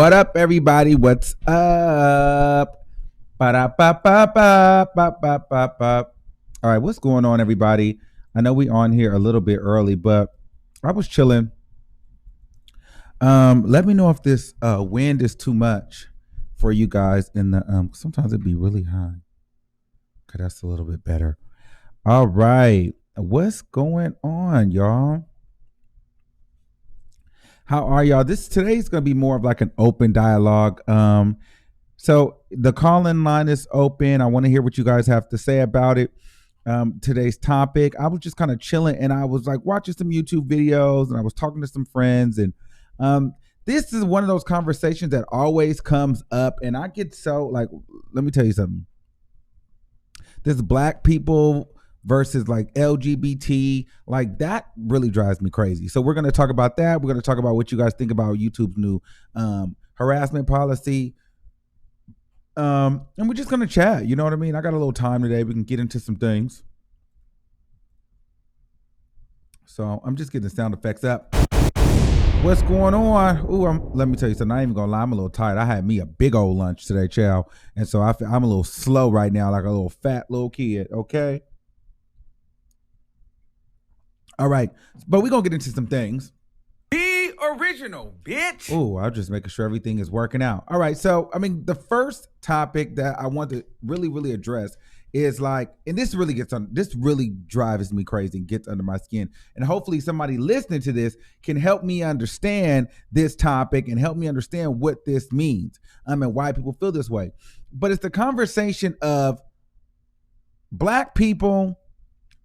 What up, everybody? What's up? Ba-da-ba-ba-ba-ba-ba-ba-ba. All right, what's going on, everybody? I know we on here a little bit early, but I was chilling. Let me know if this wind is too much for you guys. In the sometimes it'd be really high. Okay, that's a little bit better. All right, what's going on, y'all? How are y'all? Today's gonna be more of like an open dialogue. So the call-in line is open. I want to hear what you guys have to say about it. Today's topic. I was just kind of chilling and I was like watching some YouTube videos and I was talking to some friends and this is one of those conversations that always comes up and I get so like, let me tell you something. This black people versus like LGBT, like that really drives me crazy. So we're going to talk about that. We're going to talk about what you guys think about YouTube's new harassment policy. And we're just going to chat. You know what I mean? I got a little time today. We can get into some things. So I'm just getting the sound effects up. What's going on? Ooh, let me tell you something. I ain't even gonna lie. I'm a little tired. I had me a big old lunch today, chow. And so I'm a little slow right now, like a little fat little kid. Okay. All right, but we're going to get into some things. Be original, bitch. Oh, I'm just making sure everything is working out. All right, so, I mean, the first topic that I want to really address is like, and this really drives me crazy and gets under my skin. And hopefully somebody listening to this can help me understand this topic and help me understand what this means and why people feel this way. But it's the conversation of black people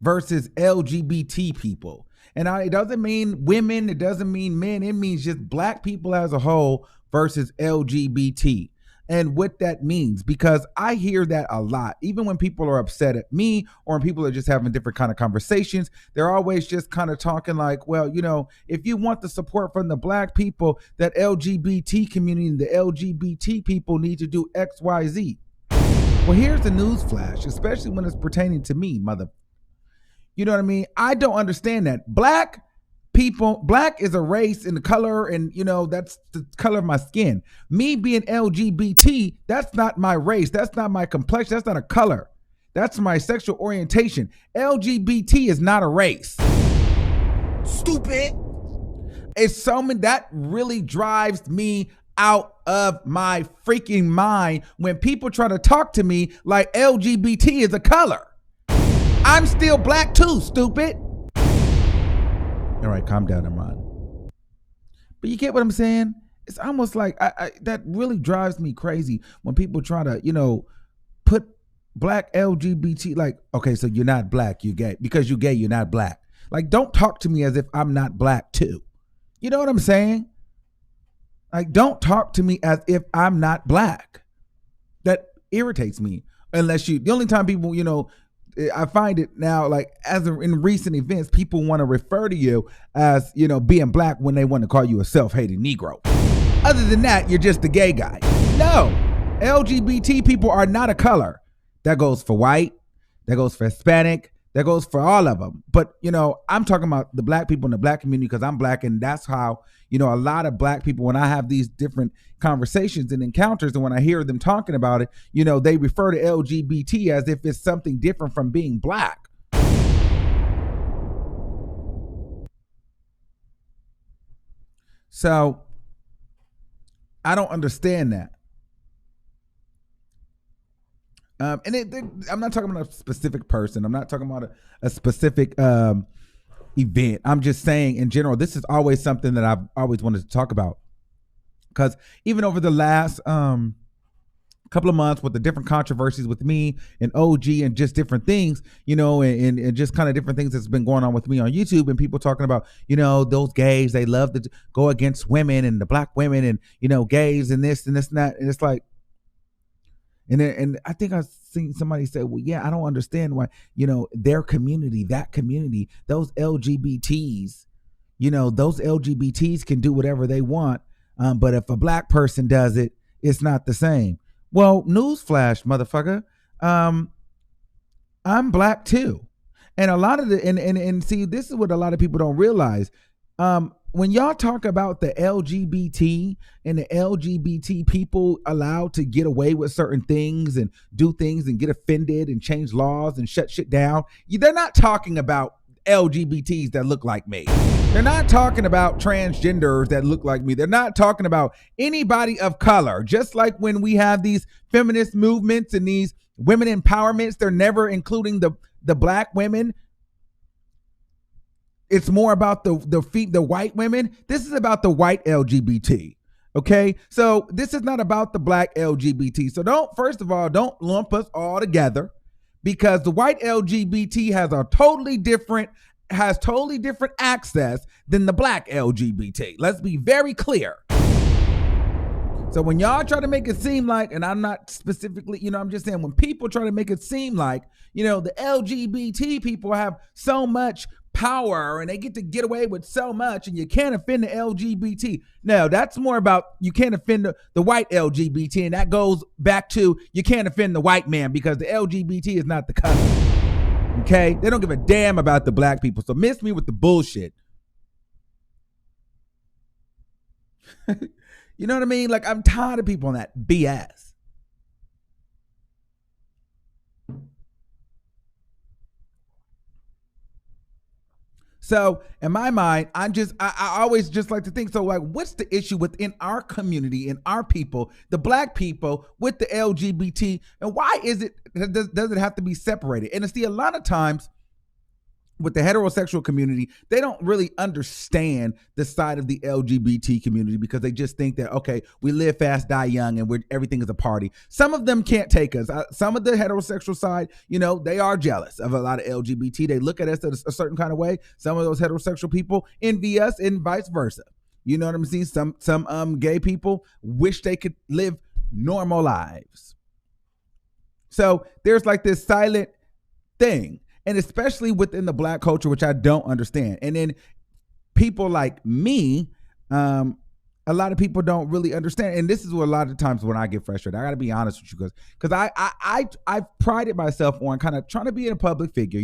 versus LGBT people. And it doesn't mean women, it doesn't mean men, it means just black people as a whole versus LGBT. And what that means, because I hear that a lot, even when people are upset at me or when people are just having different kind of conversations, they're always just kind of talking like, well, you know, if you want the support from the black people, that LGBT community and the LGBT people need to do X, Y, Z. Well, here's the news flash, especially when it's pertaining to me, mother. You know what I mean? I don't understand that. Black people, black is a race and the color, and you know, that's the color of my skin. Me being LGBT, that's not my race. That's not my complexion. That's not a color. That's my sexual orientation. LGBT is not a race. Stupid. It's something that really drives me out of my freaking mind when people try to talk to me like LGBT is a color. I'm still black too, stupid. All right, calm down, Armon. But you get what I'm saying? It's almost like that really drives me crazy when people try to, you know, put black LGBT like, okay, so you're not black, you're gay. Because you're gay, you're not black. Like, don't talk to me as if I'm not black too. You know what I'm saying? Like, don't talk to me as if I'm not black. That irritates me. The only time people, you know, I find it now, like in recent events, people want to refer to you as, you know, being black when they want to call you a self-hating Negro. Other than that, you're just a gay guy. No, LGBT people are not a color. That goes for white, that goes for Hispanic, that goes for all of them. But, you know, I'm talking about the black people in the black community because I'm black, and that's how, you know, a lot of black people, when I have these different conversations and encounters, and when I hear them talking about it, you know, they refer to LGBT as if it's something different from being black. So I don't understand that. I'm not talking about a specific person. I'm not talking about a specific event. I'm just saying in general, this is always something that I've always wanted to talk about. Because even over the last couple of months with the different controversies with me and OG and just different things, you know, and just kind of different things that's been going on with me on YouTube, and people talking about, you know, those gays, they love to go against women and the black women and, you know, gays and this and this and that. And it's like, and I think I've seen somebody say, well, yeah, I don't understand why, you know, their community, that community, those LGBTs, you know, those LGBTs can do whatever they want. But if a black person does it, it's not the same. Well, newsflash, motherfucker. I'm black too. And a lot of and see, this is what a lot of people don't realize. when y'all talk about the LGBT and the LGBT people allowed to get away with certain things and do things and get offended and change laws and shut shit down, they're not talking about LGBTs that look like me. They're not talking about transgenders that look like me. They're not talking about anybody of color. Just like when we have these feminist movements and these women empowerments, they're never including the black women. It's more about the white women. This is about the white LGBT. Okay, so this is not about the black LGBT. So first of all, don't lump us all together, because the white LGBT has totally different access than the black LGBT. Let's be very clear. So when y'all try to make it seem like, and I'm not specifically, I'm just saying, when people try to make it seem like, the LGBT people have so much power and they get away with so much and you can't offend the LGBT. No, that's more about you can't offend the white LGBT, and that goes back to you can't offend the white man because the LGBT is not the color. Okay? They don't give a damn about the black people. So miss me with the bullshit. You know what I mean? Like, I'm tired of people on that BS. So in my mind, I always just like to think, so like, what's the issue within our community and our people, the black people, with the LGBT, and why does it have to be separated? And see, a lot of times with the heterosexual community, they don't really understand the side of the LGBT community because they just think that, okay, we live fast, die young, and everything is a party. Some of them can't take us. Some of the heterosexual side, they are jealous of a lot of LGBT. They look at us a certain kind of way. Some of those heterosexual people envy us and vice versa. You know what I'm saying? Some gay people wish they could live normal lives. So there's like this silent thing. And especially within the black culture, which I don't understand. And then people like me, a lot of people don't really understand. And this is what a lot of times when I get frustrated, I got to be honest with you, because I prided myself on kind of trying to be a public figure.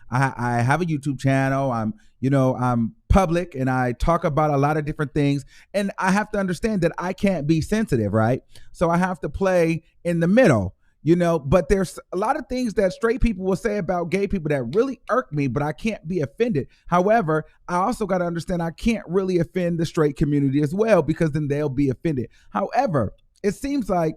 I have a YouTube channel. I'm public and I talk about a lot of different things. And I have to understand that I can't be sensitive, right? So I have to play in the middle. But there's a lot of things that straight people will say about gay people that really irk me, but I can't be offended. However, I also got to understand I can't really offend the straight community as well, because then they'll be offended. However, it seems like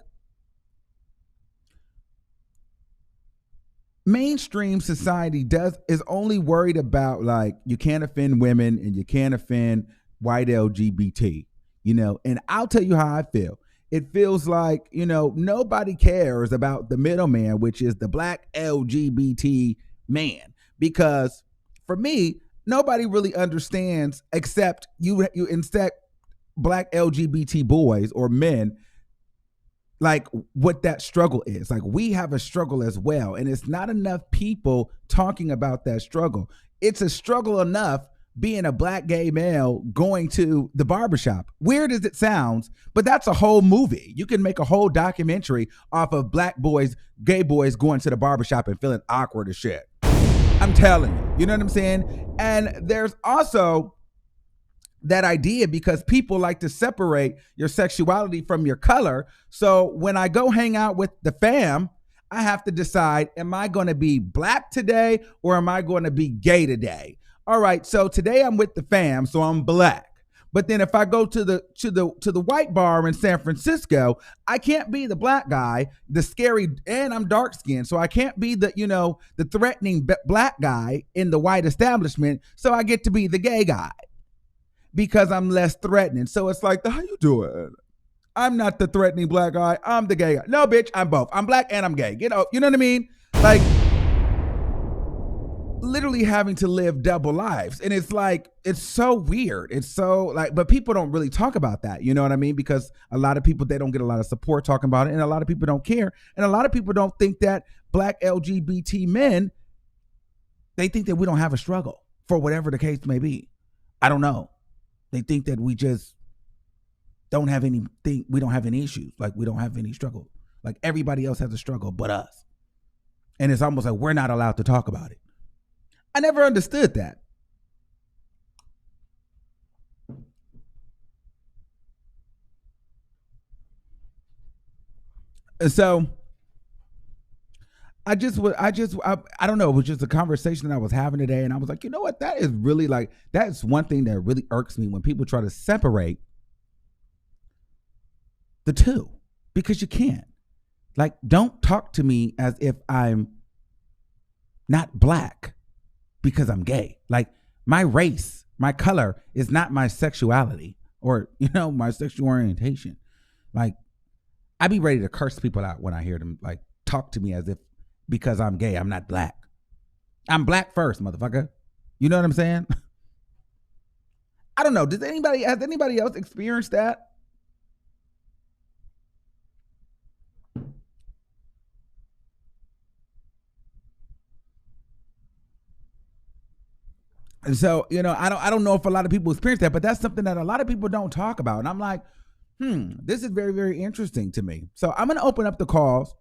mainstream society is only worried about, like, you can't offend women and you can't offend white LGBT, and I'll tell you how I feel. It feels like, nobody cares about the middleman, which is the black LGBT man. Because for me, nobody really understands except you instead black LGBT boys or men, like what that struggle is. Like, we have a struggle as well. And it's not enough people talking about that struggle. It's a struggle enough being a black gay male going to the barbershop. Weird as it sounds, but that's a whole movie. You can make a whole documentary off of black boys, gay boys going to the barbershop and feeling awkward as shit. I'm telling you, you know what I'm saying? And there's also that idea because people like to separate your sexuality from your color. So when I go hang out with the fam, I have to decide, am I going to be black today or am I going to be gay today? All right, so today I'm with the fam, so I'm black. But then if I go to the white bar in San Francisco, I can't be the black guy, the scary, and I'm dark skinned, so I can't be the threatening black guy in the white establishment. So I get to be the gay guy because I'm less threatening. So it's like, how you doing? I'm not the threatening black guy. I'm the gay guy. No, bitch, I'm both. I'm black and I'm gay. You know what I mean? Like, literally having to live double lives. And it's like, it's so weird. It's so like, but people don't really talk about that. You know what I mean? Because a lot of people, they don't get a lot of support talking about it. And a lot of people don't care. And a lot of people don't think that black LGBT men, they think that we don't have a struggle for whatever the case may be. I don't know. They think that we just don't have anything. We don't have any issues. Like, we don't have any struggle. Like, everybody else has a struggle but us. And it's almost like we're not allowed to talk about it. I never understood that. And so I don't know. It was just a conversation that I was having today. And I was like, you know what? That is really like, that's one thing that really irks me when people try to separate the two, because you can't. Like, don't talk to me as if I'm not black because I'm gay. Like, my race, my color is not my sexuality or, my sexual orientation. Like, I be ready to curse people out when I hear them like talk to me as if because I'm gay, I'm not black. I'm black first, motherfucker. You know what I'm saying? I don't know. Has anybody else experienced that? And so, I don't know if a lot of people experience that, but that's something that a lot of people don't talk about. And I'm like, this is very, very interesting to me. So I'm going to open up the calls.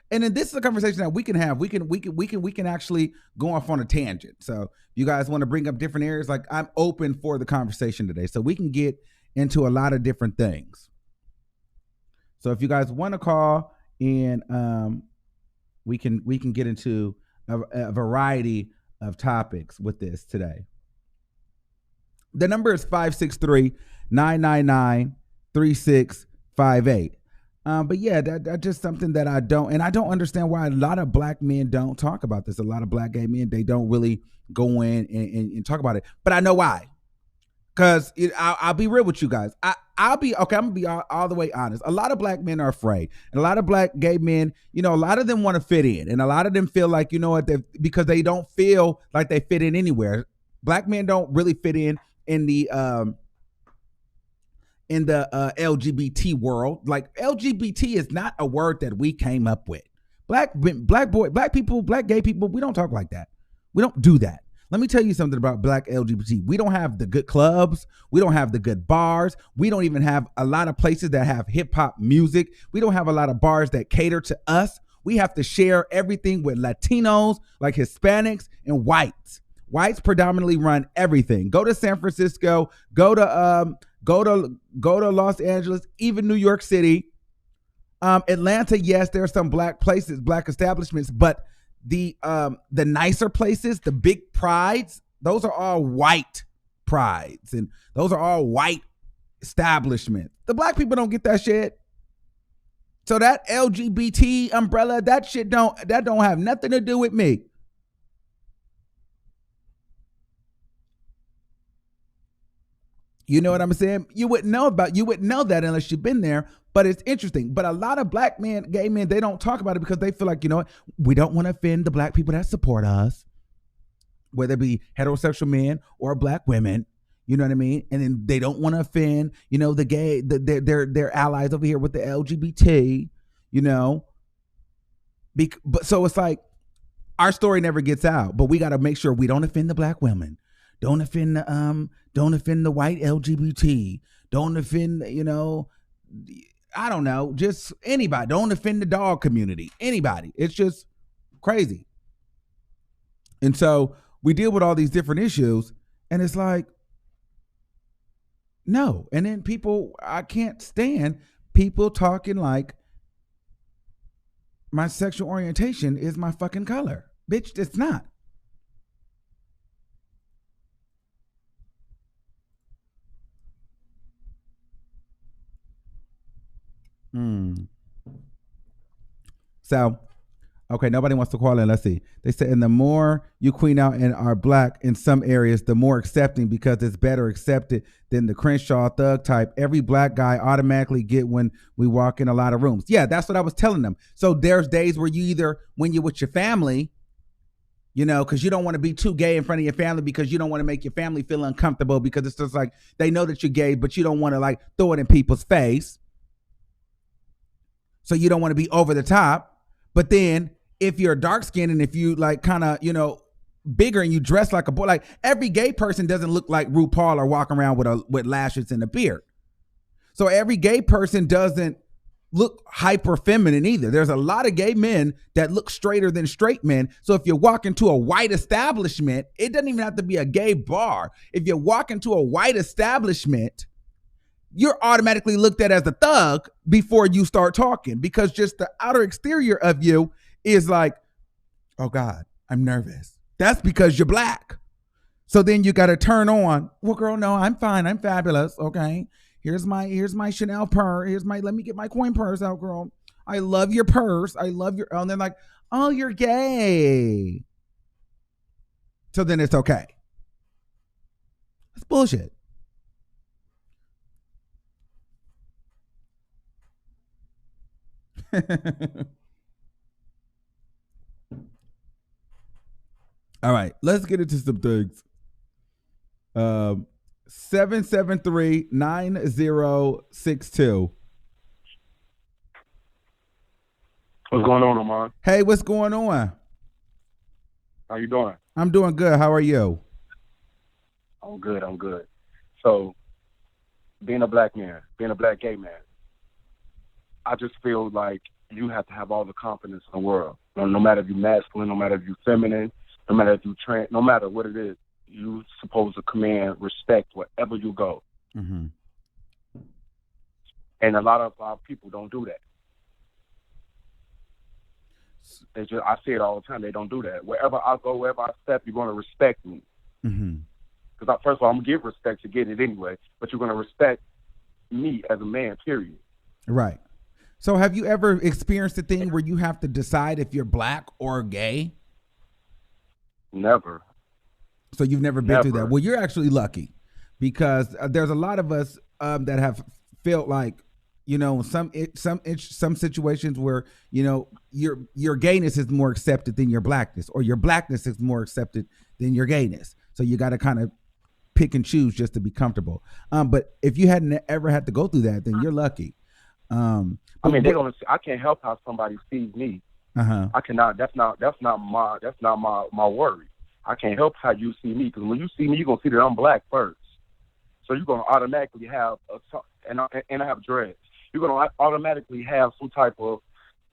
And then this is a conversation that we can have. We can actually go off on a tangent. So if you guys want to bring up different areas, like, I'm open for the conversation today. So we can get into a lot of different things. So if you guys want to call and we can get into a variety of topics with this today. The number is 563-999-3658. But yeah, that's just something that I don't understand why a lot of black men don't talk about this. A lot of black gay men, they don't really go in and talk about it. But I know why. Because I'll be real with you guys. I'm going to be all the way honest. A lot of black men are afraid. And a lot of black gay men, a lot of them want to fit in. And a lot of them feel like, because they don't feel like they fit in anywhere. Black men don't really fit in the LGBT world. Like, LGBT is not a word that we came up with. Black people, black gay people, we don't talk like that. We don't do that. Let me tell you something about black LGBT. We don't have the good clubs. We don't have the good bars. We don't even have a lot of places that have hip hop music. We don't have a lot of bars that cater to us. We have to share everything with Latinos, like Hispanics and whites. Whites predominantly run everything. Go to San Francisco, go to Los Angeles, even New York City. Atlanta, yes, there are some black places, black establishments, but the nicer places, the big prides, those are all white prides, and those are all white establishments. The black people don't get that shit. So that LGBT umbrella, that don't have nothing to do with me. You know what I'm saying? You wouldn't know that unless you've been there. But it's interesting. But a lot of black men, gay men, they don't talk about it because they feel like, we don't want to offend the black people that support us, whether it be heterosexual men or black women. You know what I mean? And then they don't want to offend, the gay, their allies over here with the LGBT, But so it's like our story never gets out, but we got to make sure we don't offend the black women. Don't offend the white LGBT. Don't offend, I don't know, just anybody. Don't offend the dog community. Anybody. It's just crazy. And so we deal with all these different issues, and it's like, no. And then I can't stand people talking like my sexual orientation is my fucking color. Bitch, it's not. So, okay, nobody wants to call in. Let's see. They said, and the more you queen out and are black in some areas, the more accepting, because it's better accepted than the Crenshaw thug type. Every black guy automatically get when we walk in a lot of rooms. Yeah, that's what I was telling them. So there's days where you either, when you're with your family, because you don't want to be too gay in front of your family, because you don't want to make your family feel uncomfortable, because it's just like they know that you're gay, but you don't want to like throw it in people's face. So you don't want to be over the top. But then if you're dark skinned and if you like kind of, bigger and you dress like a boy, like every gay person doesn't look like RuPaul or walk around with lashes and a beard. So every gay person doesn't look hyper feminine either. There's a lot of gay men that look straighter than straight men. So if you walk into a white establishment, it doesn't even have to be a gay bar. If you walk into a white establishment you're automatically looked at as a thug before you start talking, because just the outer exterior of you is like, oh God, I'm nervous. That's because you're black. So then you got to turn on, well, girl, no, I'm fine. I'm fabulous. Okay. Here's my Chanel purse. Let me get my coin purse out, girl. I love your purse. I love your, and then like, oh, you're gay. So then it's okay. It's bullshit. All right, let's get into some things. 773-9062. What's going on, Armon? Hey, what's going on? How you doing? I'm doing good. How are you? I'm good. So, being a black man, being a black gay man, I just feel like you have to have all the confidence in the world. No matter if you're masculine, no matter if you're feminine, no matter if you're trans, no matter what it is, you're supposed to command respect wherever you go. Mm-hmm. And a lot of our people don't do that. I see it all the time. They don't do that. Wherever I go, wherever I step, you're going to respect me. Mm-hmm. Because first of all, I'm going to give respect to get it anyway, but you're going to respect me as a man, period. Right. So have you ever experienced a thing where you have to decide if you're black or gay? Never. So you've never been through that. Well, you're actually lucky, because there's a lot of us that have felt like, some situations where, your gayness is more accepted than your blackness, or your blackness is more accepted than your gayness. So you got to kind of pick and choose just to be comfortable. But if you hadn't ever had to go through that, then you're lucky. I can't help how somebody sees me. Uh-huh. I cannot. That's not my worry. I can't help how you see me, because when you see me, you're gonna see that I'm black first. So you're gonna automatically have and I have dreads. You're gonna automatically have some type of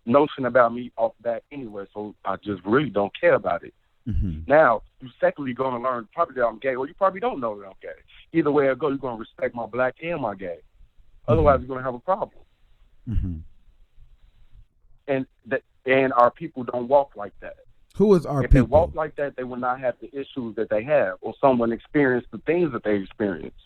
notion about me off that anyway. So I just really don't care about it. Mm-hmm. Now, you secondly gonna learn probably that I'm gay, or you probably don't know that I'm gay. Either way it go, you're gonna respect my black and my gay. Otherwise, you're gonna have a problem. Mm-hmm. And our people don't walk like that. Who is our if people? If they walk like that, they will not have the issues that they have, or someone experience the things that they experienced.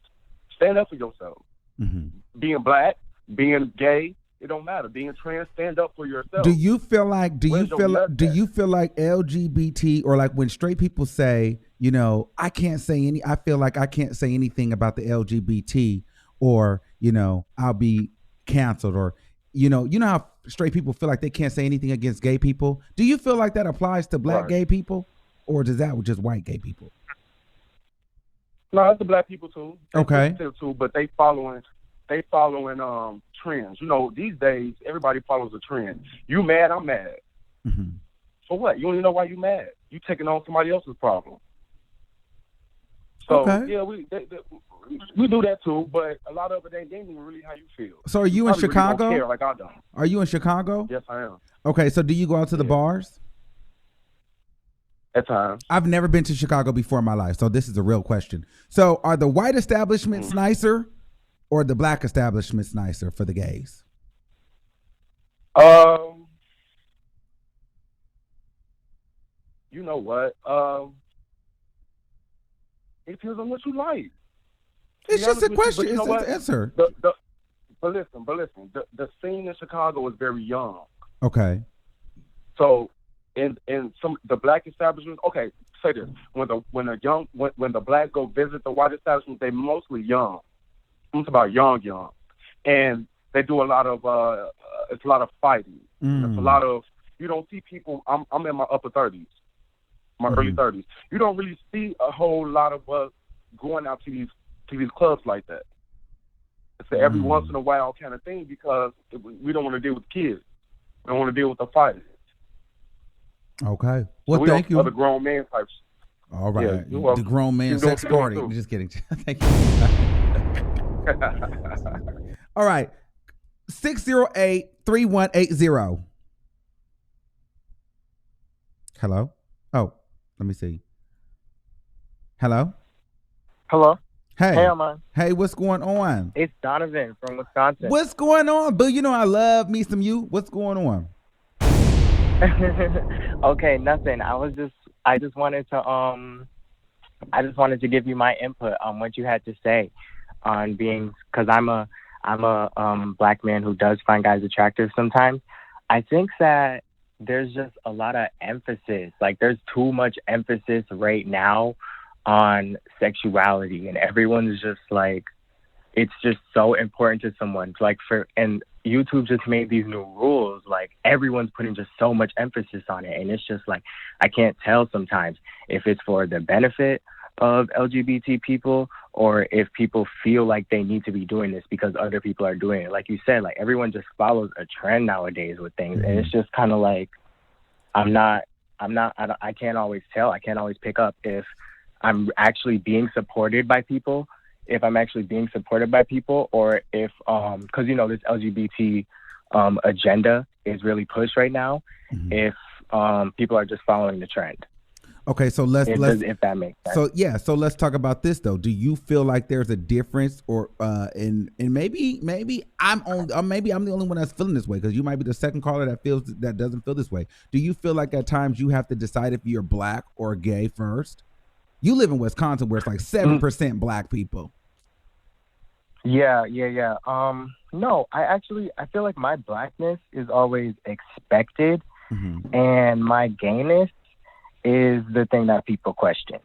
Stand up for yourself. Mm-hmm. Being black, being gay, it don't matter. Being trans, stand up for yourself. Do you feel like LGBT, or like when straight people say, I feel like I can't say anything about the LGBT, or, I'll be canceled, or, how straight people feel like they can't say anything against gay people? Do you feel like that applies to black gay people, or does that just white gay people? No, it's the black people too. Okay. Too, but they following trends. These days everybody follows a trend. You mad, I'm mad. Mm-hmm. For what? You don't even know why you mad. You taking on somebody else's problem. So yeah, we do that too, but a lot of it ain't even really how you feel. So are you in Chicago? Really don't care like I don't. Are you in Chicago? Yes, I am. Okay, so do you go out to the bars? At times. I've never been to Chicago before in my life, so this is a real question. So are the white establishments nicer, or the black establishments nicer for the gays? You know what? It depends on what you like. It's just a question. It's an answer. But listen. The scene in Chicago is very young. Okay. So, in some the black establishments. Okay, say this: when the black go visit the white establishments, they mostly young. It's about young, and they do a lot of it's a lot of fighting. It's a lot of, you don't see people. I'm in my upper 30s, my early 30s. You don't really see a whole lot of us going out to these clubs like that. It's every once in a while kind of thing, because we don't want to deal with kids. We don't want to deal with the fighters. Okay. Well, so thank you. Other grown man types. All right. Yeah, the grown man sex party. I'm just kidding. Thank you. All right. 608-3180. Hello? Oh, let me see. Hello? Hello? Hey, Hey, Armon. hey, what's going on? It's Donovan from Wisconsin. What's going on, boo? You know I love me some you. What's going on? Okay, nothing. I just wanted to give you my input on what you had to say on being, because I'm a black man who does find guys attractive sometimes. I think that there's just a lot of emphasis. Like, there's too much emphasis right now on sexuality, and everyone's just like, it's just so important to someone. Like, and YouTube just made these new rules. Like, everyone's putting just so much emphasis on it, and it's just like, I can't tell sometimes if it's for the benefit of LGBT people or if people feel like they need to be doing this because other people are doing it. Like you said, like, everyone just follows a trend nowadays with things, and it's just kind of like, I can't always tell. I can't always pick up if I'm actually being supported by people, or if, because, you know, this LGBT agenda is really pushed right now, if people are just following the trend. Okay, so let's if that makes sense. So let's talk about this though. Do you feel like there's a difference, or and maybe I'm the only one that's feeling this way, because you might be the second caller that doesn't feel this way. Do you feel like at times you have to decide if you're black or gay first? You live in Wisconsin where it's like 7% black people. Yeah. No, I feel like my blackness is always expected, and my gayness is the thing that people question.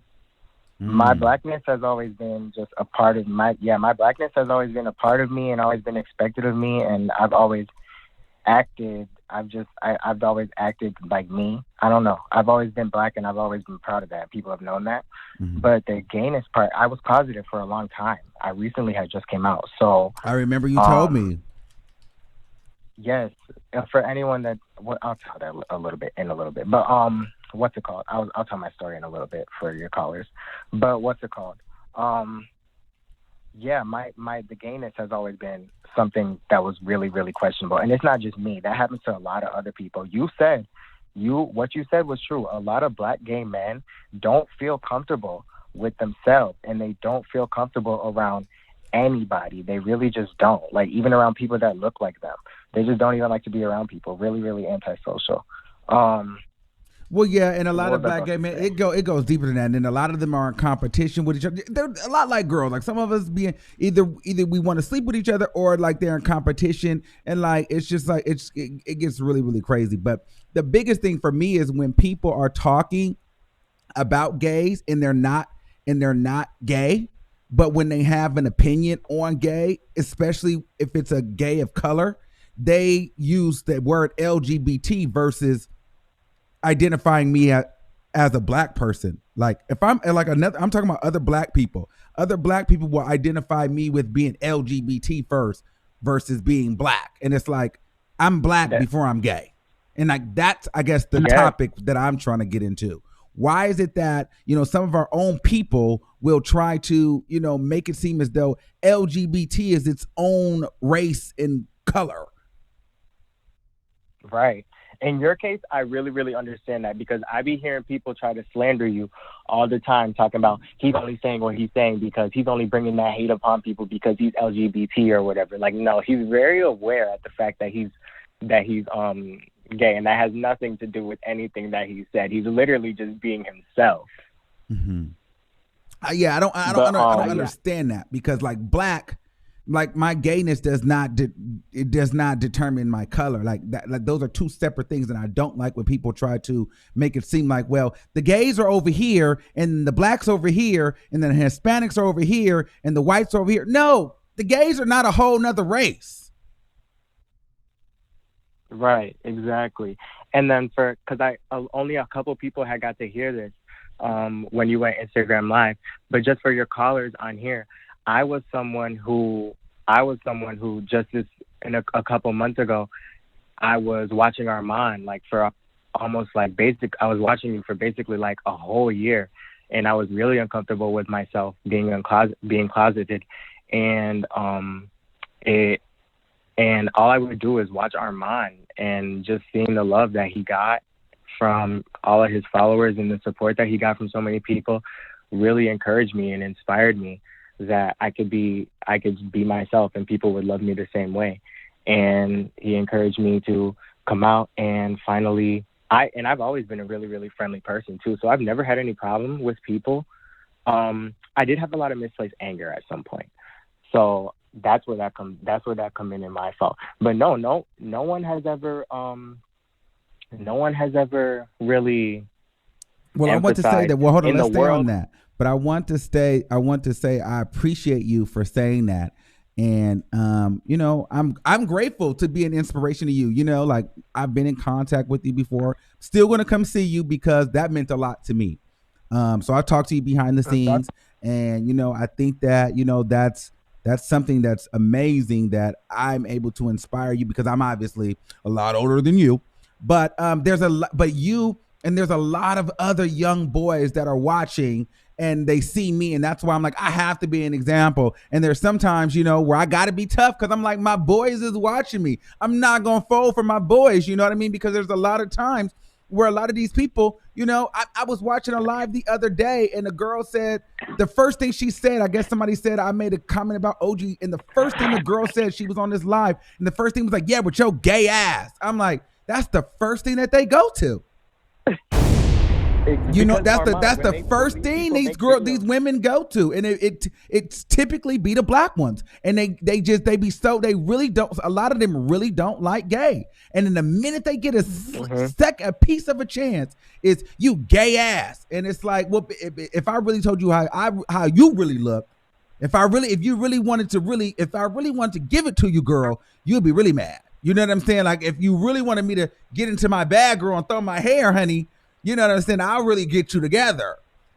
My blackness has always been just a part of my blackness has always been a part of me and always been expected of me, and I've always acted like me. I don't know. I've always been black and I've always been proud of that. People have known that. But the gayness part, I was positive for a long time. I recently had just came out. So I remember you told me. Yes. For anyone that, I'll tell that a little bit. But what's it called? I'll tell my story in a little bit for your callers. But what's it called? Yeah, the gayness has always been something that was really, really questionable. And it's not just me. That happens to a lot of other people. What you said was true. A lot of black gay men don't feel comfortable with themselves, and they don't feel comfortable around anybody. They really just don't. Like, even around people that look like them. They just don't even like to be around people. Really, really antisocial. Well, yeah, and a lot of black gay men, it goes deeper than that. And then a lot of them are in competition with each other. They're a lot like girls. Like, some of us being either we want to sleep with each other, or like they're in competition, and like it's just like it gets really, really crazy. But the biggest thing for me is when people are talking about gays and they're not gay, but when they have an opinion on gay, especially if it's a gay of color, they use the word LGBT versus identifying me as a black person. Like, if I'm like I'm talking about other black people will identify me with being LGBT first versus being black. And it's like, I'm black before I'm gay. And like, that's, I guess, the topic that I'm trying to get into. Why is it that, you know, some of our own people will try to, you know, make it seem as though LGBT is its own race and color? Right. In your case, I really, really understand that, because I be hearing people try to slander you all the time, talking about he's only saying what he's saying because he's only bringing that hate upon people because he's LGBT or whatever. Like, no, he's very aware at the fact that he's gay, and that has nothing to do with anything that he said. He's literally just being himself. Yeah, I don't understand that, because like black, like my gayness does not determine my color. Like that, like those are two separate things, and I don't like when people try to make it seem like, well, the gays are over here and the blacks over here and then the Hispanics are over here and the whites are over here. No, the gays are not a whole nother race. Right, exactly. And then because only a couple people had got to hear this when you went Instagram Live, but just for your callers on here, I was someone who just a couple months ago, I was watching Armon like for almost like I was watching you for basically like a whole year, and I was really uncomfortable with myself being closeted, and and all I would do is watch Armon, and just seeing the love that he got from all of his followers and the support that he got from so many people really encouraged me and inspired me. that I could be myself and people would love me the same way. And he encouraged me to come out, and finally I've always been a really, really friendly person too. So I've never had any problem with people. I did have a lot of misplaced anger at some point. So that's where that come in my fault. But no one has ever really. Well, I want to say that. Well, hold on, let's stay on that. But I want to say I appreciate you for saying that. And you know, I'm grateful to be an inspiration to you. You know, like I've been in contact with you before. Still gonna come see you because that meant a lot to me. So I talked to you behind the scenes, and you know, I think that, you know, that's something that's amazing that I'm able to inspire you, because I'm obviously a lot older than you. But there's a lot of other young boys that are watching, and they see me, and that's why I'm like, I have to be an example. And there's sometimes, you know, where I got to be tough because I'm like, my boys is watching me. I'm not going to fold for my boys, you know what I mean? Because there's a lot of times where a lot of these people, you know, I was watching a live the other day, and the girl said, the first thing she said, I guess somebody said, I made a comment about OG, and the first thing the girl said, she was on this live, and the first thing was like, yeah, with your gay ass. I'm like, that's the first thing that they go to. You know, that's the first thing these women go to, and it's typically be the black ones, and they really don't. A lot of them really don't like gay, and in the minute they get a piece of a chance, is you gay ass, and it's like, well, if I really told you how you really look, if I really wanted to give it to you, girl, you'd be really mad. You know what I'm saying? Like if you really wanted me to get into my bag, girl, and throw my hair, honey. You know what I'm saying? I'll really get you together.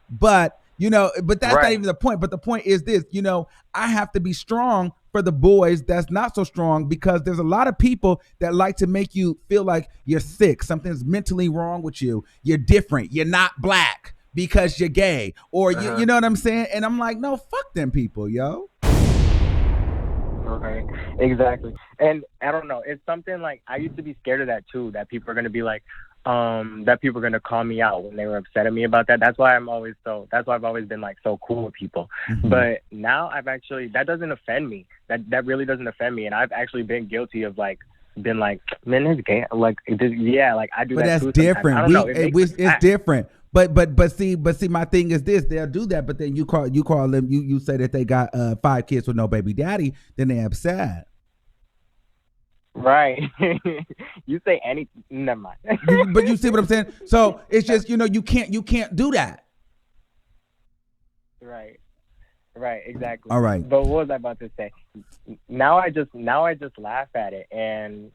But, you know, but that's not even the point. But the point is this, you know, I have to be strong for the boys that's not so strong, because there's a lot of people that like to make you feel like you're sick. Something's mentally wrong with you. You're different. You're not black because you're gay. Or, you know what I'm saying? And I'm like, no, fuck them people, yo. Right. Exactly. And I don't know. It's something like, I used to be scared of that too, that people are going to be like, that people are going to call me out when they were upset at me about that. That's why I've always been like so cool with people. Mm-hmm. But now that doesn't offend me. That really doesn't offend me. And I've actually been guilty of man, it's gay. Like, yeah, like I do but that too. But that's different. It's different. But see, my thing is this: they'll do that, but then you call them. You say that they got 5 kids with no baby daddy, then they upset. Right. You say anything. Never mind. But you see what I'm saying? So it's just, you know, you can't do that. Right. Exactly. All right. But what was I about to say? Now I just laugh at it, and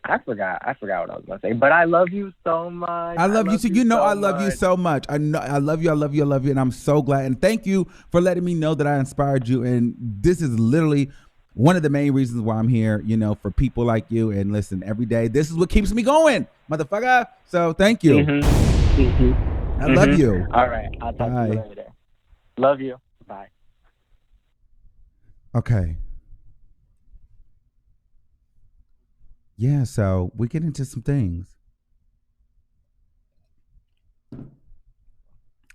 I forgot what I was going to say. But I love you so much. I love you too. You know, I love you so much. I know I love you. And I'm so glad. And thank you for letting me know that I inspired you. And this is literally one of the main reasons why I'm here, you know, for people like you. And listen, every day, this is what keeps me going, motherfucker. So thank you. Mm-hmm. Mm-hmm. I love you. All right. I'll talk to you later. Love you. Bye. Okay. Yeah, so we get into some things.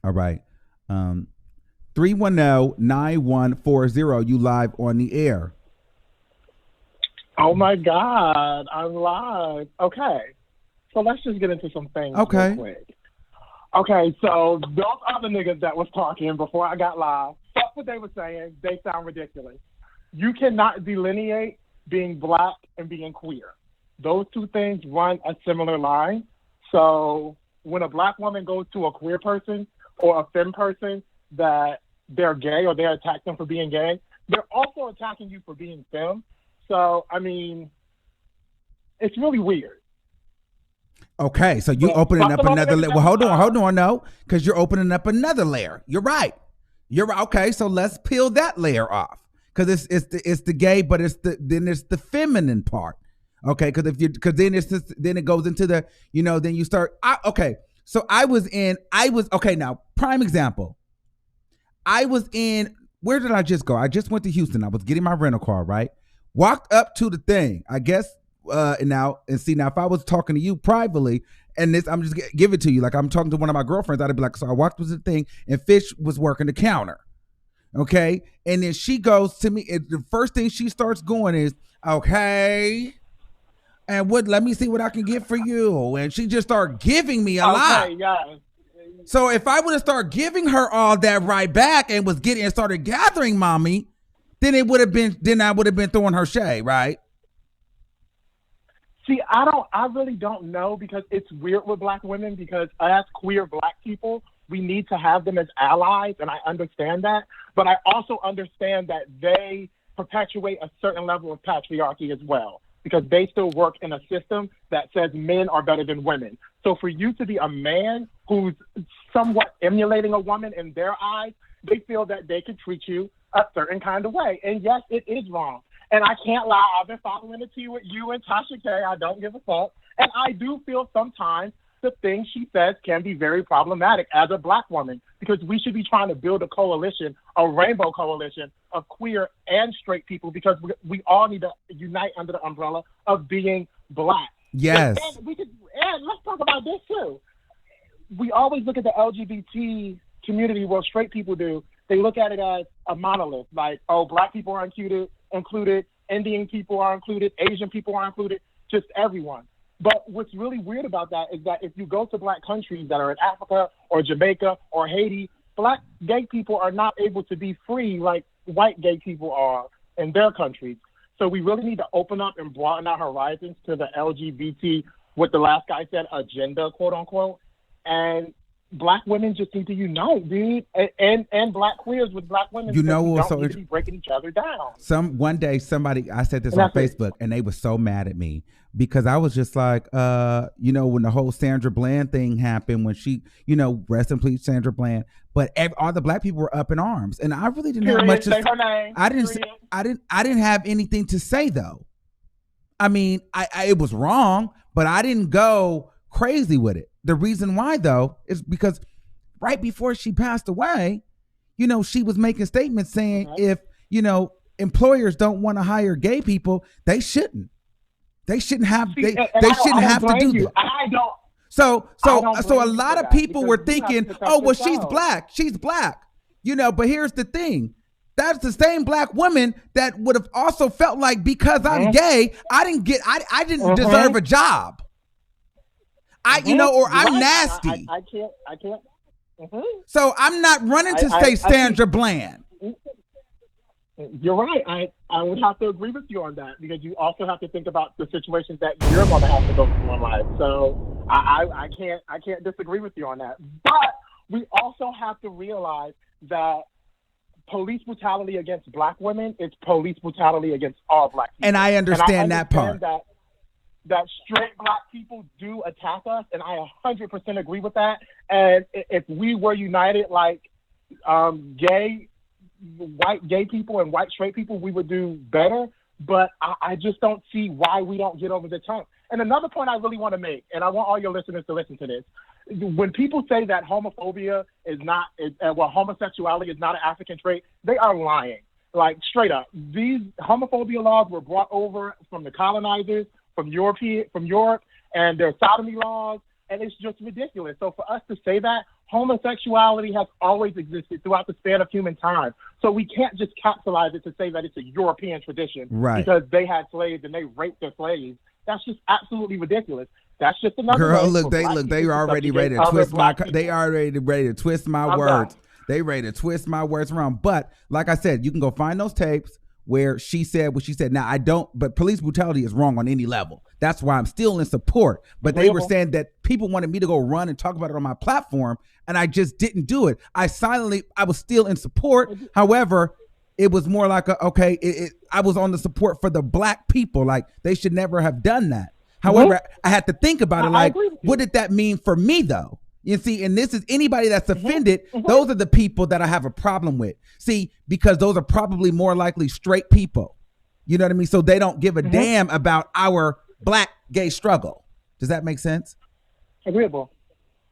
All right. 310-9140, you live on the air. Oh my God, I'm live. Okay, so let's just get into some things real quick. Okay, so those other niggas that was talking before I got live, fuck what they were saying. They sound ridiculous. You cannot delineate being black and being queer. Those two things run a similar line. So when a black woman goes to a queer person or a femme person that they're gay or they attack them for being gay, they're also attacking you for being femme. So, I mean, it's really weird. Okay, so you opening up another layer. Well, hold on, no, because you're opening up another layer. You're right. Okay, so let's peel that layer off, because it's the gay, but then it's the feminine part. Okay, because then it goes into the, you know, then you start. So now prime example. I was in, where did I just go? I just went to Houston. I was getting my rental car, right? Walked up to the thing, I guess, now if I was talking to you privately, and this, I'm just give it to you, like I'm talking to one of my girlfriends, I'd be like, so I walked to the thing, and Fish was working the counter. Okay. And then she goes to me. And the first thing she starts going is, okay. And let me see what I can get for you. And she just started giving me a lot. Yeah. So if I would have started giving her all that right back and started gathering mommy, then I would have been throwing her shade, right? See, I really don't know, because it's weird with Black women, because as queer Black people, we need to have them as allies, and I understand that. But I also understand that they perpetuate a certain level of patriarchy as well, because they still work in a system that says men are better than women. So for you to be a man who's somewhat emulating a woman in their eyes, they feel that they can treat you a certain kind of way. And yes, it is wrong. And I can't lie, I've been following the tea with you and Tasha K. I don't give a fuck. And I do feel sometimes the things she says can be very problematic as a Black woman, because we should be trying to build a coalition, a rainbow coalition of queer and straight people, because we all need to unite under the umbrella of being Black. Yes. And let's talk about this too. We always look at the LGBT community, well, straight people do. They look at it as a monolith, like, oh, Black people are included, Indian people are included, Asian people are included, just everyone. But what's really weird about that is that if you go to Black countries that are in Africa or Jamaica or Haiti, Black gay people are not able to be free like white gay people are in their countries. So we really need to open up and broaden our horizons to the LGBT, what the last guy said, agenda, quote unquote. And Black women just need to unite, dude, and Black queers with Black women. You know, don't need to be breaking each other down. One day I said this on Facebook, and they were so mad at me because I was just like, when the whole Sandra Bland thing happened, when she, rest in peace, Sandra Bland. But all the Black people were up in arms, and I really didn't have much to say. I didn't have anything to say though. I mean, it was wrong, but I didn't go crazy with it. The reason why, though, is because right before she passed away, she was making statements saying if, employers don't want to hire gay people, they shouldn't. They shouldn't have. They shouldn't have to do that. I don't. So a lot of people were thinking, oh, well, she's Black. She's Black. But here's the thing. That's the same Black woman that would have also felt like because I'm gay, I didn't deserve a job. Or I'm nasty. I can't. So I'm not running to say Sandra Bland. You're right. I would have to agree with you on that, because you also have to think about the situations that you're going to have to go through in life. So I can't disagree with you on that. But we also have to realize that police brutality against Black women is police brutality against all Black people. And I understand that part. That straight Black people do attack us, and I 100% agree with that. And if we were united like white gay people and white straight people, we would do better. But I just don't see why we don't get over the hump. And another point I really want to make, and I want all your listeners to listen to this, when people say that homophobia homosexuality is not an African trait, they are lying. Like, straight up. These homophobia laws were brought over from the colonizers, from Europe, and their sodomy laws, and it's just ridiculous. So for us to say that, homosexuality has always existed throughout the span of human time. So we can't just capsulize it to say that it's a European tradition, right? Because they had slaves and they raped their slaves. That's just absolutely ridiculous. That's just another girl. They already ready to twist my. They already ready to twist my words. They ready to twist my words around. But like I said, you can go find those tapes where she said what she said. Now, but police brutality is wrong on any level. That's why I'm still in support. But they were saying that people wanted me to go run and talk about it on my platform, and I just didn't do it. I was still in support. However, it was more like I was on the support for the Black people. Like, they should never have done that. However, I had to think about it. Like, what did that mean for me, though? You see, and this is anybody that's offended. Those are the people that I have a problem with. See, because those are probably more likely straight people. You know what I mean? So they don't give a damn about our Black gay struggle. Does that make sense? Agreeable.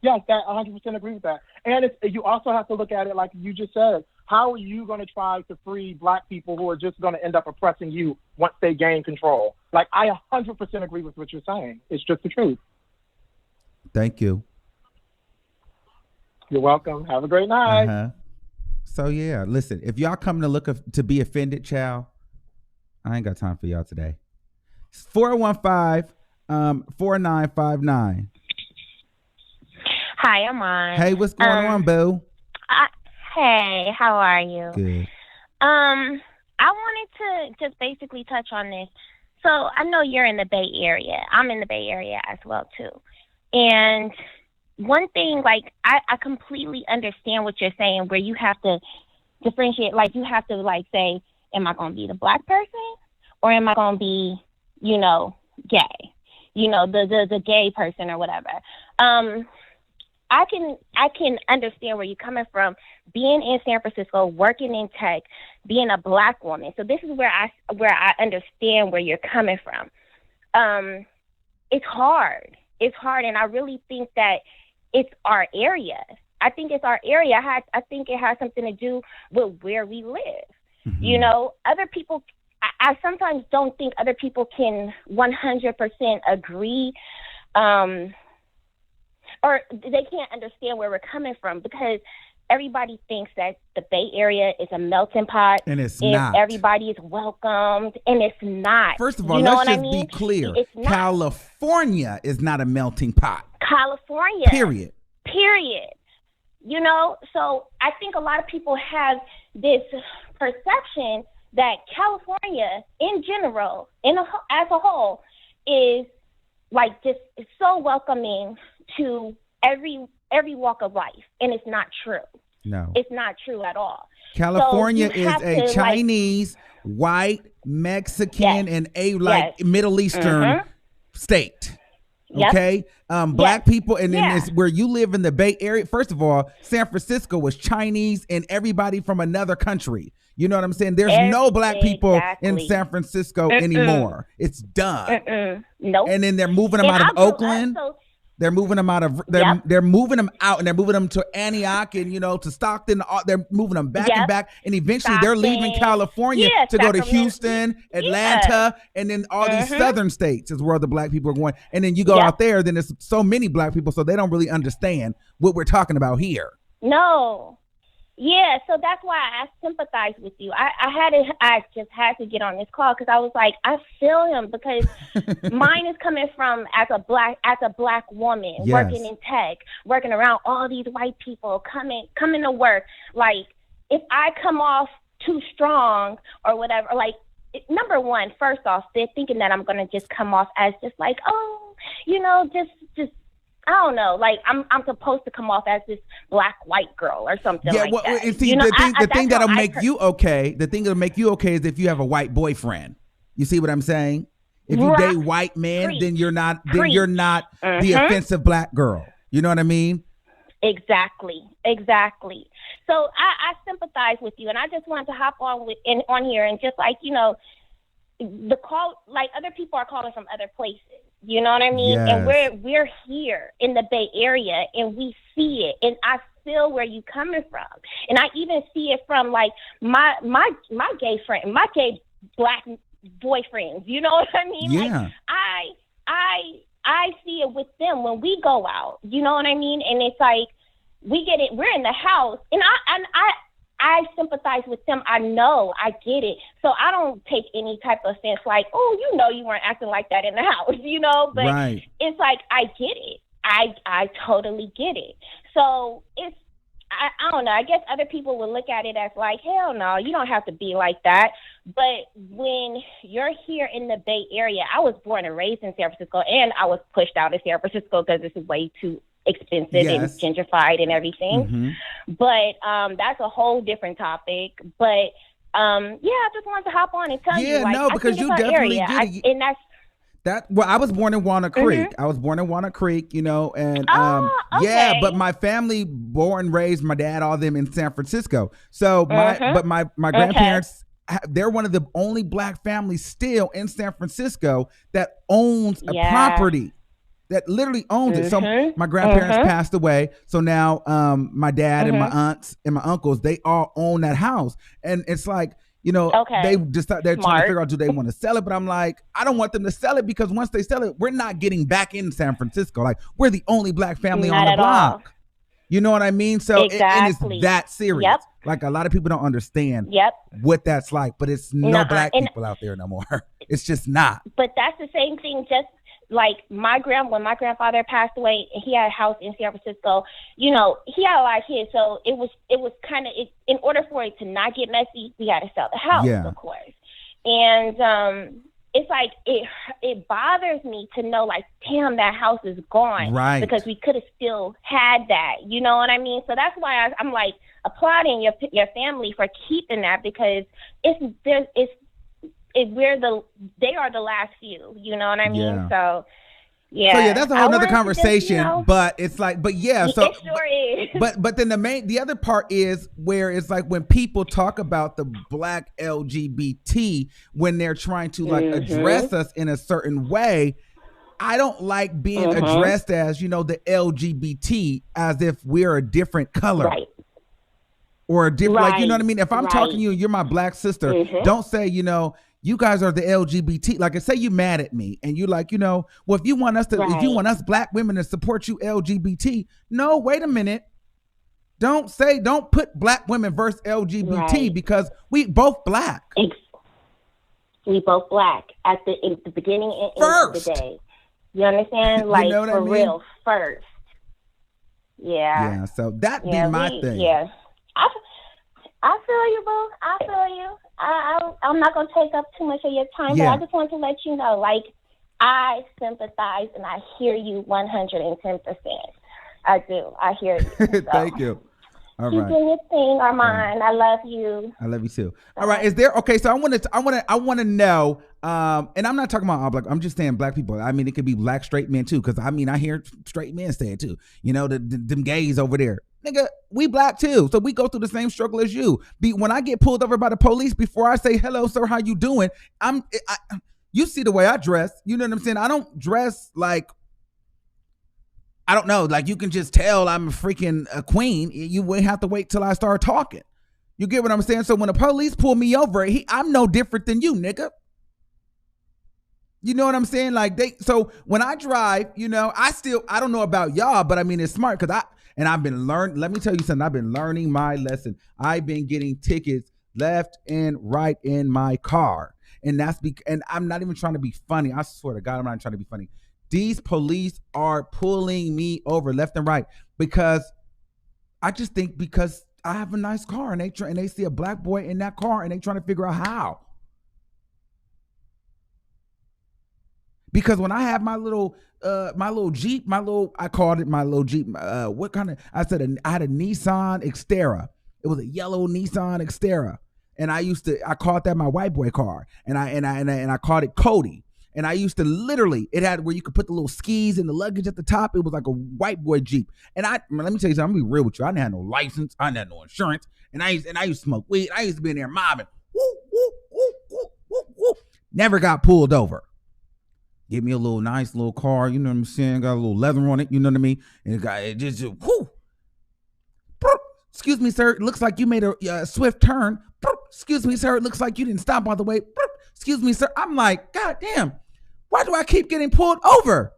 Yes, that 100% agree with that. And you also have to look at it like you just said. How are you going to try to free Black people who are just going to end up oppressing you once they gain control? Like, I 100% agree with what you're saying. It's just the truth. Thank you. You're welcome. Have a great night. So yeah, listen, if y'all come to be offended, child, I ain't got time for y'all today. 415-4959. Hi, I'm on. Hey, what's going on, boo? Hey, how are you? Good. I wanted to just basically touch on this. So I know you're in the Bay Area. I'm in the Bay Area as well too. And one thing, like, I completely understand what you're saying, where you have to differentiate. Like, you have to like say, am I going to be the black person, or am I going to be, gay? The gay person or whatever. I can understand where you're coming from, being in San Francisco, working in tech, being a black woman. So this is where I understand where you're coming from. It's hard. It's hard, and I really think that it's our area. I think it's our area. I think it has something to do with where we live. Mm-hmm. Other people, I sometimes don't think other people can 100% agree, or they can't understand where we're coming from, because everybody thinks that the Bay Area is a melting pot. And it's not. Everybody is welcomed, and it's not. First of all, let's just be clear. California is not a melting pot. California. Period. So I think a lot of people have this perception that California in general, as a whole, is like just so welcoming to every walk of life, and it's not true. No, it's not true at all. California is a Chinese, white, Mexican, and Middle Eastern state. Okay, black people, and then it's where you live in the Bay Area. First of all, San Francisco was Chinese and everybody from another country. You know what I'm saying? There's no black people in San Francisco anymore. It's done. Nope. And then they're moving them out of Oakland. They're moving them out of they're moving them out, and they're moving them to Antioch and to Stockton. They're moving them back and back, and eventually they're leaving California to go to Houston, Atlanta, and then all these southern states is where the black people are going. And then you go out there, then there's so many black people, so they don't really understand what we're talking about here. No. Yeah, so that's why I sympathize with you. I just had to get on this call because I was like, I feel him, because mine is coming from as a black woman, working in tech, working around all these white people, coming to work. Like, if I come off too strong or whatever, like, number one, first off, they're thinking that I'm gonna just come off as just like, just I don't know, like I'm supposed to come off as this black white girl or something like that. And see, the thing that'll make you okay is if you have a white boyfriend. You see what I'm saying? If you date white men, then you're not the offensive black girl. You know what I mean? Exactly. So I sympathize with you, and I just wanted to hop on here and just the call, like, other people are calling from other places. You know what I mean? Yes. And we're here in the Bay Area, and we see it, and I feel where you coming from, and I even see it from like my gay friend, my gay black boyfriends. You know what I mean? Yeah. Like, I see it with them when we go out. You know what I mean? And it's like we get it. We're in the house, and I sympathize with them. I know, I get it. So I don't take any type of offense, like, oh, you weren't acting like that in the house, but It's like, I get it. I totally get it. So it's, I don't know, I guess other people would look at it as like, hell no, you don't have to be like that. But when you're here in the Bay Area, I was born and raised in San Francisco, and I was pushed out of San Francisco because this is way too expensive and gentrified and everything. But that's a whole different topic. But I just wanted to hop on and tell you, like, because you definitely did it. And that's I was born in Walnut Creek. I was born in Walnut Creek, and but my family, born and raised, my dad, all them in San Francisco. So my grandparents, they're one of the only black families still in San Francisco that owns a property. That literally owns it. So my grandparents passed away. So now my dad and my aunts and my uncles, they all own that house. And it's like, they're trying to figure out, do they want to sell it? But I'm like, I don't want them to sell it, because once they sell it, we're not getting back in San Francisco. Like, we're the only black family on the block. You know what I mean? So Exactly. and it's that serious. Yep. Like a lot of people don't understand Yep. what that's like, but it's no Nuh-uh. black And- people out there no more. It's just not. But that's the same thing. Just like when my grandfather passed away, and he had a house in San Francisco. You know, he had a lot of kids, so it was kind of in order for it to not get messy, we had to sell the house, of course. And it's like it bothers me to know, like, damn, that house is gone, right? Because we could have still had that. You know what I mean? So that's why I'm like applauding your family for keeping that, because they are the last few. You know what I mean? Yeah. So. Yeah. So yeah, that's a whole nother conversation. Just, but it's like, but yeah, so it sure is. But then the other part is where it's like when people talk about the black LGBT, when they're trying to like address us in a certain way, I don't like being addressed as, you know, the LGBT, as if we're a different color. Right. Or a different, like, you know what I mean? If I'm talking to you, you're my black sister, don't say, you know, you guys are the LGBT. Like, say you mad at me and you like, you know, well, if you want us us black women to support you LGBT, no, wait a minute. Don't put black women versus LGBT because we both black. We both black at the beginning and end of the day. You understand? Like, you know for real, first. Yeah. Yeah, so that'd be my thing. Yeah. I feel you, boo. I feel you. I'm not going to take up too much of your time, but I just want to let you know, like, I sympathize and I hear you 110%. I do. I hear you. So. Thank you. All right. Keep doing your thing, Armon. I love you. I love you too. All right. Is there, okay, so I want to know, and I'm not talking about all black, I'm just saying black people. I mean, it could be black straight men too, because I mean, I hear straight men say it too. You know, them gays over there. Nigga, we black too, so we go through the same struggle as you. When I get pulled over by the police, before I say, hello, sir, how you doing? You see the way I dress. You know what I'm saying? I don't dress like, I don't know, like you can just tell I'm a freaking queen. You would have to wait till I start talking. You get what I'm saying? So when the police pull me over, I'm no different than you, nigga. You know what I'm saying? Like so when I drive, you know, I don't know about y'all, but I mean, it's smart because I've been learning. Let me tell you something. I've been learning my lesson. I've been getting tickets left and right in my car. And and I'm not even trying to be funny. I swear to God, I'm not trying to be funny. These police are pulling me over left and right because I just think because I have a nice car and they see a black boy in that car and they trying to figure out how. Because when I have my little Jeep, I called it my little Jeep. I had a Nissan Xterra. It was a yellow Nissan Xterra. And I called that my white boy car. And I called it Cody. And I used to literally, it had where you could put the little skis and the luggage at the top. It was like a white boy Jeep. And let me tell you something, I'm gonna be real with you. I didn't have no license. I didn't have no insurance. And I used to smoke weed. I used to be in there mobbing. Woo, woo, woo, woo, woo, woo. Never got pulled over. Give me a little nice little car, you know what I'm saying? Got a little leather on it, you know what I mean? And it just whoo. Excuse me, sir. It looks like you made a swift turn. Excuse me, sir. It looks like you didn't stop all the way. Excuse me, sir. I'm like, God damn. Why do I keep getting pulled over?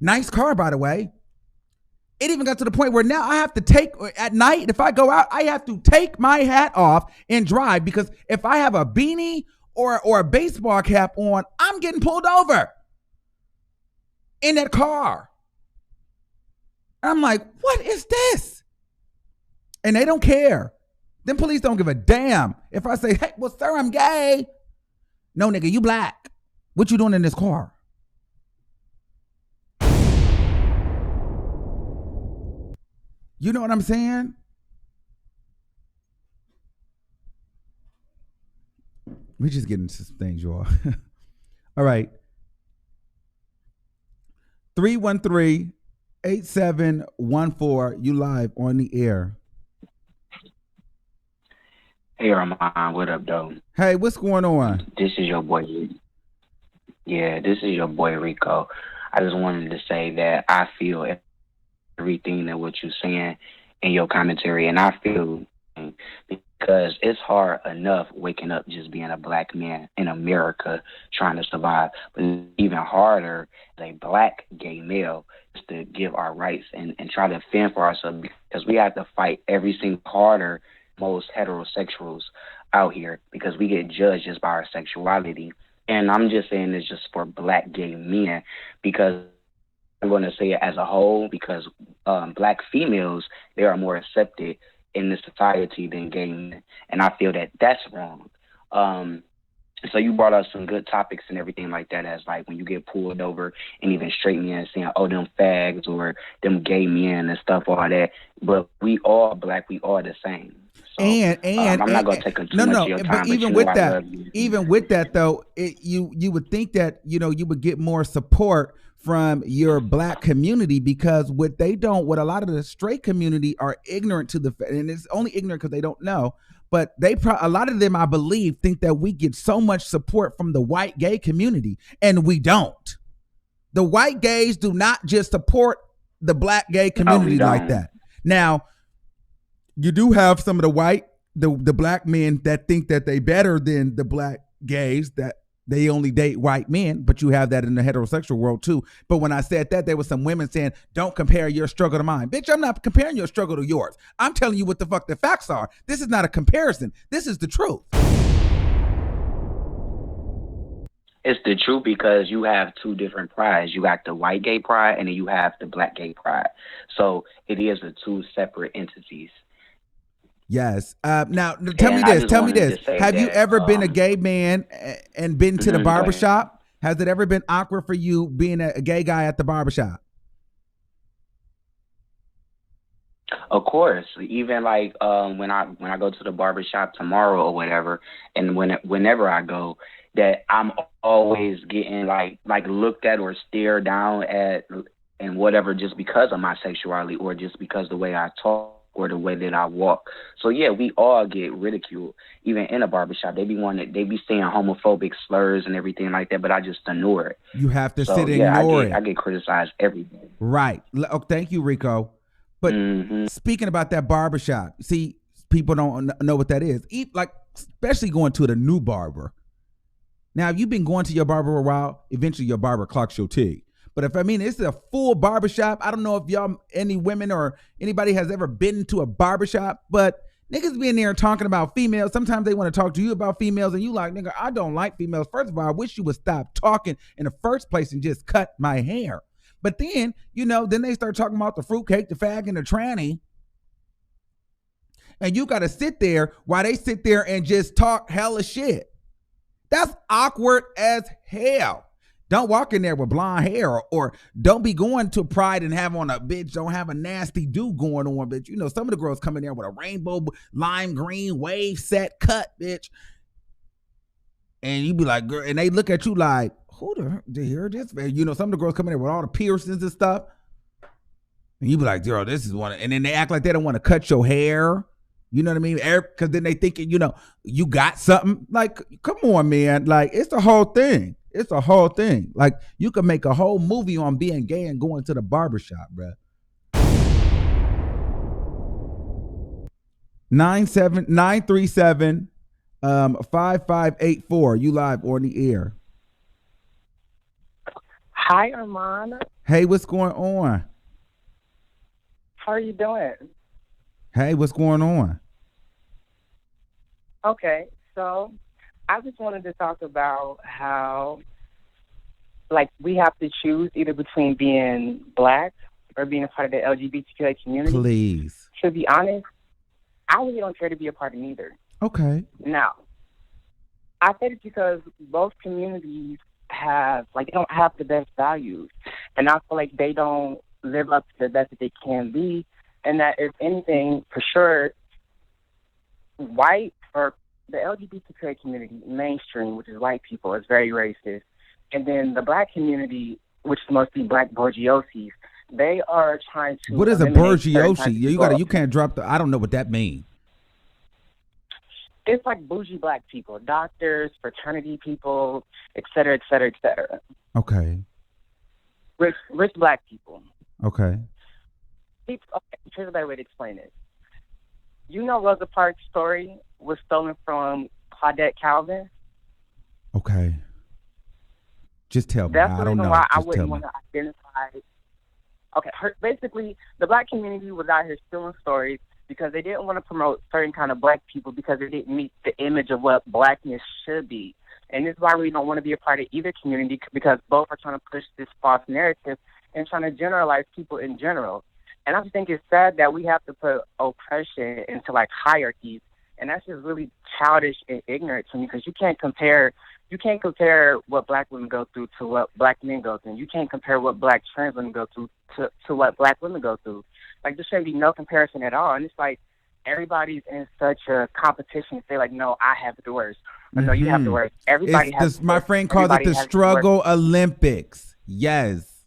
Nice car, by the way. It even got to the point where now I have to take, at night, if I go out, I have to take my hat off and drive because if I have a beanie or a baseball cap on, I'm getting pulled over in that car. I'm like, what is this? And they don't care. Them police don't give a damn. If I say, hey, well, sir, I'm gay. No, nigga, you black. What you doing in this car? You know what I'm saying? We just getting into some things, y'all. All right. 313-8714. You live on the air. Hey, Armon, what up, though? Hey, what's going on? This is your boy. Yeah, this is your boy Rico. I just wanted to say that I feel everything that what you're saying in your commentary, and I feel because it's hard enough waking up just being a black man in America trying to survive. But it's even harder as a black gay male is to give our rights and try to fend for ourselves, because we have to fight every single harder most heterosexuals out here, because we get judged just by our sexuality. And I'm just saying this just for black gay men, because I'm going to say it as a whole, because black females, they are more accepted in this society than gay men, and I feel that that's wrong. So you brought up some good topics and everything like that, as like when you get pulled over and even straight men saying, oh, them fags or them gay men and stuff, all that. But we all black, we all the same. So, I'm not going to take up too much of your time, but even with that, even with that though, you would think that, you know, you would get more support from your black community, because what a lot of the straight community are ignorant to and it's only ignorant because they don't know, but a lot of them, I believe, think that we get so much support from the white gay community, and we don't. The white gays do not just support the black gay community like that. Now, you do have some of the black men that think that they better than the black gays, that they only date white men, but you have that in the heterosexual world too. But when I said that, there was some women saying, don't compare your struggle to mine. Bitch, I'm not comparing your struggle to yours. I'm telling you what the fuck the facts are. This is not a comparison. This is the truth. It's the truth, because you have two different prides. You got the white gay pride, and then you have the black gay pride. So it is the two separate entities. Yes. Now, tell me this. Have you ever been a gay man and been to the barbershop? Has it ever been awkward for you being a gay guy at the barbershop? Of course. Even like when I go to the barbershop tomorrow or whatever, and whenever I go, that I'm always getting like looked at or stared down at and whatever, just because of my sexuality or just because the way I talk or the way that I walk. So yeah, we all get ridiculed. Even in a barbershop, they be saying homophobic slurs and everything like that, but I just ignore it. You have to sit and ignore it. I get criticized every day. Right. Oh, thank you, Rico. But speaking about that barbershop, see, people don't know what that is. Like, especially going to the new barber. Now, if you've been going to your barber a while, eventually your barber clocks your tig. But it's a full barbershop. I don't know if any women or anybody has ever been to a barbershop, but niggas being there talking about females. Sometimes they want to talk to you about females, and you like, nigga, I don't like females. First of all, I wish you would stop talking in the first place and just cut my hair. But then, then they start talking about the fruitcake, the fag, and the tranny. And you got to sit there while they sit there and just talk hella shit. That's awkward as hell. Don't walk in there with blonde hair, or don't be going to Pride and have on don't have a nasty do going on, bitch. Some of the girls come in there with a rainbow lime green wave set cut, bitch. And you be like, girl, and they look at you like, who the hear this? Some of the girls come in there with all the piercings and stuff. And you be like, girl, this is one. And then they act like they don't want to cut your hair. You know what I mean? Because then they thinking, you got something. Like, come on, man. Like, it's the whole thing. It's a whole thing. Like, you can make a whole movie on being gay and going to the barbershop, bruh. 937 5584. You live or in the air. Hi, Armon. Hey, what's going on? How are you doing? Hey, what's going on? Okay, so I just wanted to talk about how, like, we have to choose either between being black or being a part of the LGBTQI community. Please. To be honest, I really don't care to be a part of neither. Okay. Now, I say this because both communities they don't have the best values. And I feel like they don't live up to the best that they can be. And that, if anything, for sure, white or the LGBTQ community, mainstream, which is white people, is very racist. And then the black community, which is mostly black bourgeoisies, they are trying to. What is a bourgeoisie? You can't drop I don't know what that means. It's like bougie black people, doctors, fraternity people, et cetera, et cetera, et cetera. Okay. Rich black people. Okay. Okay, here's a better way to explain it. You know Rosa Parks' story was stolen from Claudette Calvin? Okay. Just tell me. That's I the don't reason know. why I Just tell wouldn't me. want to identify. Okay, basically, the black community was out here stealing stories because they didn't want to promote certain kind of black people because it didn't meet the image of what blackness should be. And this is why we don't want to be a part of either community, because both are trying to push this false narrative and trying to generalize people in general. And I just think it's sad that we have to put oppression into like hierarchies, and that's just really childish and ignorant to me, because you can't compare what black women go through to what black men go through. You can't compare what black trans women go through to what black women go through. Like, there shouldn't be no comparison at all. And it's like everybody's in such a competition to say like, no, I have the worst. Or, no, you have the worst. Everybody has the my worst. friend calls it Everybody the has struggle Olympics. Yes.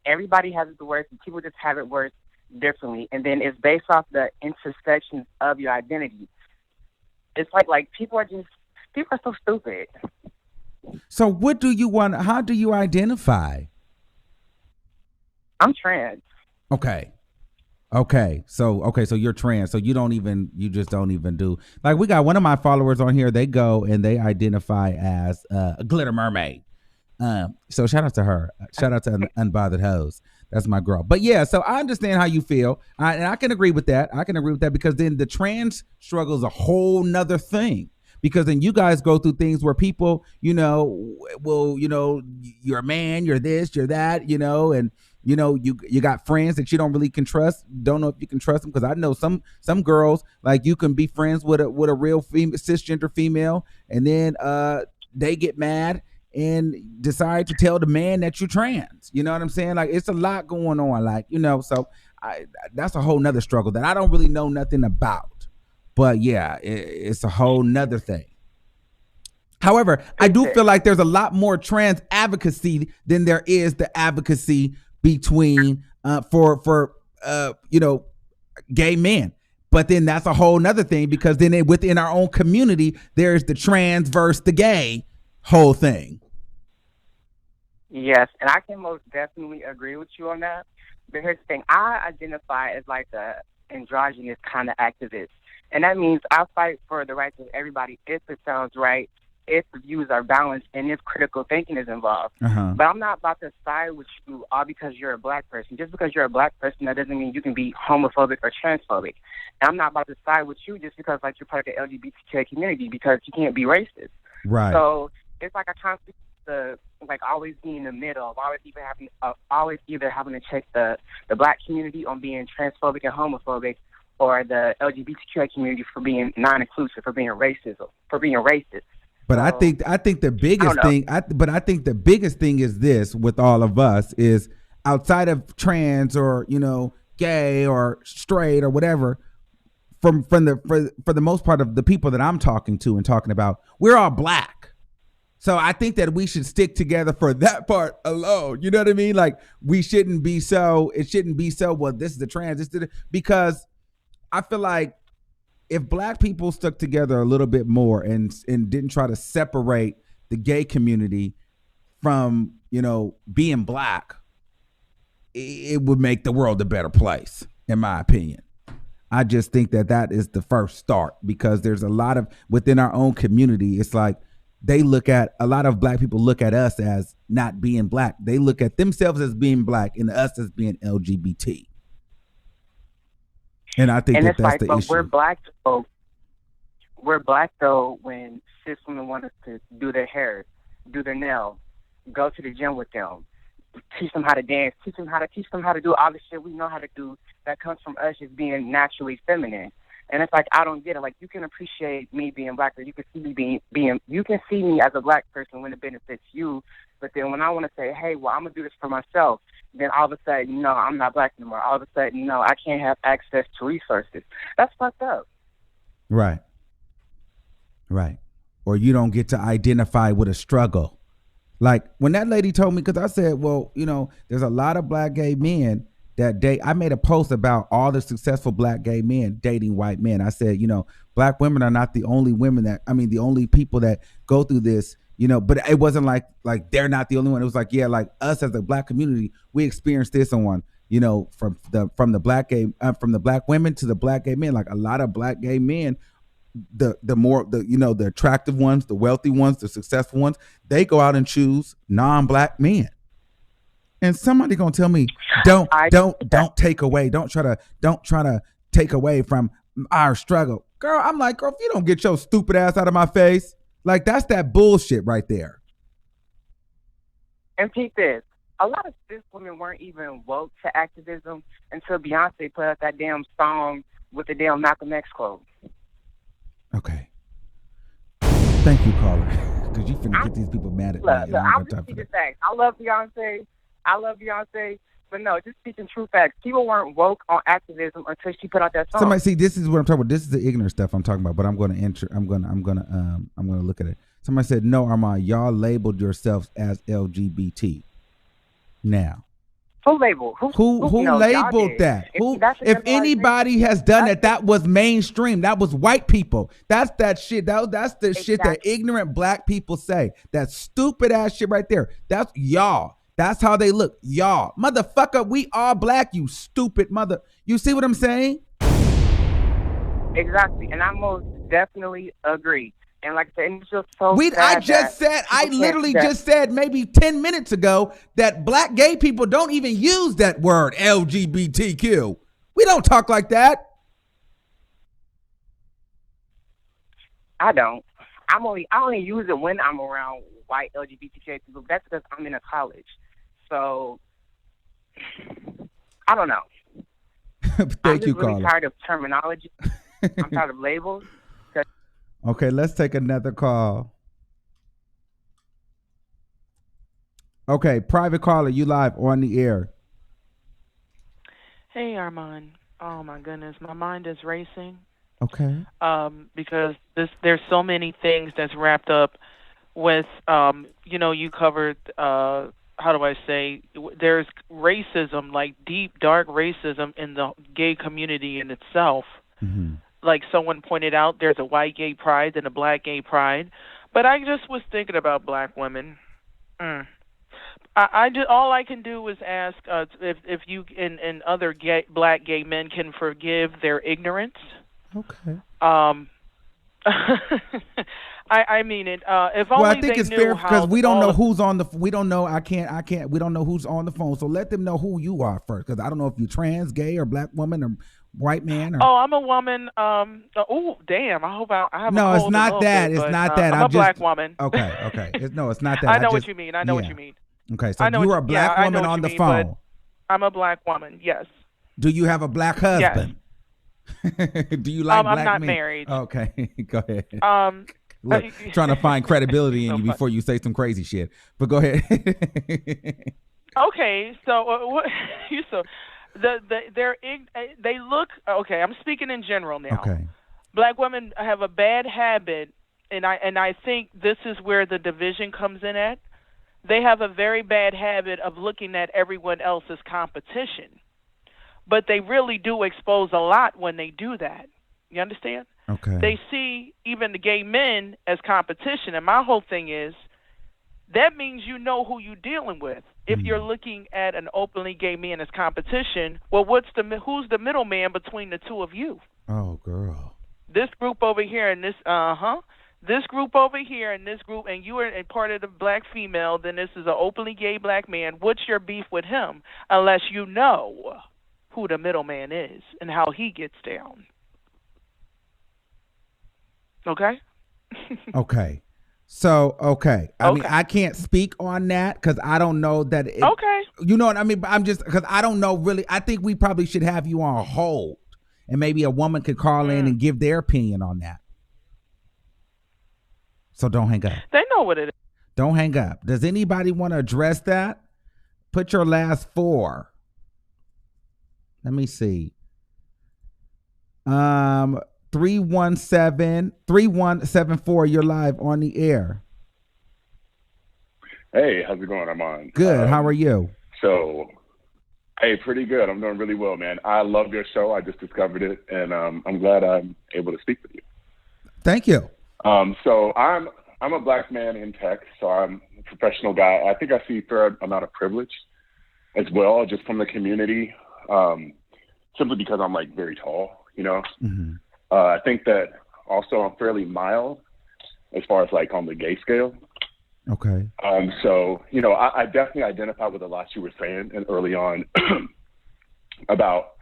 Everybody has it the worst, and people just have it worse differently. And then it's based off the intersections of your identity. It's like people are so stupid. So what do you want? How do you identify? I'm trans. Okay. So you're trans. So you just don't even do, like, we got one of my followers on here. They go and they identify as a glitter mermaid. So shout out to her. Shout out to Unbothered Hoes. That's my girl. But yeah, so I understand how you feel. And I can agree with that. Because then the trans struggle is a whole nother thing. Because then you guys go through things where people, you're a man, you're this, you're that, and you got friends that you don't really can trust. Don't know if you can trust them, because I know some girls, like, you can be friends with a real cisgender female, and then they get mad and decide to tell the man that you're trans. You know what I'm saying? Like, it's a lot going on, like, so that's a whole nother struggle that I don't really know nothing about. But yeah, it's a whole nother thing. However, I do feel like there's a lot more trans advocacy than there is the advocacy between for gay men. But then that's a whole nother thing, because then within our own community, there's the trans versus the gay whole thing. Yes, and I can most definitely agree with you on that. But here's the thing. I identify as like a androgynous kind of activist. And that means I fight for the rights of everybody if it sounds right, if the views are balanced, and if critical thinking is involved. Uh-huh. But I'm not about to side with you all because you're a black person. Just because you're a black person, that doesn't mean you can be homophobic or transphobic. And I'm not about to side with you just because, like, you're part of the LGBTQ community, because you can't be racist. Right. So it's like I constantly always be in the middle of always either having to check the black community on being transphobic and homophobic, or the LGBTQ community for being non-inclusive, for being racist. But I think the biggest thing, I think the biggest thing is this with all of us is, outside of trans or gay or straight or whatever, for the most part of the people that I'm talking to and talking about, we're all black. So I think that we should stick together for that part alone. You know what I mean? Like, it shouldn't be so, well, this is the trans, because I feel like if black people stuck together a little bit more and didn't try to separate the gay community from, being black, it would make the world a better place, in my opinion. I just think that is the first start, because there's a lot of, within our own community, it's like, a lot of black people look at us as not being black. They look at themselves as being black and us as being LGBT. And I think that's the issue. We're black though when cis women want us to do their hair, do their nails, go to the gym with them, teach them how to dance, teach them how to do all the shit we know how to do that comes from us as being naturally feminine. And it's like, I don't get it. Like, you can appreciate me being black, or you can see me you can see me as a black person when it benefits you. But then when I want to say, hey, well, I'm going to do this for myself, then all of a sudden, no, I'm not black anymore. All of a sudden, no, I can't have access to resources. That's fucked up. Right. Or you don't get to identify with a struggle. Like, when that lady told me, because I said, well, there's a lot of black gay men that date. I made a post about all the successful black gay men dating white men. I said, black women are not the only the only people that go through this, but it wasn't like they're not the only one. It was like, yeah, like us as a black community, we experienced this on one, you know, from the black women to the black gay men. Like a lot of black gay men, the attractive ones, the wealthy ones, the successful ones, they go out and choose non-black men. And somebody gonna tell me, don't take away, don't try to take away from our struggle. Girl, I'm like, girl, if you don't get your stupid ass out of my face, like that's that bullshit right there. And peep this. A lot of cis women weren't even woke to activism until Beyonce put out that damn song with the damn Malcolm X quote. Okay. Thank you, caller. Because you finna get these people mad at me. Look, I'm just speaking facts. I love Beyonce, but no, just speaking true facts. People weren't woke on activism until she put out that song. Somebody see, this is what I'm talking about. This is the ignorant stuff I'm talking about. But I'm gonna look at it. Somebody said, no, Armon, y'all labeled yourselves as LGBT. Now, who labeled? Who labeled that? If anybody has done it, that was mainstream. That was white people. That's that shit. That's the shit that ignorant black people say. That stupid ass shit right there. That's y'all. That's how they look. Y'all. Motherfucker, we are black, you stupid mother. You see what I'm saying? Exactly. And I most definitely agree. And like I said, it's just so sad. I literally just said maybe 10 minutes ago that black gay people don't even use that word LGBTQ. We don't talk like that. I don't. I only use it when I'm around white LGBTQ people. That's because I'm in a college. So I don't know. I'm just really tired of terminology. I'm tired of labels. Okay, let's take another call. Okay, private caller, you live on the air. Hey, Armon. Oh my goodness, my mind is racing. Okay. Because there's so many things that's wrapped up with, you covered, how do I say, there's racism, like deep, dark racism in the gay community in itself. Mm-hmm. Like someone pointed out, there's a white gay pride and a black gay pride. But I just was thinking about black women. All I can do is ask if you and other black gay men can forgive their ignorance. Okay. I mean it. If only I think they it's knew fair because we don't know who's on the. We don't know. We don't know who's on the phone. So let them know who you are first, because I don't know if you're trans, gay, or black woman, or white man. Or... Oh, I'm a woman. Oh, damn. I hope I have. No, a it's not that. Bit, it's not that. I'm a black woman. Okay. No, it's not that. I know what you mean. I know what you mean. Okay, so you are a black woman on the phone. I'm a black woman. Yes. Do you have a black husband? Yes. Do you like black men? I'm not married. Okay, go ahead. Look, trying to find credibility in you before you say some crazy shit. But go ahead. Okay, so they look okay. I'm speaking in general now. Okay. Black women have a bad habit, and I think this is where the division comes in at. They have a very bad habit of looking at everyone else as competition, but they really do expose a lot when they do that. You understand? Okay. They see even the gay men as competition, and my whole thing is that means you know who you're dealing with. If you're looking at an openly gay man as competition, well, who's the middleman between the two of you? Oh, girl. This group over here and this group over here and this group, and you are a part of the black female, then this is an openly gay black man. What's your beef with him? Unless you know who the middleman is and how he gets down. Okay? Okay. So, okay. I mean, I can't speak on that because I don't know that. Okay. You know what I mean? But I'm just, because I don't know really. I think we probably should have you on hold and maybe a woman could call in and give their opinion on that. So don't hang up. They know what it is. Don't hang up. Does anybody want to address that? Put your last four. Let me see. 3174, you're live on the air. Hey, how's it going, Armon? Good. How are you? So, hey, pretty good. I'm doing really well, man. I love your show. I just discovered it, and I'm glad I'm able to speak with you. Thank you. So I'm a black man in tech, so I'm a professional guy. I think I see a fair amount of privilege as well, just from the community. simply because I'm like very tall, you know. Mm-hmm. I think that also I'm fairly mild as far as like on the gay scale. Okay. So, you know, I definitely identify with a lot you were saying and early on about,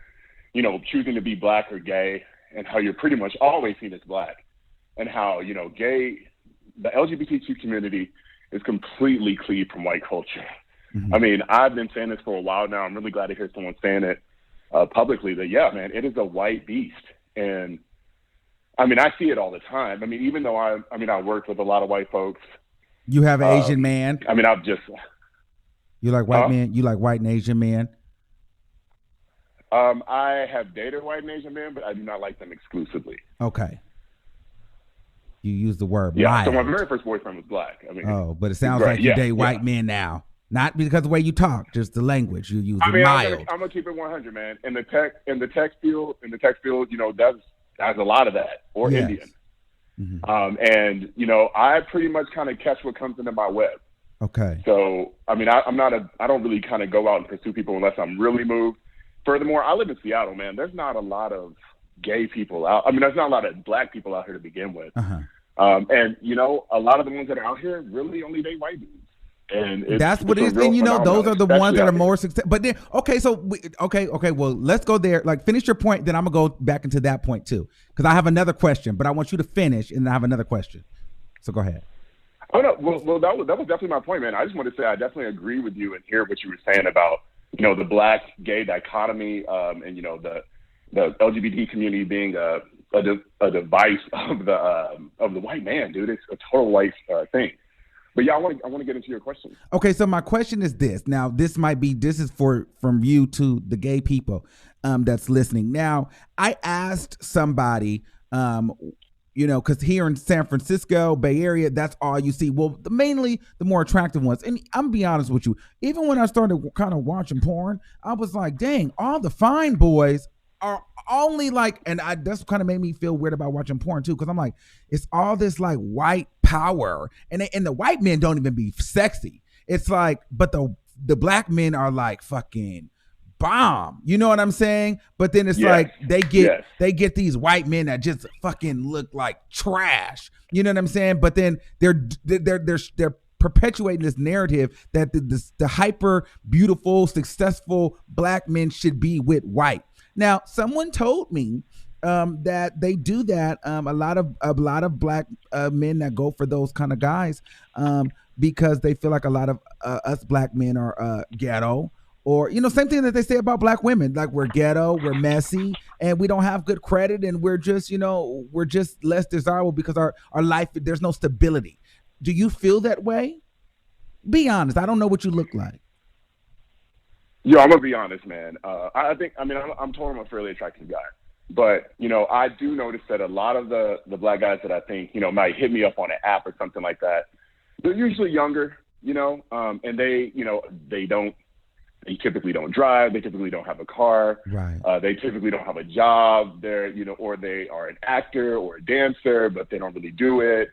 you know, choosing to be black or gay and how you're pretty much always seen as black and how, you know, the LGBTQ community is completely cleaved from white culture. Mm-hmm. I mean, I've been saying this for a while now. I'm really glad to hear someone saying it publicly that, yeah, man, it is a white beast. And I mean, I see it all the time. I mean, even though I worked with a lot of white folks. You have an Asian man. I mean, I've just. You like white men? You like white and Asian men? I have dated white and Asian men, but I do not like them exclusively. Okay. You use the word yeah. mild. So my very first boyfriend was black. I mean, but it sounds like you date white men now. Not because of the way you talk, just the language you use. Mild. I'm gonna keep it 100, man. In the tech field, you know, that's a lot of that, or yes. Indian. Mm-hmm. And you know, I pretty much kind of catch what comes into my web. Okay. So I mean, I don't really kind of go out and pursue people unless I'm really moved. Furthermore, I live in Seattle, man. There's not a lot of gay people out. I mean, there's not a lot of black people out here to begin with. Uh-huh. And you know, a lot of the ones that are out here really only date white dudes. And that's what it is. And you know, those are the ones that are more successful. But then, okay, so okay. Well, let's go there. Like, finish your point. Then I'm gonna go back into that point too, because I have another question. But I want you to finish, and I have another question. So go ahead. Oh no, well, that was definitely my point, man. I just want to say I definitely agree with you and hear what you were saying about, you know, the black gay dichotomy, and you know the LGBT community being a device of the white man, dude. It's a total white thing. But yeah, I want to get into your question. Okay, so my question is this. Now, this is from you to the gay people that's listening. Now, I asked somebody, you know, because here in San Francisco, Bay Area, that's all you see. Well, mainly the more attractive ones. And I'm gonna be honest with you, even when I started kind of watching porn, I was like, dang, all the fine boys are only like, and that's kind of made me feel weird about watching porn too, because I'm like, it's all this like white power, and the white men don't even be sexy. It's like, but the black men are like fucking bomb. You know what I'm saying? But then it's like they get these white men that just fucking look like trash. You know what I'm saying? But then they're perpetuating this narrative that the hyper beautiful, successful black men should be with white. Now, someone told me that they do that. A lot of black men that go for those kind of guys because they feel like a lot of us black men are ghetto, or, you know, same thing that they say about black women, like we're ghetto, we're messy, and we don't have good credit, and we're just, you know, we're just less desirable because our life, there's no stability. Do you feel that way? Be honest. I don't know what you look like. Yo, I'm gonna be honest, man. I'm told I'm a fairly attractive guy, but you know, I do notice that a lot of the black guys that I think, you know, might hit me up on an app or something like that, they're usually younger, you know, and they typically don't drive, they typically don't have a car, right? They typically don't have a job. They're, you know, or they are an actor or a dancer, but they don't really do it.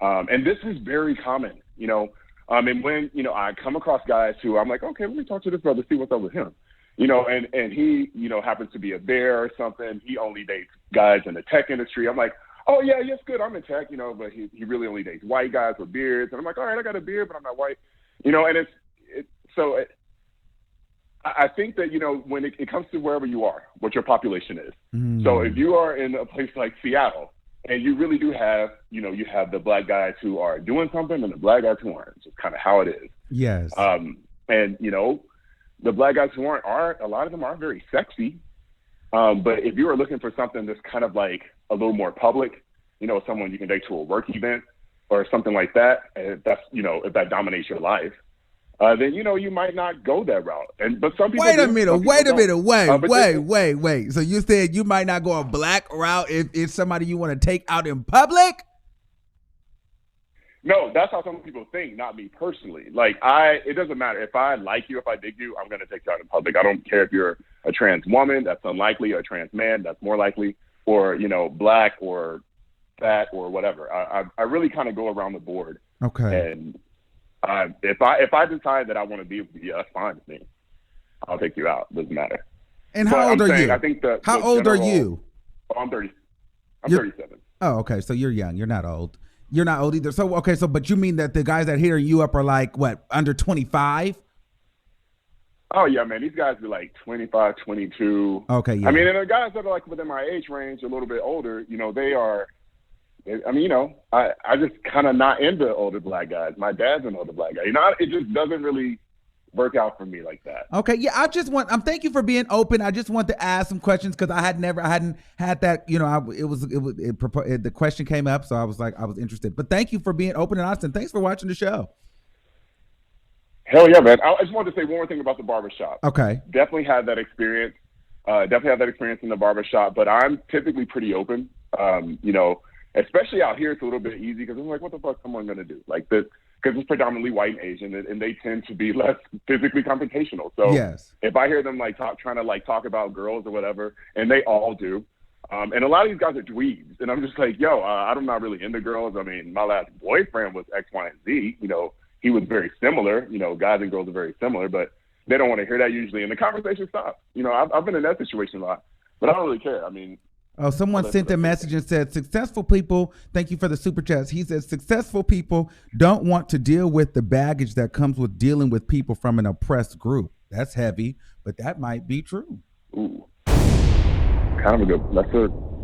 And this is very common, you know. And when, you know, I come across guys who I'm like, okay, let me talk to this brother, see what's up with him. You know, and he, you know, happens to be a bear or something. He only dates guys in the tech industry. I'm like, oh, yeah, yes, good. I'm in tech, you know, but he really only dates white guys with beards. And I'm like, all right, I got a beard, but I'm not white. You know, and I think that, you know, when it comes to wherever you are, what your population is. Mm. So if you are in a place like Seattle, and you really do have, you know, you have the black guys who are doing something and the black guys who aren't. It's just kind of how it is. Yes. And, you know, the black guys who aren't, a lot of them aren't very sexy. But if you are looking for something that's kind of like a little more public, you know, someone you can take to a work event or something like that, and that's, you know, if that dominates your life, then, you know, you might not go that route. But some people Wait a minute. So you said you might not go a black route if it's somebody you want to take out in public? No, that's how some people think, not me personally. Like, it doesn't matter. If I like you, if I dig you, I'm going to take you out in public. I don't care if you're a trans woman, that's unlikely, or a trans man, that's more likely, or, you know, black or fat or whatever. I really kind of go around the board. Okay. And if I decide that I want to be with you, that's fine with me. I'll take you out. Doesn't matter. And how old are you? I think how old are you? Oh, I'm 30. I'm 37. Oh, okay. So you're young. You're not old. You're not old either. So, okay. So, but you mean that the guys that hit you up are like, what, under 25? Oh, yeah, man. These guys are like 25, 22. Okay, yeah. I mean, and the guys that are like within my age range, a little bit older, you know, I just kind of not into older black guys. My dad's an older black guy. You know, it just doesn't really work out for me like that. Okay, yeah. Thank you for being open. I just want to ask some questions because I hadn't had that. You know, the question came up, so I was interested. But thank you for being open and honest, and thanks for watching the show. Hell yeah, man. I just wanted to say one more thing about the barbershop. Okay. Definitely had that experience. In the barbershop, but I'm typically pretty open. You know, especially out here, it's a little bit easy because I'm like, what the fuck is someone going to do? Like this, because it's predominantly white and Asian, and they tend to be less physically confrontational. So yes. If I hear them trying to talk about girls or whatever, and they all do, and a lot of these guys are dweebs, and I'm just like, yo, I'm not really into girls. I mean, my last boyfriend was X, Y, and Z. You know, he was very similar. You know, guys and girls are very similar, but they don't want to hear that usually, and the conversation stops. You know, I've been in that situation a lot, but I don't really care. I mean, someone sent a message and said, successful people, thank you for the super chats. He says, successful people don't want to deal with the baggage that comes with dealing with people from an oppressed group. That's heavy, but that might be true. Ooh, kind of a good,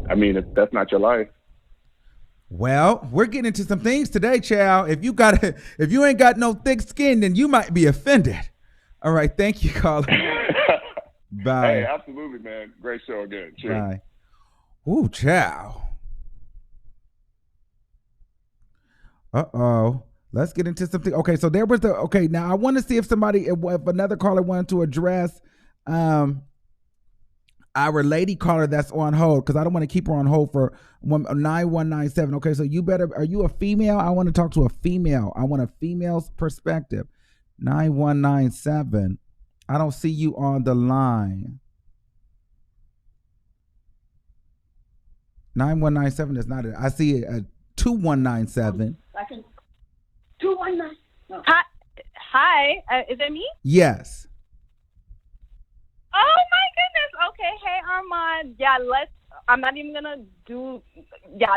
if that's not your life. Well, we're getting into some things today, child. If you ain't got no thick skin, then you might be offended. All right. Thank you, caller. Bye. Hey, absolutely, man. Great show again. Cheers. Bye. Ooh, child. Uh-oh. Let's get into something. Okay, so there was now I want to see if another caller wanted to address our lady caller that's on hold, because I don't want to keep her on hold for 9197. Okay, so are you a female? I want to talk to a female. I want a female's perspective. 9197. I don't see you on the line. 9197 is not it. I see a 2197. 219. No. Hi. Is it me? Yes. Oh my goodness. Okay. Hey, Armon. Yeah,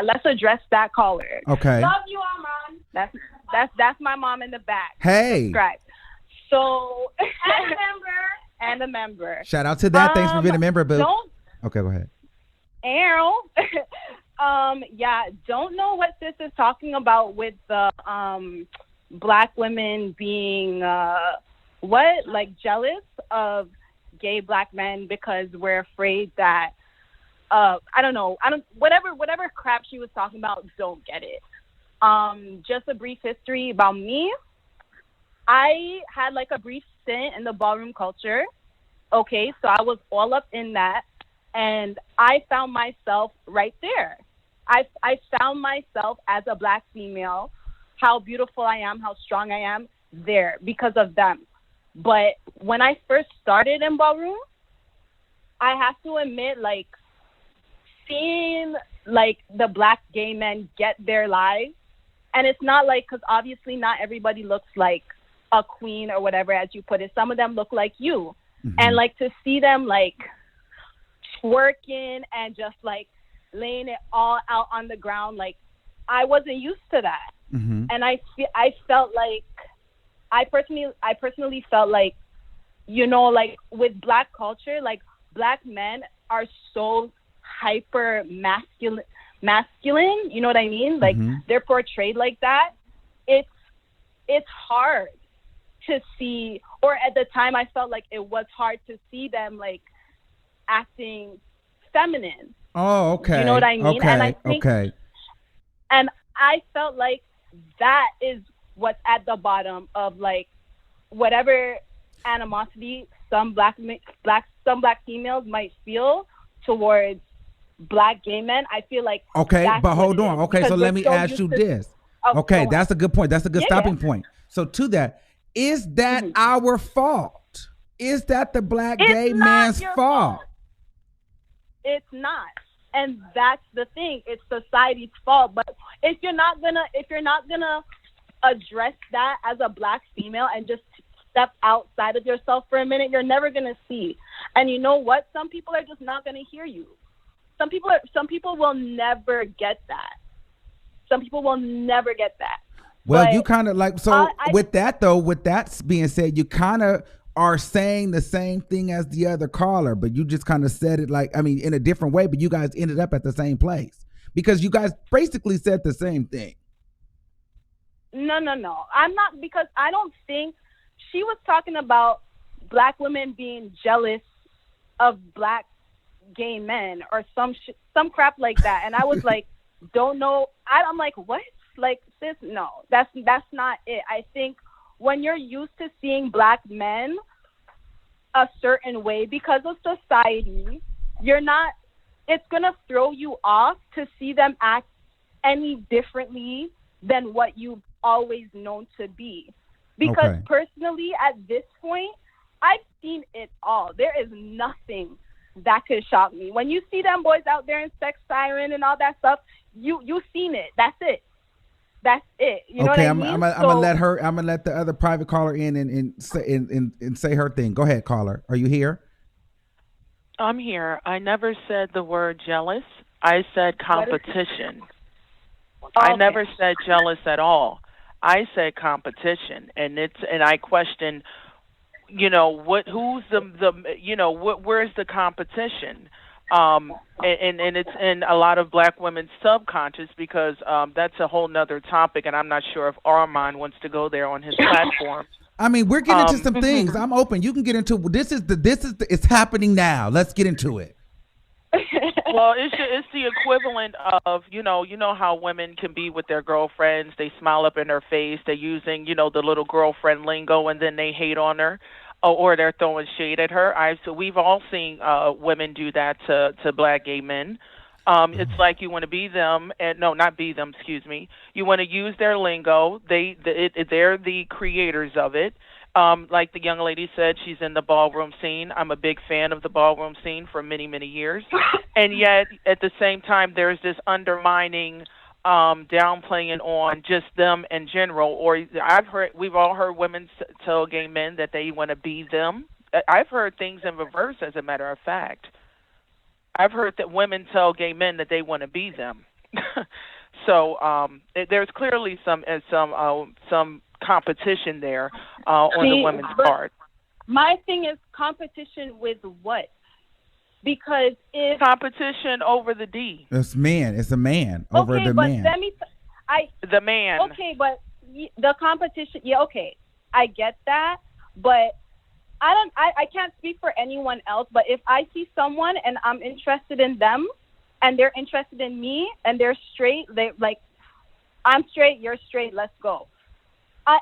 let's address that caller. Okay. Love you, Armon. That's my mom in the back. Hey. Subscribe. So and a member. Shout out to that. Thanks for being a member, boo. Okay, go ahead. Errol. Don't know what sis is talking about with the black women being jealous of gay black men because we're afraid that whatever crap she was talking about, don't get it. Just a brief history about me. I had a brief stint in the ballroom culture. Okay, so I was all up in that, and I found myself right there. I found myself as a black female, how beautiful I am, how strong I am there because of them. But when I first started in ballroom, I have to admit, seeing the black gay men get their lives, and it's not because obviously not everybody looks like a queen or whatever, as you put it. Some of them look like you. Mm-hmm. And to see them twerking and just laying it all out on the ground, I wasn't used to that. Mm-hmm. And I felt I personally felt with black culture, black men are so hyper masculine, you know what I mean? Mm-hmm. They're portrayed like that. It's hard to see, or at the time I felt it was hard to see them acting feminine. Oh, okay. You know what I mean? Okay. And I think, and I felt that is what's at the bottom of whatever animosity some black females might feel towards black gay men. I feel okay, but hold on. Okay, so let me ask you this. Okay, that's a good point. That's a good stopping point. So to that, is that our fault? Is that the black gay man's fault? It's not. And that's the thing. It's society's fault. But if you're not gonna address that as a black female and just step outside of yourself for a minute, you're never gonna see. And you know what? Some people are just not going to hear you. Some people will never get that. Some people will never get that. Well, but you kind of like, so with that though, with that being said, you kind of are saying the same thing as the other caller, but you just kind of said it like, I mean, in a different way, but you guys ended up at the same place because you guys basically said the same thing. No. I'm not, because I don't think she was talking about black women being jealous of black gay men or some crap like that. And I was like, don't know. I'm like, what? Like, sis, no, that's not it. I think when you're used to seeing black men a certain way because of society, it's going to throw you off to see them act any differently than what you've always known to be. Because personally, at this point, I've seen it all. There is nothing that could shock me. When you see them boys out there in Sex Siren and all that stuff, you've seen it. That's it. That's it. You know what I mean? I'm gonna let the other private caller in and say her thing. Go ahead, caller. Are you here? I'm here. I never said the word jealous. I said competition. I never said jealous at all. I said competition, and I questioned, who's where's the competition? And it's in a lot of black women's subconscious because that's a whole nother topic, and I'm not sure if Armon wants to go there on his platform. I mean, we're getting into some things. I'm open. You can get into it's happening now. Let's get into it. Well, it's the equivalent of, you know how women can be with their girlfriends. They smile up in her face. They're using, the little girlfriend lingo, and then they hate on her. Or they're throwing shade at her. So we've all seen women do that to black gay men. It's like you want to be them, and no, not be them. Excuse me. You want to use their lingo. They're the creators of it. Like the young lady said, she's in the ballroom scene. I'm a big fan of the ballroom scene for many, many years, and yet at the same time, there's this undermining. Downplaying on just them in general, or we've all heard women tell gay men that they want to be them. I've heard things in reverse, as a matter of fact. I've heard that women tell gay men that they want to be them. So there's clearly some competition there on the women's part. My thing is competition with what? Because if competition over the D. It's a man over the man. The man. Okay, but the competition. Yeah, okay, I get that, but I can't speak for anyone else. But if I see someone and I'm interested in them, and they're interested in me, and they're straight, they like, I'm straight, you're straight, let's go.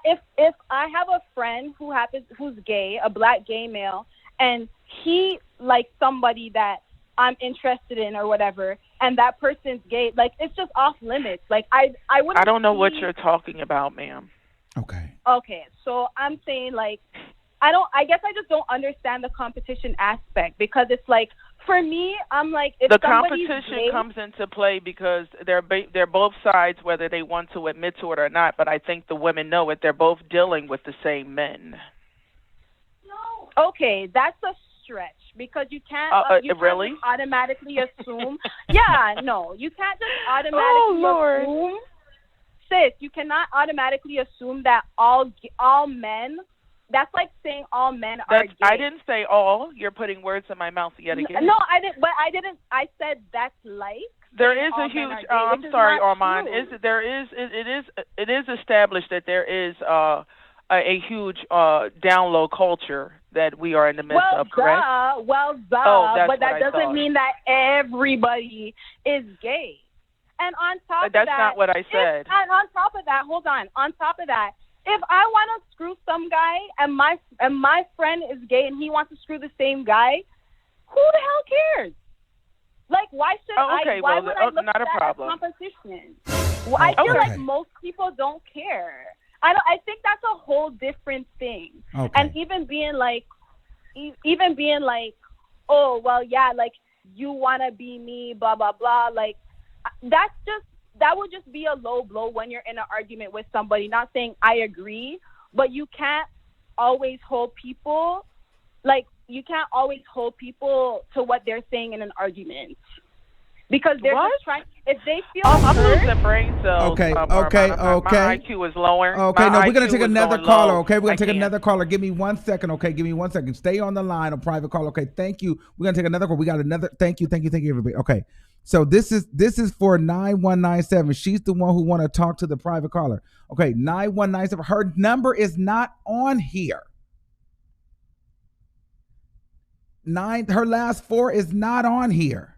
If I have a friend who's gay, a black gay male, and he likes somebody that I'm interested in or whatever, and that person's gay, like, it's just off limits. Like, I wouldn't. I don't know what you're talking about, ma'am. Okay, so I'm saying, like, I guess I just don't understand the competition aspect, because it's like, for me, I'm like, if the somebody's competition gay, comes into play because they're both sides, whether they want to admit to it or not. But I think the women know it. They're both dealing with the same men. Okay, that's a stretch, because you can't really just automatically assume. Yeah, no, you can't just automatically assume. Sis, you cannot automatically assume that all men. That's like saying all men are gay. I didn't say all. You're putting words in my mouth yet again. No, I didn't. But I didn't. I said that's like. There is a huge. I'm sorry, Armon. It is established that there is a huge down low culture that we are in the midst of, correct? But that doesn't mean that everybody is gay. And on top of that, that's not what I said. And on top of that, hold on. On top of that, if I want to screw some guy and my friend is gay and he wants to screw the same guy, who the hell cares? Like, why should why would I look not at a that problem. as competition? Well, I feel like most people don't care. I think that's a whole different thing. Okay. And even being like, oh, well, yeah, like, you want to be me, blah, blah, blah. Like, that would just be a low blow when you're in an argument with somebody. Not saying I agree, but you can't always hold people, like, always hold people to what they're saying in an argument. Because they're just trying, if they feel I'm hurt, losing brain cells. Okay, Armon. My IQ is lower. Okay, no, we're gonna IQ take is another going caller. low. Okay, we're gonna I take can't. another caller. Give me 1 second. Okay, give me 1 second. Stay on the line, a private call. Okay, thank you. We're gonna take another call. We got another. Thank you, everybody. Okay, so this is for 9197. She's the one who want to talk to the private caller. Okay, 9197. Her number is not on here. Her last 4 is not on here.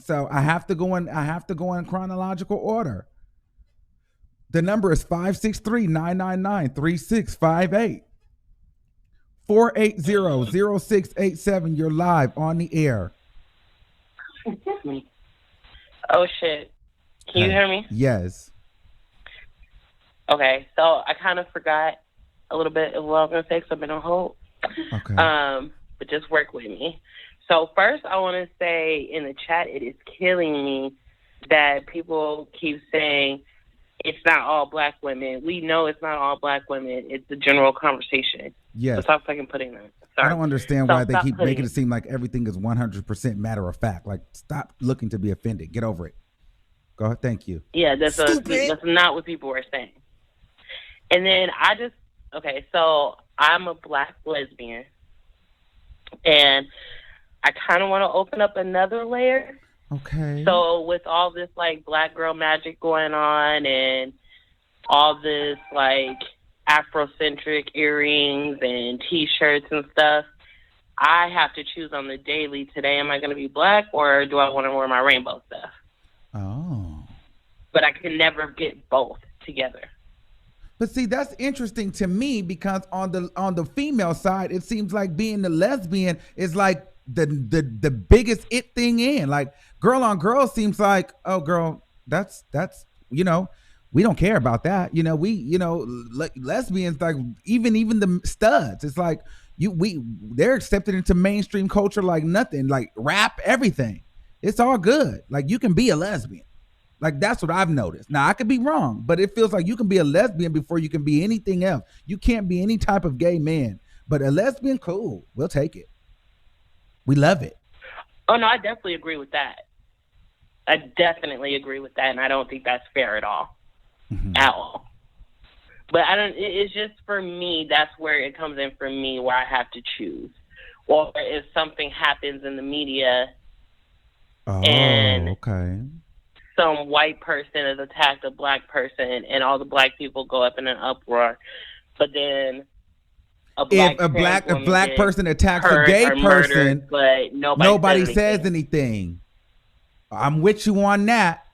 So I have to go in chronological order. The number is 563-999-3658. 480-0687. You're live on the air. Oh shit. Can you hear me? Yes. Okay, so I kind of forgot a little bit of what I was gonna say, so I've been on hold. Okay. But just work with me. So first, I want to say in the chat, it is killing me that people keep saying it's not all black women. We know it's not all black women. It's the general conversation. Yes. So stop fucking putting that. Sorry. I don't understand why they keep making it seem like everything is 100% matter of fact. Like, stop looking to be offended. Get over it. Go ahead. Thank you. Yeah, that's not what people are saying. And then so I'm a black lesbian, and I kind of want to open up another layer. Okay. So with all this like black girl magic going on and all this like Afrocentric earrings and T-shirts and stuff, I have to choose on the daily. Today, am I going to be black or do I want to wear my rainbow stuff? Oh. But I can never get both together. But see, that's interesting to me because on the female side, it seems like being a lesbian is like the biggest it thing in. Like girl on girl seems like, oh girl, that's we don't care about that. Lesbians, like even the studs, it's like they're accepted into mainstream culture like nothing, like rap, everything. It's all good. Like you can be a lesbian. Like that's what I've noticed. Now I could be wrong, but it feels like you can be a lesbian before you can be anything else. You can't be any type of gay man, but a lesbian, cool. We'll take it. We love it. Oh no, I definitely agree with that. And I don't think that's fair at all. Mm-hmm. At all. But it's just for me, that's where it comes in for me, where I have to choose. Or if something happens in the media and some white person has attacked a black person and all the black people go up in an uproar, but then if a black person attacks a gay person, but nobody says anything. I'm with you on that.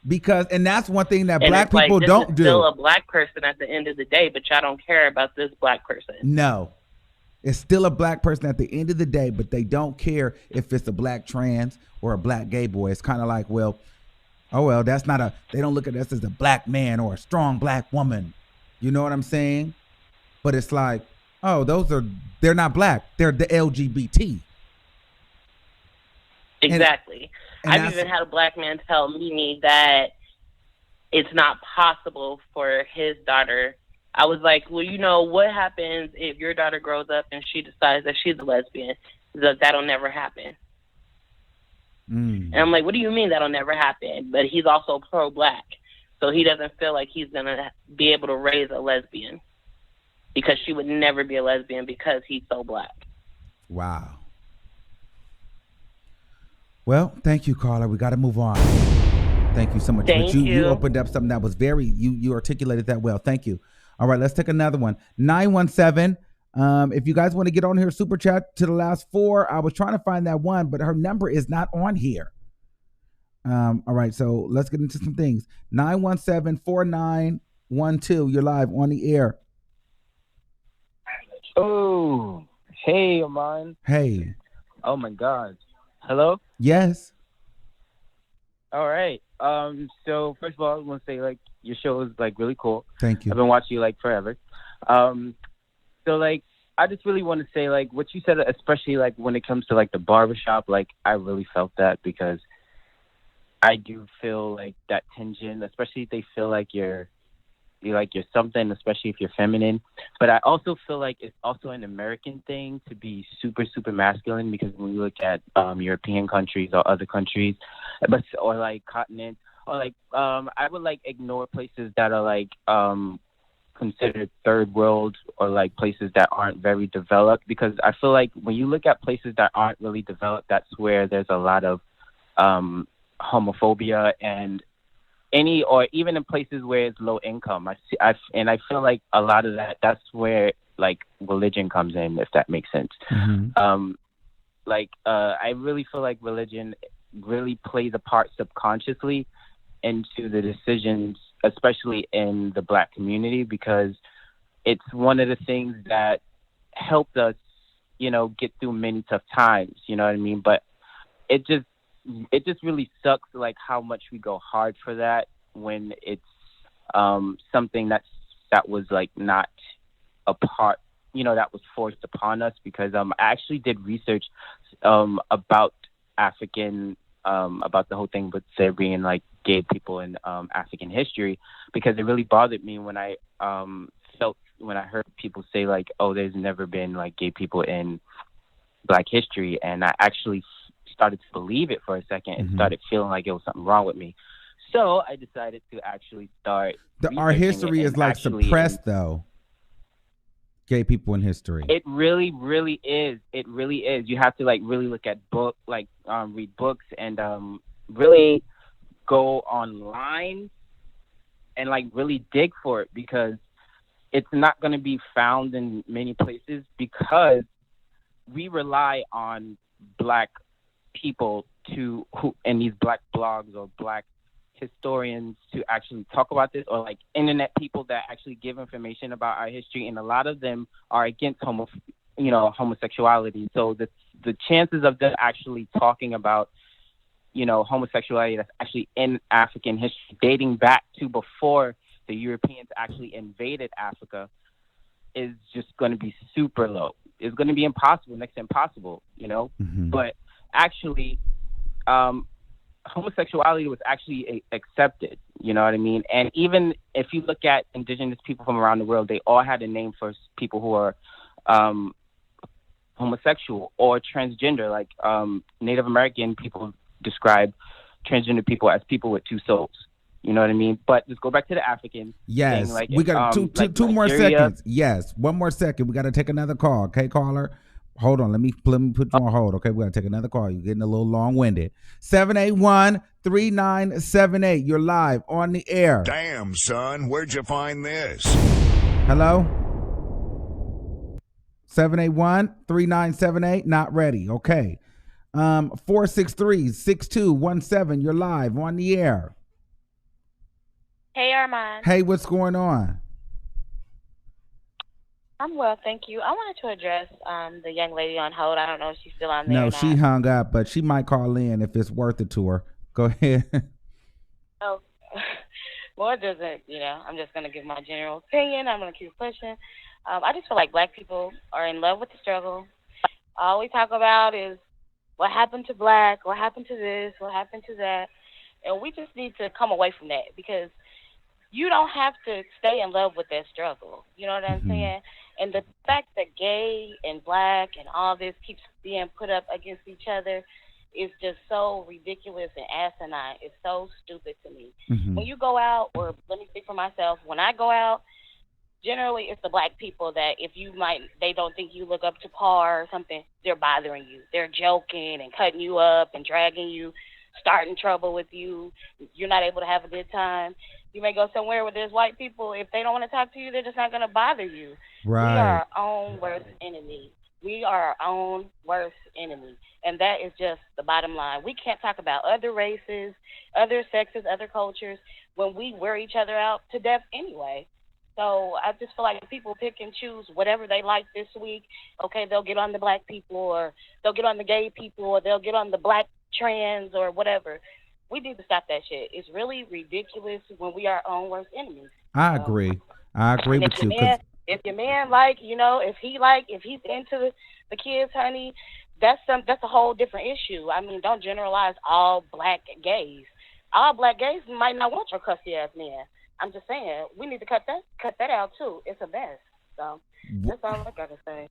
Because, and that's one thing that black people don't do. Still a black person at the end of the day, but y'all don't care about this black person. No, it's still a black person at the end of the day, but they don't care if it's a black trans or a black gay boy. It's kind of like, they don't look at us as a black man or a strong black woman. You know what I'm saying? But it's like, they're not black. They're the LGBT. Exactly. I've even had a black man tell me that it's not possible for his daughter. I was like, well, what happens if your daughter grows up and she decides that she's a lesbian? That'll never happen. And I'm like, what do you mean that'll never happen? But he's also pro-black, so he doesn't feel like he's going to be able to raise a lesbian because she would never be a lesbian because he's so black. Wow. Well, thank you, Carla. We got to move on. Thank you so much. Thank you. You opened up something that was you articulated that well. Thank you. All right, let's take another one. 917. If you guys want to get on here, super chat to the last 4. I was trying to find that one, but her number is not on here. All right, so let's get into some things. 917-4912. You're live on the air. Oh, hey, Armon. Hey. Oh my God. Hello? Yes. All right. So first of all, I want to say your show is really cool. Thank you. I've been watching you forever. So I just really want to say what you said, especially when it comes to the barbershop. I really felt that because I do feel like that tension, especially if they feel like you're something, especially if you're feminine. But I also feel like it's also an American thing to be super, super masculine, because when you look at European countries or other countries, or like continents, or like I would like ignore places that are like considered third world, or like places that aren't very developed, because I feel like when you look at places that aren't really developed, that's where there's a lot of homophobia, and or even in places where it's low income. I feel like a lot of that's where like religion comes in, if that makes sense. Mm-hmm. I really feel like religion really plays a part subconsciously into the decisions, especially in the Black community, because it's one of the things that helped us, get through many tough times. You know what I mean? But it just really sucks, like how much we go hard for that when it's something that was like not a part, that was forced upon us. Because I actually did research about about the whole thing with there being like gay people in African history, because it really bothered me when I heard people say like, oh, there's never been like gay people in Black history, and I actually started to believe it for a second and started feeling like it was something wrong with me. So I decided to actually start. Our history is like suppressed, though. Gay people in history. It really, really is. It really is. You have to like really look at read books, and really go online and like really dig for it, because it's not going to be found in many places, because we rely on Black people and these Black blogs or Black historians to actually talk about this, or like internet people that actually give information about our history, and a lot of them are against homosexuality. So the chances of them actually talking about homosexuality that's actually in African history dating back to before the Europeans actually invaded Africa is just going to be super low. It's going to be impossible, next to impossible, Mm-hmm. But actually, homosexuality was actually accepted, you know what I mean? And even if you look at indigenous people from around the world, they all had a name for people who are homosexual or transgender. Like Native American people describe transgender people as people with two souls. You know what I mean? But let's go back to the African Yes, thing. Like we got two more seconds. Yes, one more second. We got to take another call. Okay, caller. Hold on. Let me put you on hold. Okay, we got to take another call. You're getting a little long-winded. 781-3978. You're live on the air. Damn, son. Where'd you find this? Hello? 781-3978. Not ready. Okay. 463-6217. You're live on the air. Hey, Armon. Hey, what's going on? I'm well, thank you. I wanted to address the young lady on hold. I don't know if she's still on there. No, she hung up, but she might call in if it's worth it to her. Go ahead. Oh, well, it doesn't, I'm just going to give my general opinion. I'm going to keep pushing. I just feel like Black people are in love with the struggle. All we talk about is what happened to Black, what happened to this, what happened to that. And we just need to come away from that, because you don't have to stay in love with that struggle. You know what I'm saying? And the fact that gay and Black and all this keeps being put up against each other is just so ridiculous and asinine. It's so stupid to me. When you go out, or let me speak for myself, when I go out, generally it's the Black people that they don't think you look up to par or something, they're bothering you. They're joking and cutting you up and dragging you, starting trouble with you. You're not able to have a good time. You may go somewhere where there's white people. If they don't want to talk to you, they're just not going to bother you. Right. We are our own worst enemy. We are our own worst enemy. And that is just the bottom line. We can't talk about other races, other sexes, other cultures when we wear each other out to death anyway. So I just feel like people pick and choose whatever they like this week. Okay, they'll get on the Black people, or they'll get on the gay people, or they'll get on the Black trans or whatever. We need to stop that shit. It's really ridiculous when we are our own worst enemies. I agree with you. If your man if he's into the kids, honey, that's a whole different issue. I mean, don't generalize all Black gays. all black gays might not want your cussy ass man. I'm just saying, we need to cut that out too. It's a mess. So that's all I gotta say.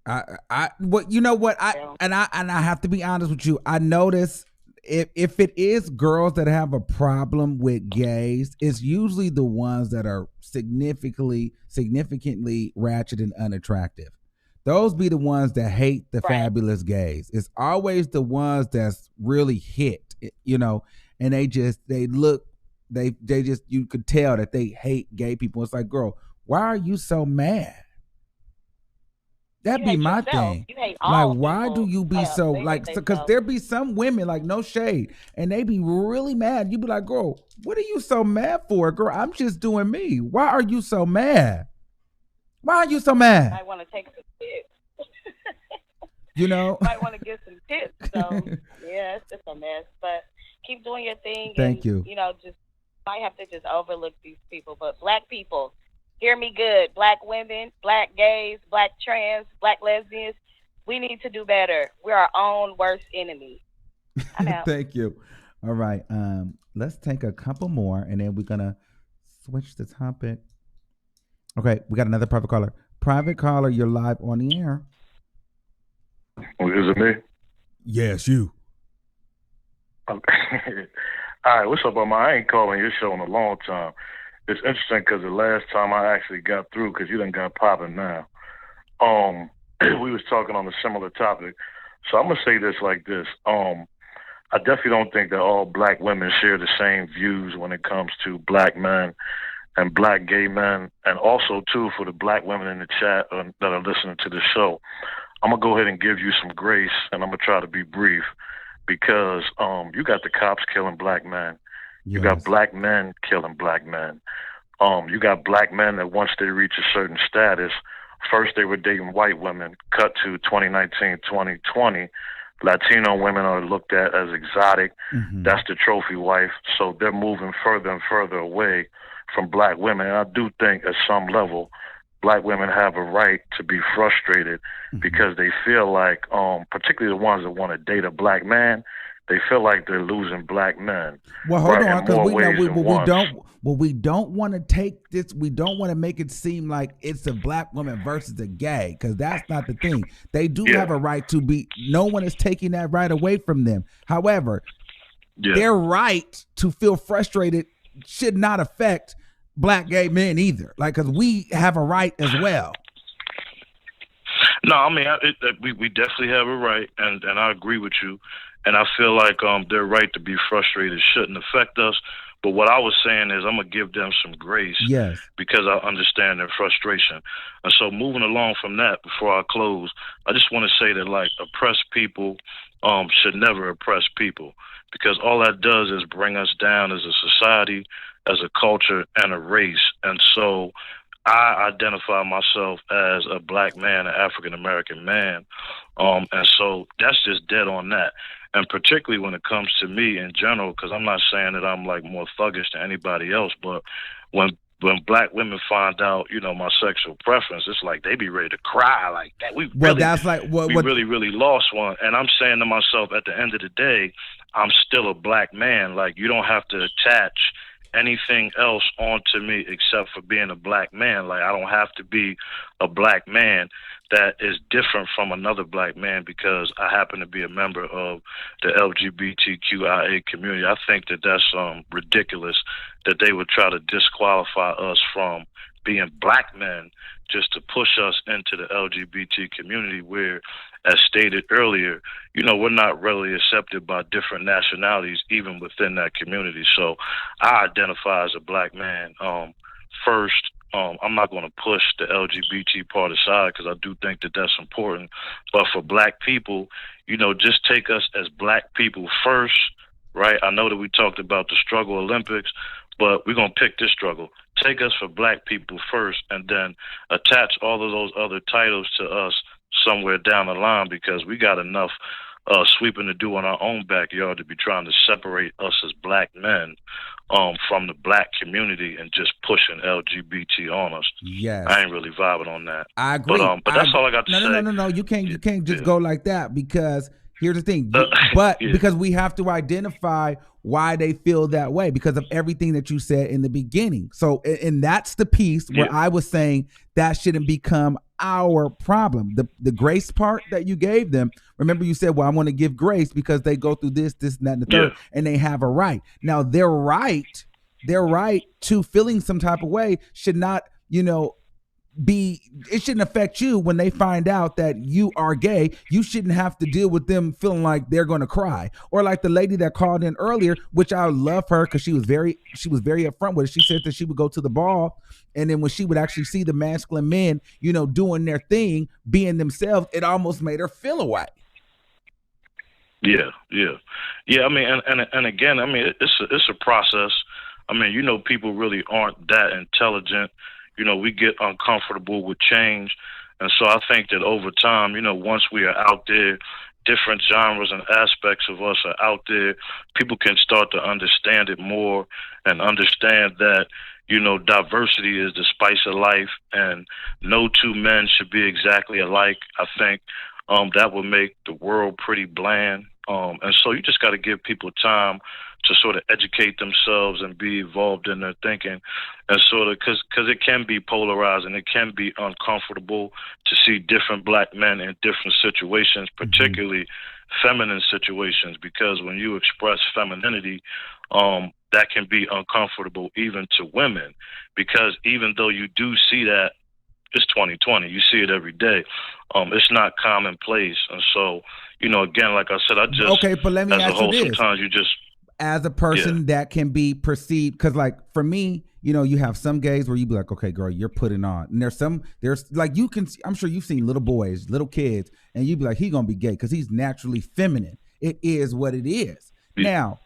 What you know what I have to be honest with you. I notice if it is girls that have a problem with gays, it's usually the ones that are significantly ratchet and unattractive. Those be the ones that hate the fabulous gays. It's always the ones that's really hit, and they just you could tell that they hate gay people. It's like, girl, why are you so mad? That'd be my thing. Like, why do you be so like? Because there be some women, like, no shade, and they be really mad. You be like, girl, what are you so mad for, girl? I'm just doing me. Why are you so mad? Why are you so mad? I want to take some tips. Might want to get some tips. So yeah, it's just a mess. But keep doing your thing. Thank you. Just might have to just overlook these people. But black people, hear me good. Black women, black gays, black trans, black lesbians, we need to do better. We're our own worst enemy. I'm out. Thank you. All right. Let's take a couple more, and then we're gonna switch the topic. Okay, we got another private caller. Private caller, you're live on the air. Is it me? Yes, you. Okay. All right, what's up, Armon? I ain't calling your show in a long time. It's interesting because the last time I actually got through, because you done got popping now, we was talking on a similar topic. So I'm going to say this like this. I definitely don't think that all black women share the same views when it comes to black men and black gay men, and also, too, for the black women in the chat that are listening to the show. I'm going to go ahead and give you some grace, and I'm going to try to be brief, because you got the cops killing black men. You got black men killing black men. You got black men that once they reach a certain status, first they were dating white women, cut to 2019, 2020, Latino women are looked at as exotic. Mm-hmm. That's the trophy wife. So they're moving further and further away from black women. And I do think at some level, black women have a right to be frustrated because they feel like, particularly the ones that want to date a black man, they feel like they're losing black men. Well, hold on, because we don't want to take this. We don't want to make it seem like it's a black woman versus a gay, because that's not the thing. They do have a right to be. No one is taking that right away from them. However, their right to feel frustrated should not affect black gay men either. Like, because we have a right as well. No, I mean, we definitely have a right, and I agree with you. And I feel like their right to be frustrated shouldn't affect us. But what I was saying is I'm going to give them some grace, because I understand their frustration. And so moving along from that, before I close, I just want to say that, like, oppressed people should never oppress people, because all that does is bring us down as a society, as a culture, and a race. And so I identify myself as a black man, an African-American man. And so that's just dead on that. And particularly when it comes to me in general, because I'm not saying that I'm like more thuggish than anybody else, but when black women find out, my sexual preference, it's like they be ready to cry like that. We really lost one. And I'm saying to myself, at the end of the day, I'm still a black man. Like, you don't have to attach anything else onto me except for being a black man. Like, I don't have to be a black man that is different from another black man because I happen to be a member of the LGBTQIA community. I think that that's ridiculous that they would try to disqualify us from being black men just to push us into the LGBT community where, as stated earlier, we're not readily accepted by different nationalities, even within that community. So I identify as a black man. First, I'm not going to push the LGBT part aside because I do think that that's important. But for black people, just take us as black people first, right? I know that we talked about the struggle Olympics, but we're going to pick this struggle. Take us for black people first, and then attach all of those other titles to us somewhere down the line, because we got enough sweeping to do in our own backyard to be trying to separate us as black men from the black community and just pushing LGBT on us. Yes, I ain't really vibing on that. I agree. But that's all I got to say. No. You can't just go like that, because here's the thing. Because we have to identify why they feel that way, because of everything that you said in the beginning. So, and that's the piece where I was saying that shouldn't become our problem. The grace part that you gave them, remember you said, well, I want to give grace because they go through this, and that, and the third, and they have a right. Now, their right to feeling some type of way should not, it shouldn't affect you when they find out that you are gay. You shouldn't have to deal with them feeling like they're going to cry. Or like the lady that called in earlier, which I love her because she was very upfront with it. She said that she would go to the ball, and then when she would actually see the masculine men, doing their thing, being themselves, it almost made her feel away. Yeah. I mean, and again, I mean, it's a process. I mean, people really aren't that intelligent. We get uncomfortable with change. And so I think that over time, once we are out there, different genres and aspects of us are out there, people can start to understand it more and understand that, diversity is the spice of life, and no two men should be exactly alike. I think that would make the world pretty bland. And so you just got to give people time to sort of educate themselves and be involved in their thinking, and sort of because it can be polarizing, it can be uncomfortable to see different black men in different situations, particularly feminine situations, because when you express femininity, that can be uncomfortable even to women, because even though you do see that, it's 2020, you see it every day. It's not commonplace. And so, again, like I said, but let me as a ask whole, you this. sometimes you just, as a person that can be perceived, because like for me, you have some gays where you be like, okay, girl, you're putting on, and there's like, you can, I'm sure you've seen little boys, little kids, and you be like, he gonna be gay because he's naturally feminine. It is what it is. Now,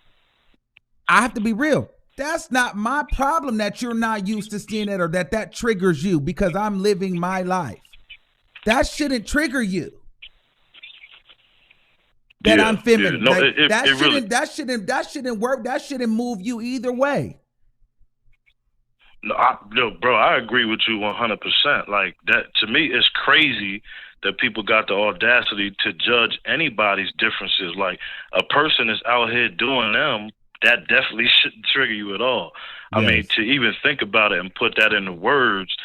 I have to be real. That's not my problem that you're not used to seeing it, or that triggers you, because I'm living my life. That shouldn't trigger you. That I'm feminine. No, like, that shouldn't work. That shouldn't move you either way. No, bro, I agree with you 100%. Like that, to me, it's crazy that people got the audacity to judge anybody's differences. Like a person is out here doing them, that definitely shouldn't trigger you at all. Yes. I mean, to even think about it and put that into words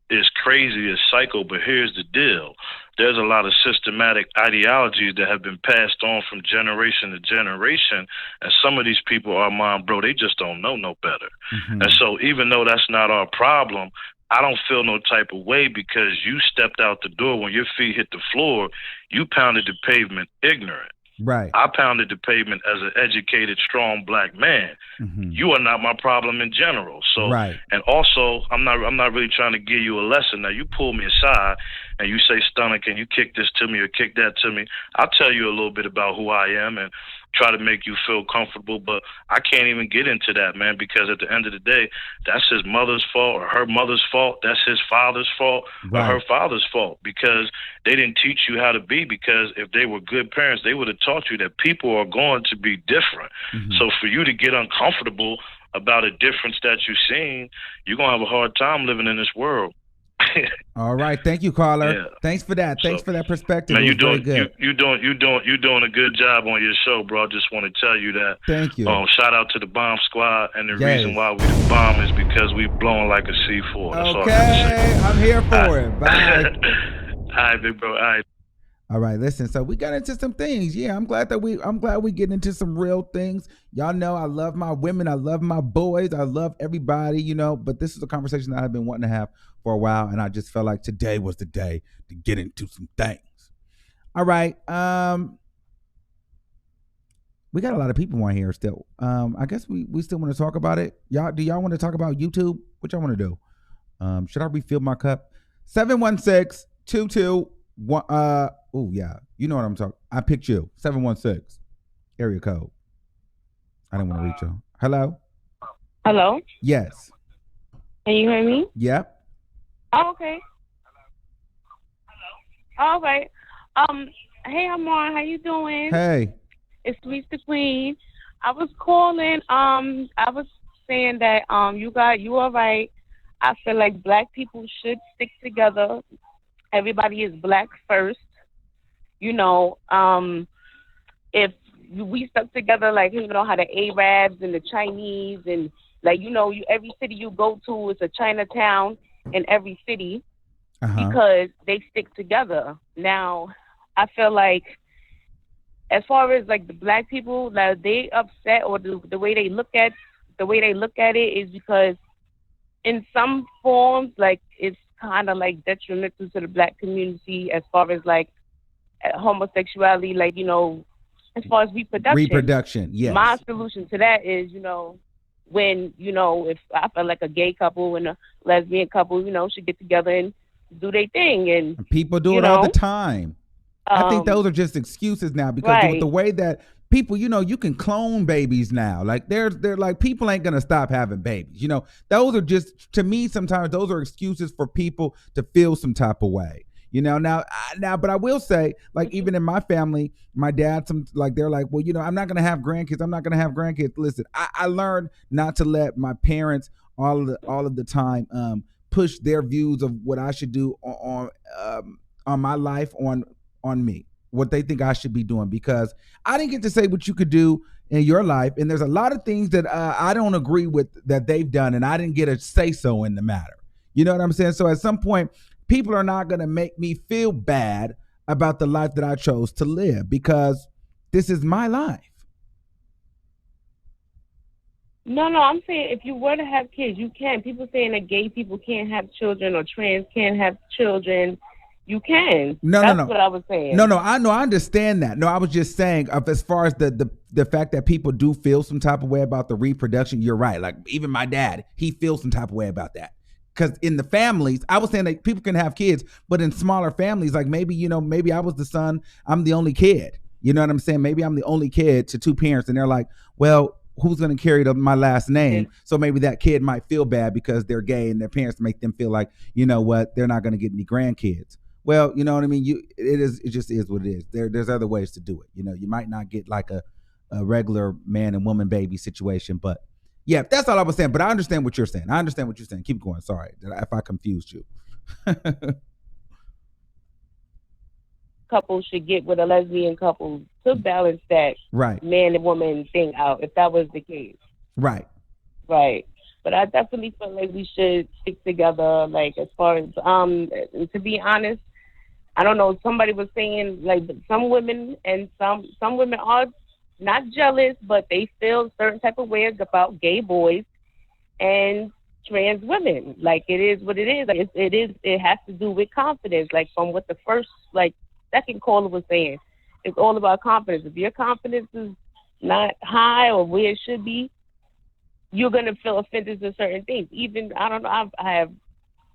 is crazy, it's psycho, but here's the deal. There's a lot of systematic ideologies that have been passed on from generation to generation, and some of these people, Armon, bro, they just don't know no better. And so even though that's not our problem, I don't feel no type of way, because you stepped out the door, when your feet hit the floor, you pounded the pavement ignorant. Right. I pounded the pavement as an educated, strong black man. You are not my problem in general. So, right. And also, I'm not really trying to give you a lesson. Now, you pull me aside and you say, Stunner, can you kick this to me or kick that to me? I'll tell you a little bit about who I am and try to make you feel comfortable, but I can't even get into that, man, because at the end of the day, that's his mother's fault or her mother's fault. That's his father's fault or her father's fault, because they didn't teach you how to be, because if they were good parents, they would have taught you that people are going to be different. So for you to get uncomfortable about a difference that you've seen, you're going to have a hard time living in this world. All right, thank you, caller. Yeah. Thanks for that. Thanks for that perspective. Man, you're doing a good job on your show, bro. I just want to tell you that. Thank you. Shout out to the Bomb Squad, and the reason why we the bomb is because we blowing like a C4. That's okay, I'm here for it. Bye. All right, big bro. All right. All right, listen. So we got into some things. Yeah, I'm glad we get into some real things. Y'all know I love my women, I love my boys, I love everybody, but this is a conversation that I've been wanting to have for a while, and I just felt like today was the day to get into some things. All right. We got a lot of people on here still. I guess we still want to talk about it. Do y'all want to talk about YouTube? What y'all want to do? Should I refill my cup? 716-221 oh yeah, you know what I'm talking. I picked you. 716 area code. I didn't want to reach you. Hello. Hello. Yes. Can you hear me? Yep. Oh, okay. Hello. Oh, okay. Hey, Armon, how you doing? Hey. It's Sweet the Queen. I was calling. I was saying that you are right. I feel like black people should stick together. Everybody is black first. If we stuck together, like, you know, how the Arabs and the Chinese and, like, you know, every city you go to is a Chinatown in every city because they stick together. Now, I feel like as far as like the black people, that they upset or the way they look at it is because in some forms, like, it's kind of like detrimental to the black community as far as like homosexuality, like, you know, as far as reproduction. Yes. My solution to that is, you know, when, you know, if I feel like a gay couple and a lesbian couple, you know, should get together and do their thing, and people do it all the time. I think those are just excuses now because with the way that people, you know, you can clone babies now. Like they're like, people ain't gonna stop having babies. You know, those are just, to me, sometimes those are excuses for people to feel some type of way. You know, now, but I will say, like, even in my family, my dad, they're like, well, you know, I'm not going to have grandkids. I'm not going to have grandkids. Listen, I learned not to let my parents all of the time push their views of what I should do on my life on me, what they think I should be doing, because I didn't get to say what you could do in your life. And there's a lot of things that I don't agree with that they've done, and I didn't get a say so in the matter. You know what I'm saying? So at some point, people are not going to make me feel bad about the life that I chose to live, because this is my life. No, I'm saying if you were to have kids, you can. People saying that gay people can't have children or trans can't have children. You can. That's what I was saying. No, I understand that. No, I was just saying, as far as the fact that people do feel some type of way about the reproduction, you're right. Like, even my dad, he feels some type of way about that. Because in the families, I was saying that people can have kids, but in smaller families, like maybe, you know, maybe I was the son, I'm the only kid. You know what I'm saying? Maybe I'm the only kid to two parents, and they're like, well, who's going to carry my last name? Mm-hmm. So maybe that kid might feel bad because they're gay, and their parents make them feel like, you know what, they're not going to get any grandkids. Well, you know what I mean? It just is what it is. There's other ways to do it. You know, you might not get like a regular man and woman baby situation, but yeah, that's all I was saying. But I understand what you're saying. Keep going. Sorry if I confused you. Couple should get with a lesbian couple to balance that man and woman thing out, if that was the case. Right. But I definitely feel like we should stick together, like, as far as, to be honest, I don't know, somebody was saying, like, some women are not jealous, but they feel certain type of ways about gay boys and trans women. Like, it is what it is. Like, it has to do with confidence. Like, from what the second caller was saying, it's all about confidence. If your confidence is not high or where it should be, you're gonna feel offended to certain things. Even, I don't know, I have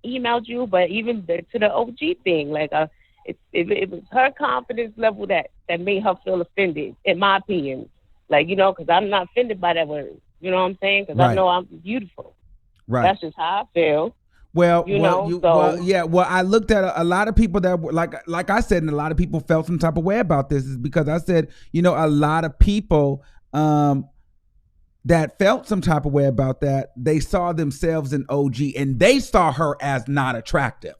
emailed you, but even to the OG thing, like, it was her confidence level that made her feel offended, in my opinion. Like, you know, because I'm not offended by that word. You know what I'm saying? Because I know I'm beautiful. Right. That's just how I feel. Well, I looked at a lot of people that were like I said, and a lot of people felt some type of way about this, is because I said, you know, a lot of people that felt some type of way about that, they saw themselves in OG, and they saw her as not attractive.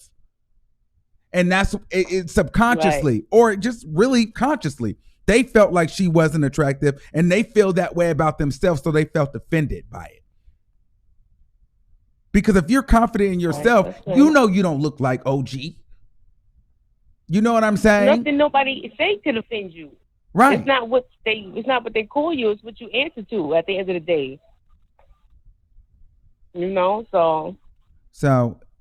And that's it subconsciously, or just really consciously. They felt like she wasn't attractive, and they feel that way about themselves, so they felt offended by it. Because if you're confident in yourself, you know you don't look like OG. You know what I'm saying? Nothing nobody say can offend you. Right. It's not what they call you, it's what you answer to at the end of the day. You know, so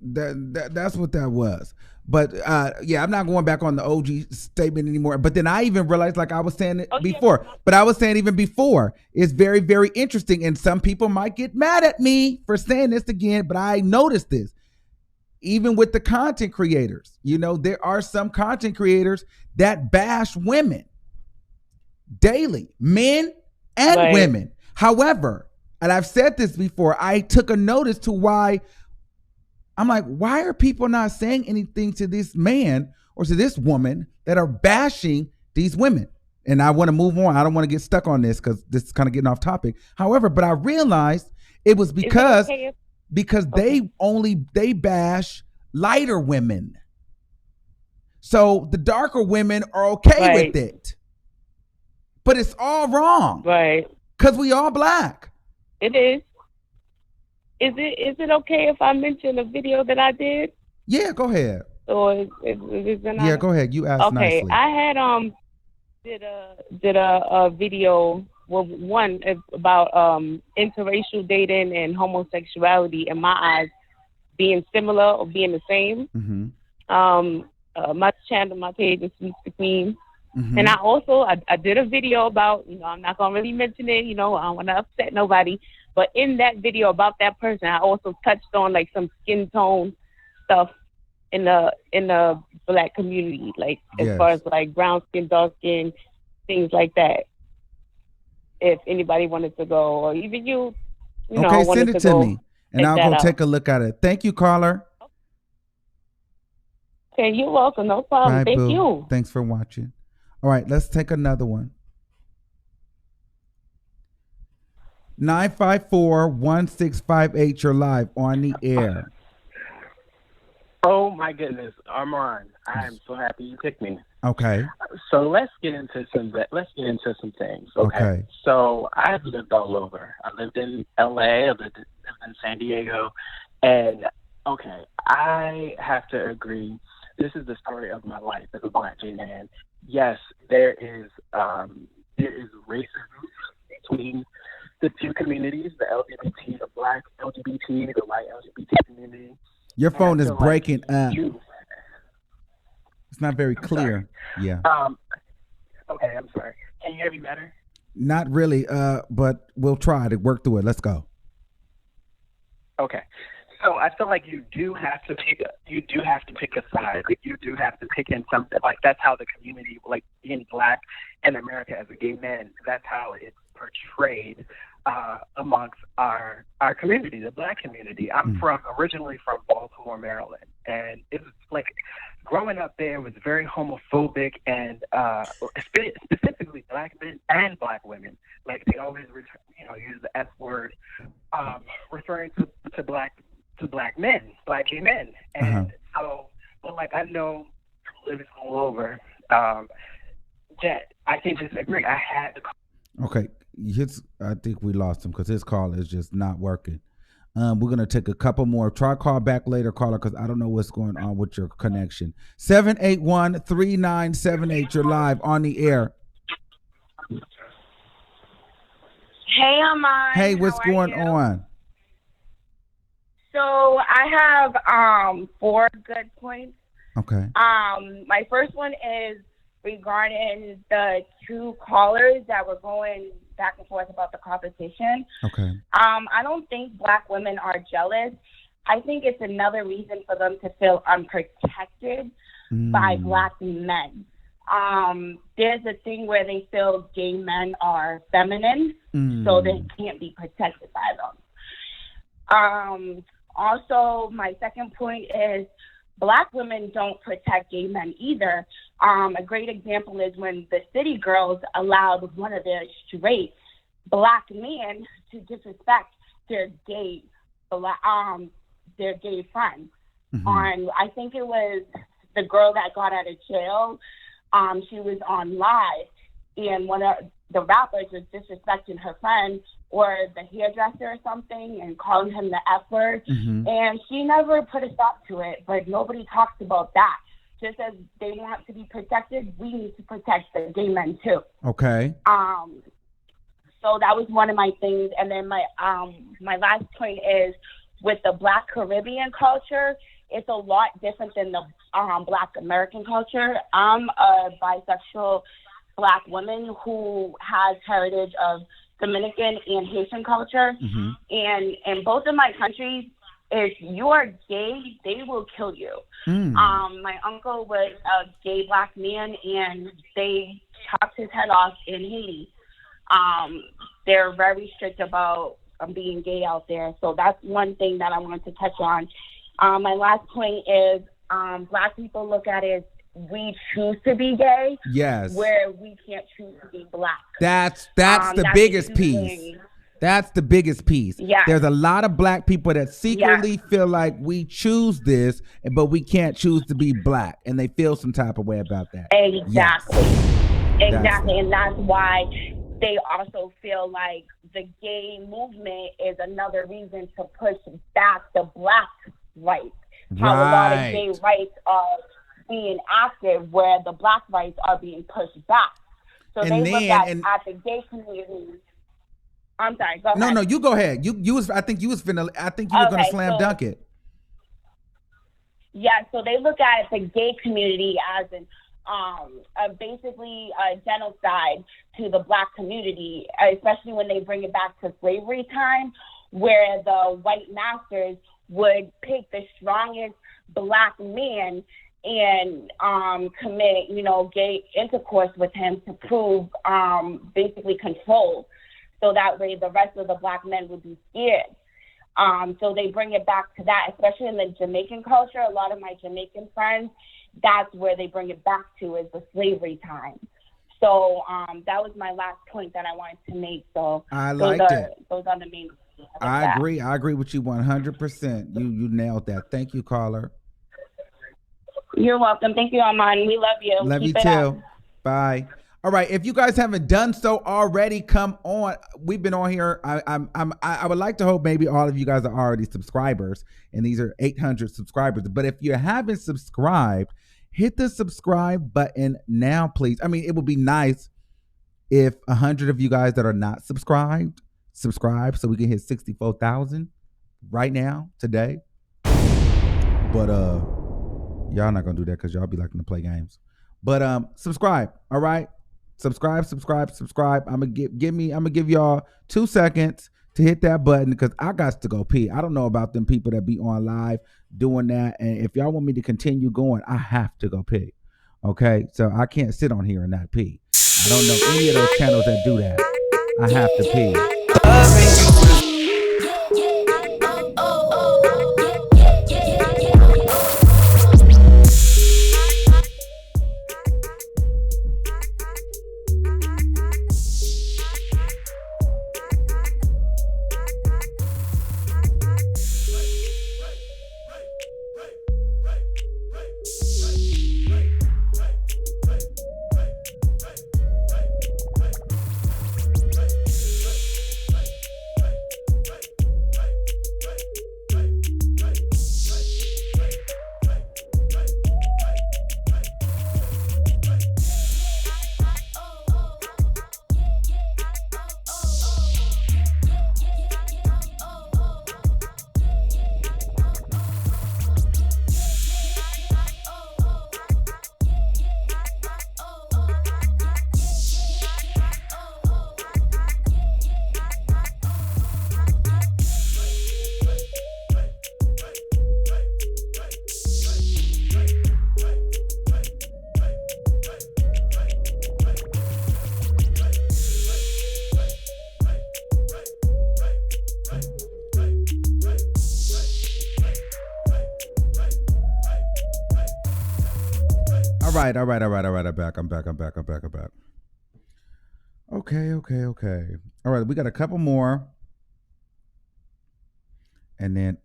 that's what that was. But I'm not going back on the OG statement anymore. But then I even realized, like I was saying before, but I was saying even before, it's very, very interesting. And some people might get mad at me for saying this again, but I noticed this. Even with the content creators, you know, there are some content creators that bash women daily, men and women. However, and I've said this before, I took a notice to why. I'm like, why are people not saying anything to this man or to this woman that are bashing these women? And I want to move on. I don't want to get stuck on this because this is kind of getting off topic. However, but I realized it was because they bash lighter women. So the darker women are okay with it. But it's all wrong. Right. Because we all black. It is. Is it okay if I mention a video that I did? Yeah, go ahead. Or is it not? Yeah, go ahead. You asked nicely. I had did a video, well, one about interracial dating and homosexuality in my eyes being similar or being the same. Mm-hmm. My channel, my page is Sweet the Queen. Mm-hmm. And I did a video about, I'm not gonna really mention it, I don't want to upset nobody. But in that video about that person, I also touched on like some skin tone stuff in the black community, like as far as like brown skin, dark skin, things like that. If anybody wanted to go, or even you okay, send it to me, and I'll go take a look at it. Thank you, caller. Okay, you're welcome. No problem. Bye, Thank boo. you. Thanks for watching. All right, let's take another one. 954-1658, you're live on the air. Oh my goodness, Armon, I am so happy you picked me. Okay. So let's get into some things. Okay. So I've lived all over. I lived in LA, I lived in San Diego, and okay, I have to agree. This is the story of my life as a black gay man. Yes, there is racism between the two communities, the LGBT, the black LGBT, the white LGBT community. Your phone is breaking up. It's not very clear. Yeah. Okay, I'm sorry. Can you hear me better? Not really, but we'll try to work through it. Let's go. Okay. So I feel like you do have to pick a side. Like, you do have to pick in something. Like, that's how the community, like being black in America as a gay man, that's how it's portrayed amongst our community, the black community. I'm originally from Baltimore, Maryland, and it was like growing up there was very homophobic, and specifically black men and black women. Like, they always use the F word, referring to black men, black gay men. And so, but like, I know living all over, that I can just agree. I had to. Okay, I think we lost him because his call is just not working. We're gonna take a couple more. Try call back later, caller, because I don't know what's going on with your connection. 781-3978. You're live on the air. Hey, Armon. Hey, what's going on? So I have 4 good points. Okay. My first one is regarding the 2 callers that were going back and forth about the competition. Okay. I don't think black women are jealous. I think it's another reason for them to feel unprotected by black men. There's a thing where they feel gay men are feminine, so they can't be protected by them. Also, my second point is black women don't protect gay men either. A great example is when the City Girls allowed one of their straight black men to disrespect their gay friends. I think it was the girl that got out of jail. She was on live, and one of the rappers was disrespecting her friend or the hairdresser or something and calling him the F word. And she never put a stop to it, but nobody talks about that. Just as they want to be protected, we need to protect the gay men too. Okay. So that was one of my things. And then my last point is with the Black Caribbean culture, it's a lot different than the Black American culture. I'm a bisexual Black woman who has heritage of Dominican and Haitian culture. And in both of my countries, if you are gay, they will kill you. My uncle was a gay Black man, and they chopped his head off in Haiti. They're very strict about being gay out there. So that's one thing that I wanted to touch on. My last point is Black people look at it as we choose to be gay. Yes. Where we can't choose to be Black. That's the biggest piece. That's the biggest piece. Yeah. There's a lot of Black people that secretly feel like we choose this, but we can't choose to be Black, and they feel some type of way about that. Exactly. Yes. Exactly, and that's why they also feel like the gay movement is another reason to push back the black rights. How a lot of gay rights are being active, where the black rights are being pushed back. So And they then, look at the gay community. I'm sorry. Go ahead. No, you go ahead. You was. I think you was gonna slam dunk it. Yeah, so they look at the gay community as basically a genocide to the black community, especially when they bring it back to slavery time, where the white masters would pick the strongest black man and commit, gay intercourse with him to prove basically control. So that way the rest of the black men would be scared. So they bring it back to that, especially in the Jamaican culture. A lot of my Jamaican friends, that's where they bring it back to, is the slavery time. So that was my last point that I wanted to make. So I liked it. Those are the main. I agree. I agree with you 100%. You nailed that. Thank you, caller. You're welcome. Thank you, Armon. We love you. Love Keep you it too. up. Bye. All right. If you guys haven't done so already, come on. We've been on here. I would like to hope maybe all of you guys are already subscribers, and these are 800 subscribers. But if you haven't subscribed, hit the subscribe button now, please. I mean, it would be nice if 100 of you guys that are not subscribed subscribe, so we can hit 64,000 right now today. But y'all not gonna do that because y'all be liking to play games. But subscribe. All right. Subscribe. I'm gonna give y'all 2 seconds to hit that button because I got to go pee. I don't know about them people that be on live doing that. And if y'all want me to continue going, I have to go pee. Okay. So I can't sit on here and not pee. I don't know any of those channels that do that. I have to pee. All right. I'm back. Okay. All right, we got a couple more. And then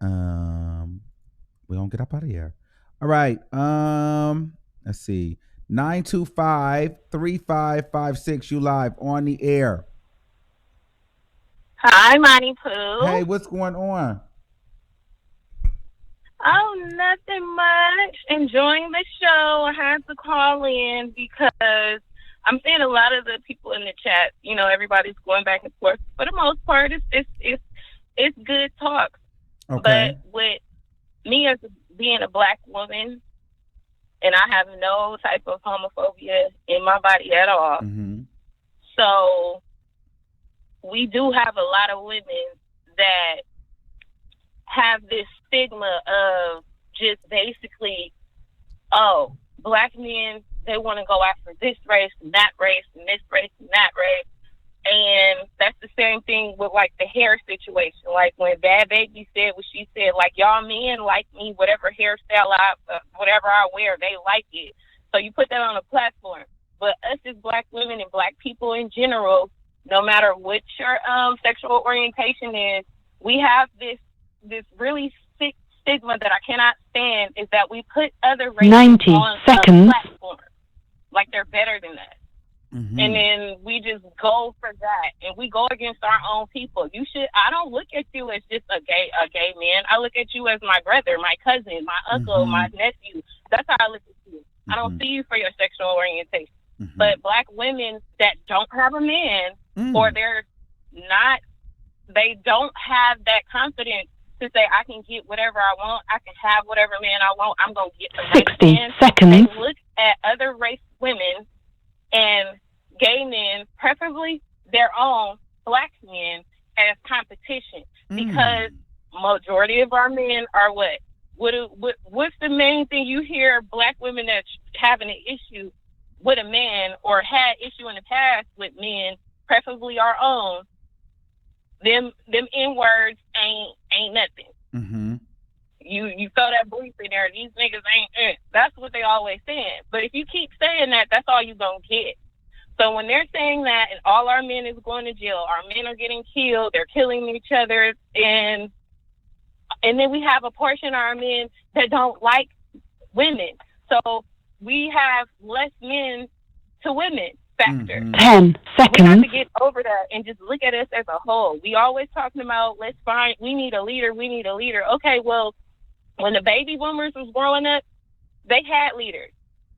we're gonna get up out of here. All right. Let's see. 925-3556. You live on the air. Hi, Monty Pooh. Hey, what's going on? Oh, nothing much. Enjoying the show. I had to call in because I'm seeing a lot of the people in the chat. Everybody's going back and forth. For the most part, it's good talk. Okay. But with me as being a black woman, and I have no type of homophobia in my body at all. Mm-hmm. So we do have a lot of women that have this stigma of just basically, oh, black men, they want to go after this race and that race and this race and that race. And that's the same thing with like the hair situation. Like when Bad Baby said what she said, like y'all men like me, whatever hairstyle whatever I wear, they like it. So you put that on a platform. But us as black women and black people in general, no matter what your sexual orientation is, we have this really sick stigma that I cannot stand, is that we put other races 90 on seconds. a platform like they're better than us. and then we just go for that, and we go against our own people. I don't look at you as just a gay man. I look at you as my brother, my cousin, my uncle, my nephew. That's how I look at you. I don't see you for your sexual orientation. But black women that don't have a man, or they don't have that confidence to say, I can get whatever I want, I can have whatever man I want, I'm going to get the next 60 man. seconds. They look at other race women and gay men, preferably their own black men, as competition. Because majority of our men are what? What's the main thing you hear black women that's having an issue with a man or had issue in the past with men, preferably our own? Them N-words ain't nothing. You throw that bleep in there, these niggas ain't. That's what they always saying. But if you keep saying that, that's all you gonna get. So when they're saying that, and all our men is going to jail, our men are getting killed, they're killing each other, and then we have a portion of our men that don't like women. So we have less men to women factor. 10 seconds. We have to get over that and just look at us as a whole. We always talking about, we need a leader. Okay, well, when the baby boomers was growing up, they had leaders,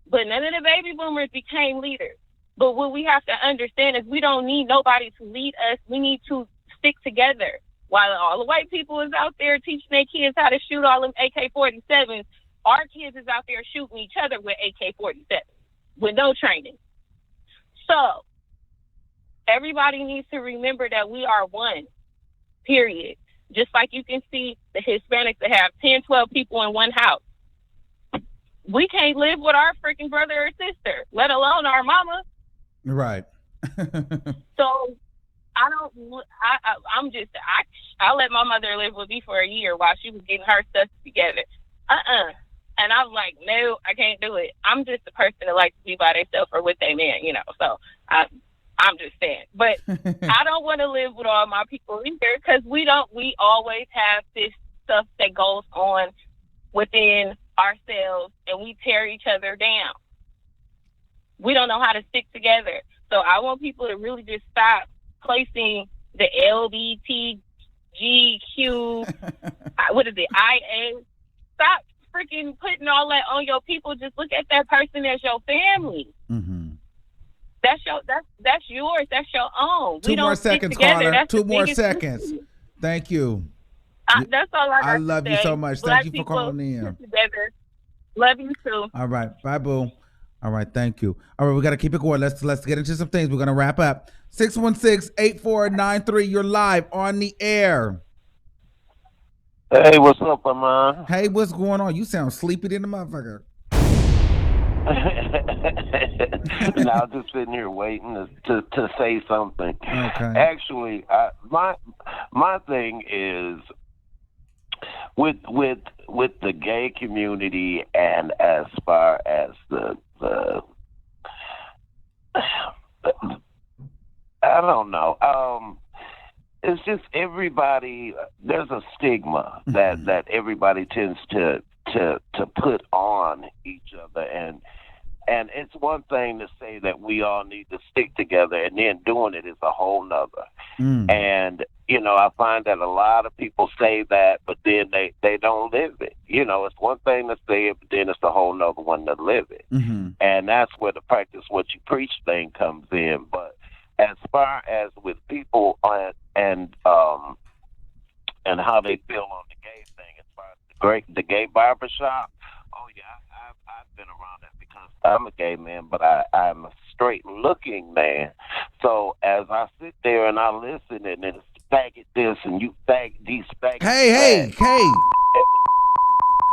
but none of the baby boomers became leaders. But what we have to understand is we don't need nobody to lead us. We need to stick together. While all the white people is out there teaching their kids how to shoot all them AK-47s, our kids is out there shooting each other with AK-47s with no training. So everybody needs to remember that we are one, period. Just like you can see the Hispanics that have 10, 12 people in one house. We can't live with our freaking brother or sister, let alone our mama. Right. So I let my mother live with me for a year while she was getting her stuff together. And I'm like, no, I can't do it. I'm just a person that likes to be by themselves or with their man, So I'm just saying. But I don't want to live with all my people either, because we always have this stuff that goes on within ourselves, and we tear each other down. We don't know how to stick together. So I want people to really just stop placing the LGBTQ, IA. Stop freaking putting all that on your people. Just look at that person as your family. That's yours. That's your own. Two more seconds, caller. 2 more seconds. Issue. Thank you. That's all I got I love to you say. so much. Black Thank you for calling in. Together. Love you too. All right. Bye, boo. All right. Thank you. All right. We got to keep it going. Let's get into some things. We're going to wrap up. 616-8493. You're live on the air. Hey, what's up, man? Hey, what's going on? You sound sleepy than the motherfucker. Now I'm just sitting here waiting to say something. Okay. Actually, my thing is with the gay community, and as far as the I don't know. It's just everybody. There's a stigma that everybody tends to put on each other, and it's one thing to say that we all need to stick together, and then doing it is a whole nother. And I find that a lot of people say that, but then they don't live it. It's one thing to say it, but then it's a whole nother one to live it. And that's where the practice what you preach thing comes in. But as far as with people and how they feel on the gay thing, as far as the gay barbershop, oh yeah, I've been around that because I'm a gay man, but I'm a straight looking man. So as I sit there and I listen, and it's faggot this and you these faggots. Hey.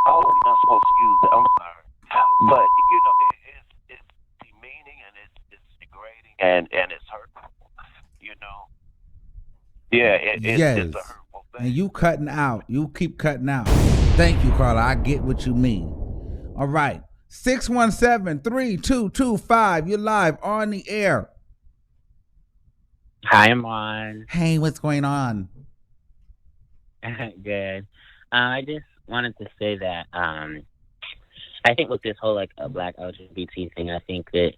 Oh, we're not supposed to use that. I'm sorry, but it's demeaning and it's degrading and it's hurtful. Yeah, it's a hurtful thing. And you cutting out. You keep cutting out. Thank you, Carla. I get what you mean. All right. 617-3225. You're live on the air. Hi, Armon. Hey, what's going on? Good. I just wanted to say that I think with this whole black LGBT thing, I think that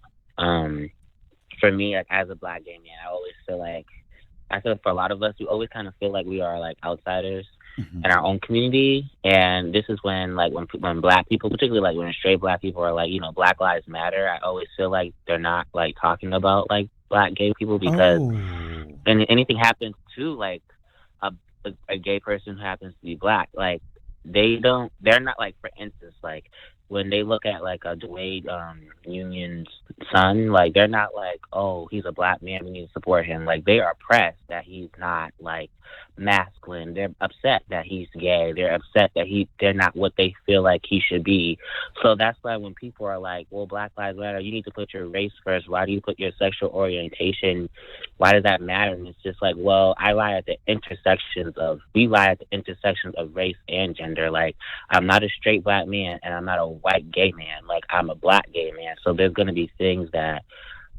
for me, like as a black gay man, I feel for a lot of us, we always kind of feel like we are like outsiders in our own community, and this is when black people, particularly like when straight black people are like, Black Lives Matter. I always feel like they're not like talking about like black gay people because when anything happens to like a gay person who happens to be black, like they're not like, for instance, like when they look at like a Dwayne Union's son, like they're not like, oh, he's a black man, we need to support him. Like they are pressed that he's not like masculine. They're upset that he's gay. They're upset that they're not what they feel like he should be. So that's why when people are like, well, Black Lives Matter, you need to put your race first. Why do you put your sexual orientation? Why does that matter? And it's just like, well, we lie at the intersections of race and gender. Like I'm not a straight black man and I'm not a white gay man. Like I'm a black gay man. So there's going to be things that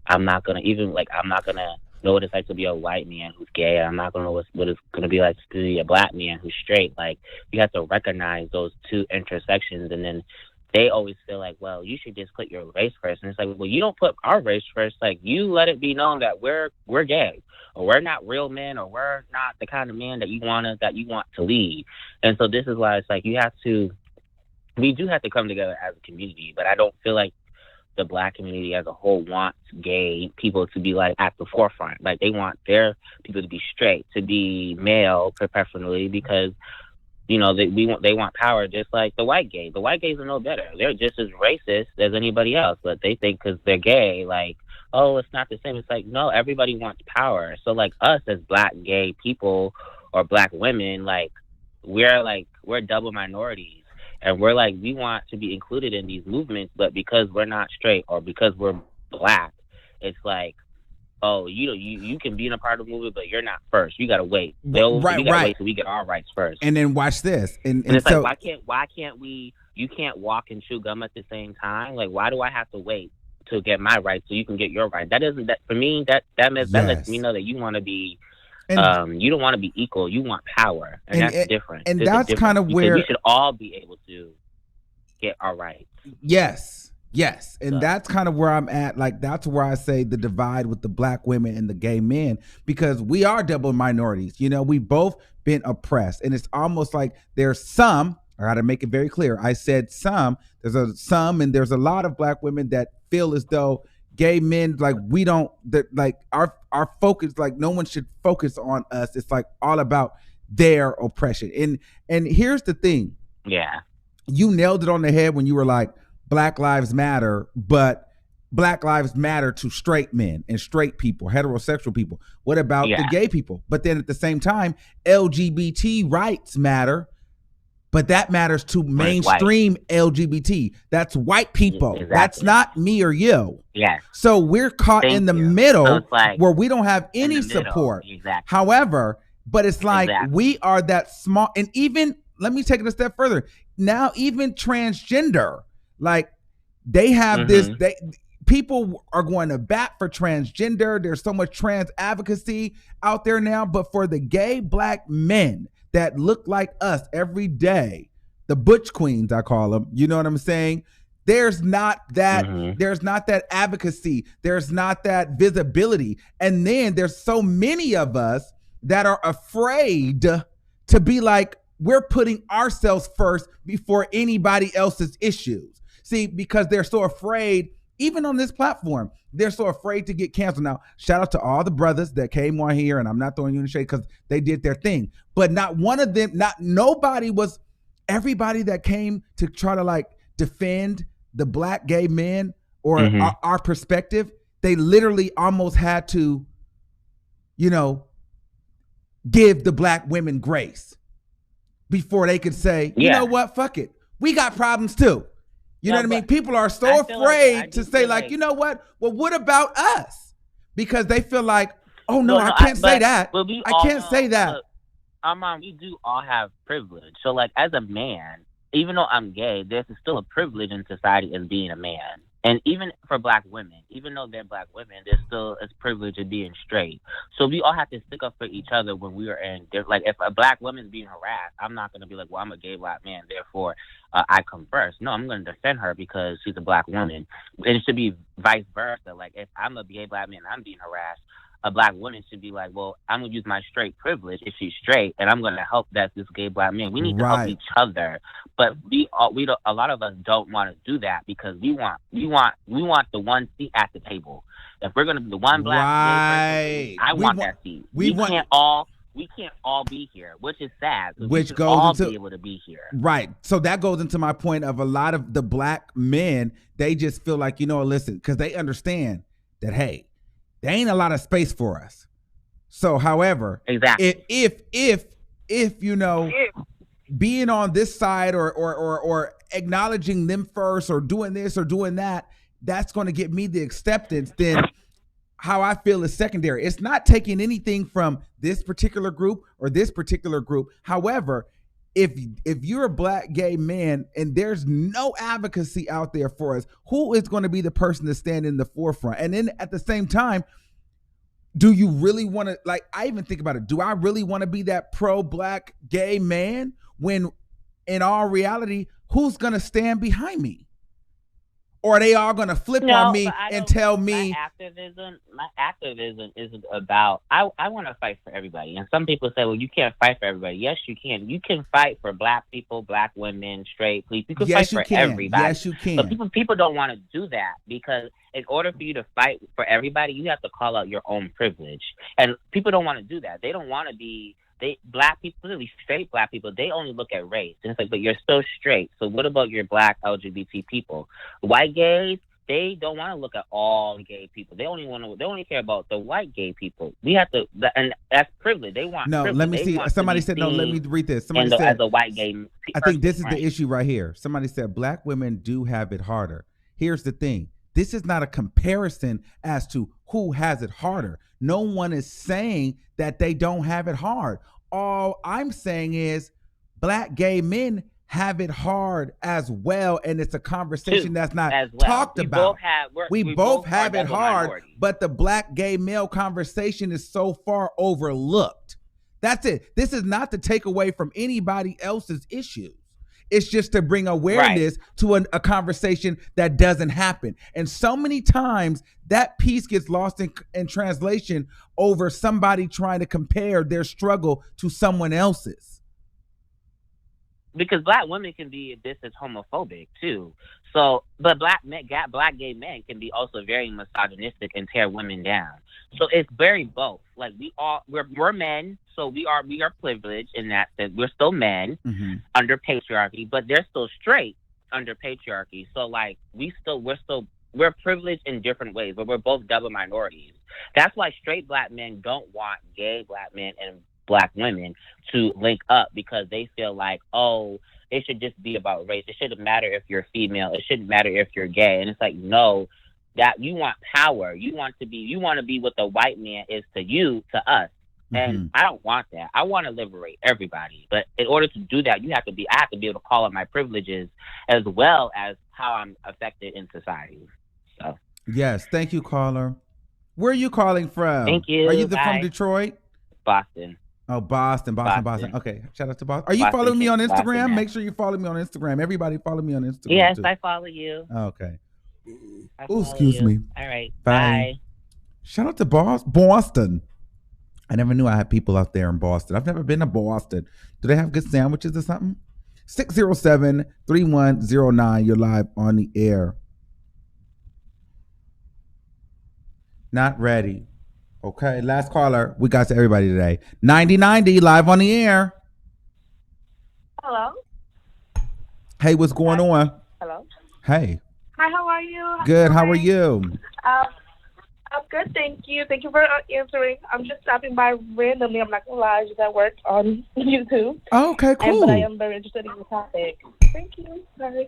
I'm not going to know what it's like to be a white man who's gay. I'm not going to know what it's going to be like to be a black man who's straight. Like you have to recognize those two intersections, and then they always feel like, well, you should just put your race first. And it's like, well, you don't put our race first. Like you let it be known that we're gay, or we're not real men, or we're not the kind of man that you want to lead. And so this is why it's like we do have to come together as a community, but I don't feel like the black community as a whole wants gay people to be like at the forefront. Like they want their people to be straight, to be male, preferably, because they want power, just like the white gays. The white gays are no better. They're just as racist as anybody else, but they think because they're gay, like, oh, it's not the same. It's like, no, everybody wants power. So like us as black gay people or black women, like we're double minorities. And we're like, we want to be included in these movements, but because we're not straight or because we're black, it's like, oh, you can be in a part of the movement, but you're not first. You gotta wait. We gotta wait till we get our rights first. And then watch this. And it's so, like, why can't we? You can't walk and chew gum at the same time. Like, why do I have to wait to get my rights so you can get your rights? That for me, that lets me know that you want to be. You don't want to be equal. You want power, and that's different. And that's kind of where we should all be able to get our rights. Yes, and that's kind of where I'm at. Like that's where I say the divide with the black women and the gay men, because we are double minorities. We both been oppressed, and it's almost like there's some. I got to make it very clear. I said some. And there's a lot of black women that feel as though gay men, like we don't, that like our focus, like no one should focus on us. It's like all about their oppression. And here's the thing. Yeah. You nailed it on the head when you were like, Black Lives Matter, but Black Lives Matter to straight men and straight people, heterosexual people. What about the gay people? But then at the same time, LGBT rights matter. But that matters to mainstream LGBT. That's white people. Exactly. That's not me or you. Yeah. So we're caught in the middle where we don't have any support. Exactly. However, but it's like we are that small. And even, let me take it a step further. Now, even transgender, like they have this, people are going to bat for transgender. There's so much trans advocacy out there now. But for the gay black men that look like us every day, the butch queens, I call them, you know what I'm saying? There's not that, there's not that advocacy. There's not that visibility. And then there's so many of us that are afraid to be like, we're putting ourselves first before anybody else's issues. See, because they're so afraid, even on this platform, they're so afraid to get canceled. Now, shout out to all the brothers that came on here, and I'm not throwing you in the shade because they did their thing. But not one of them, everybody that came to try to like defend the black gay men or our perspective, they literally almost had to, give the black women grace before they could say, you know what, fuck it. We got problems too. You know what I mean? People are so afraid to say like, you know what? Well, what about us? Because they feel like, oh no, I can't say that. I can't say that. Armon, we do all have privilege. So like as a man, even though I'm gay, there's still a privilege in society as being a man. And even for black women, even though they're black women, they're still as privileged of being straight. So we all have to stick up for each other when we are in. Like, if a black woman's being harassed, I'm not going to be like, well, I'm a gay black man, therefore I come first. No, I'm going to defend her because she's a black woman. And it should be vice versa. Like, if I'm a gay black man and I'm being harassed, a black woman should be like, well, I'm going to use my straight privilege if she's straight, and I'm going to help this gay black man. We need to help each other. But a lot of us don't want to do that because we want the one seat at the table. If we're going to be the one black gay person, I want that seat. We can't all be here, which is sad. Which goes all into be able to be here. Right. So that goes into my point of a lot of the black men, they just feel like, listen, because they understand that, hey, there ain't a lot of space for us. So, however, exactly, if being on this side or acknowledging them first or doing this or doing that, that's going to get me the acceptance, then how I feel is secondary. It's not taking anything from this particular group or this particular group. However, if you're a black gay man and there's no advocacy out there for us, who is going to be the person to stand in the forefront? And then at the same time, do you really want to, like, I even think about it, do I really want to be that pro-black gay man when in all reality, who's going to stand behind me? Or are they all going to flip on me and tell me? My activism isn't about, I want to fight for everybody. And some people say, well, you can't fight for everybody. Yes, you can. You can fight for black people, black women, straight people. You can fight for everybody. Yes, you can. But people don't want to do that because in order for you to fight for everybody, you have to call out your own privilege. And people don't want to do that. They don't want to be, black people, really straight black people, they only look at race. And it's like, but you're still straight. So what about your black LGBT people? White gays, they don't want to look at all gay people. They only care about the white gay people. We have to, and that's privilege. They want privilege. Let me see. Somebody said, no, let me read this. Somebody said, as a white gay person, I think this is the issue right here. Somebody said, black women do have it harder. Here's the thing. This is not a comparison as to who has it harder. No one is saying that they don't have it hard. All I'm saying is black gay men have it hard as well, and it's a conversation that's not talked about. We both have it hard, but the black gay male conversation is so far overlooked. That's it. This is not to take away from anybody else's issues. It's just to bring awareness to a conversation that doesn't happen. And so many times that piece gets lost in translation over somebody trying to compare their struggle to someone else's. Because black women can be just as homophobic too. So, but black gay men can be also very misogynistic and tear women down. So it's very both. Like we're men, so we are privileged in that sense. We're still men under patriarchy, but they're still straight under patriarchy. So like we're privileged in different ways, but we're both double minorities. That's why straight black men don't want gay black men and black women to link up, because they feel like, oh, it should just be about race. It shouldn't matter if you're female. It shouldn't matter if you're gay. And it's like, no, that you want power. You want to be what the white man is to you, to us. And I don't want that. I want to liberate everybody. But in order to do that, I have to be able to call out my privileges as well as how I'm affected in society. So yes, thank you, caller. Where are you calling from? Thank you. Are you from Detroit? Boston. Oh, Boston. Okay, shout out to Boston. Are you following me on Instagram? Make sure you follow me on Instagram. Everybody follow me on Instagram. Yes, too. I follow you. Okay. Oh, excuse me. All right. Bye. Shout out to Boston. I never knew I had people out there in Boston. I've never been to Boston. Do they have good sandwiches or something? 607-3109. You're live on the air. Not ready. Okay, last caller. We got to everybody today. 9090 live on the air. Hello. Hey, what's going on? Hello. Hey. Hi, how are you? Good. How are you? I'm good, thank you. Thank you for answering. I'm just stopping by randomly. I'm not gonna lie, I just at work on YouTube. Oh, okay, cool. But I am very interested in the topic. Thank you. Sorry.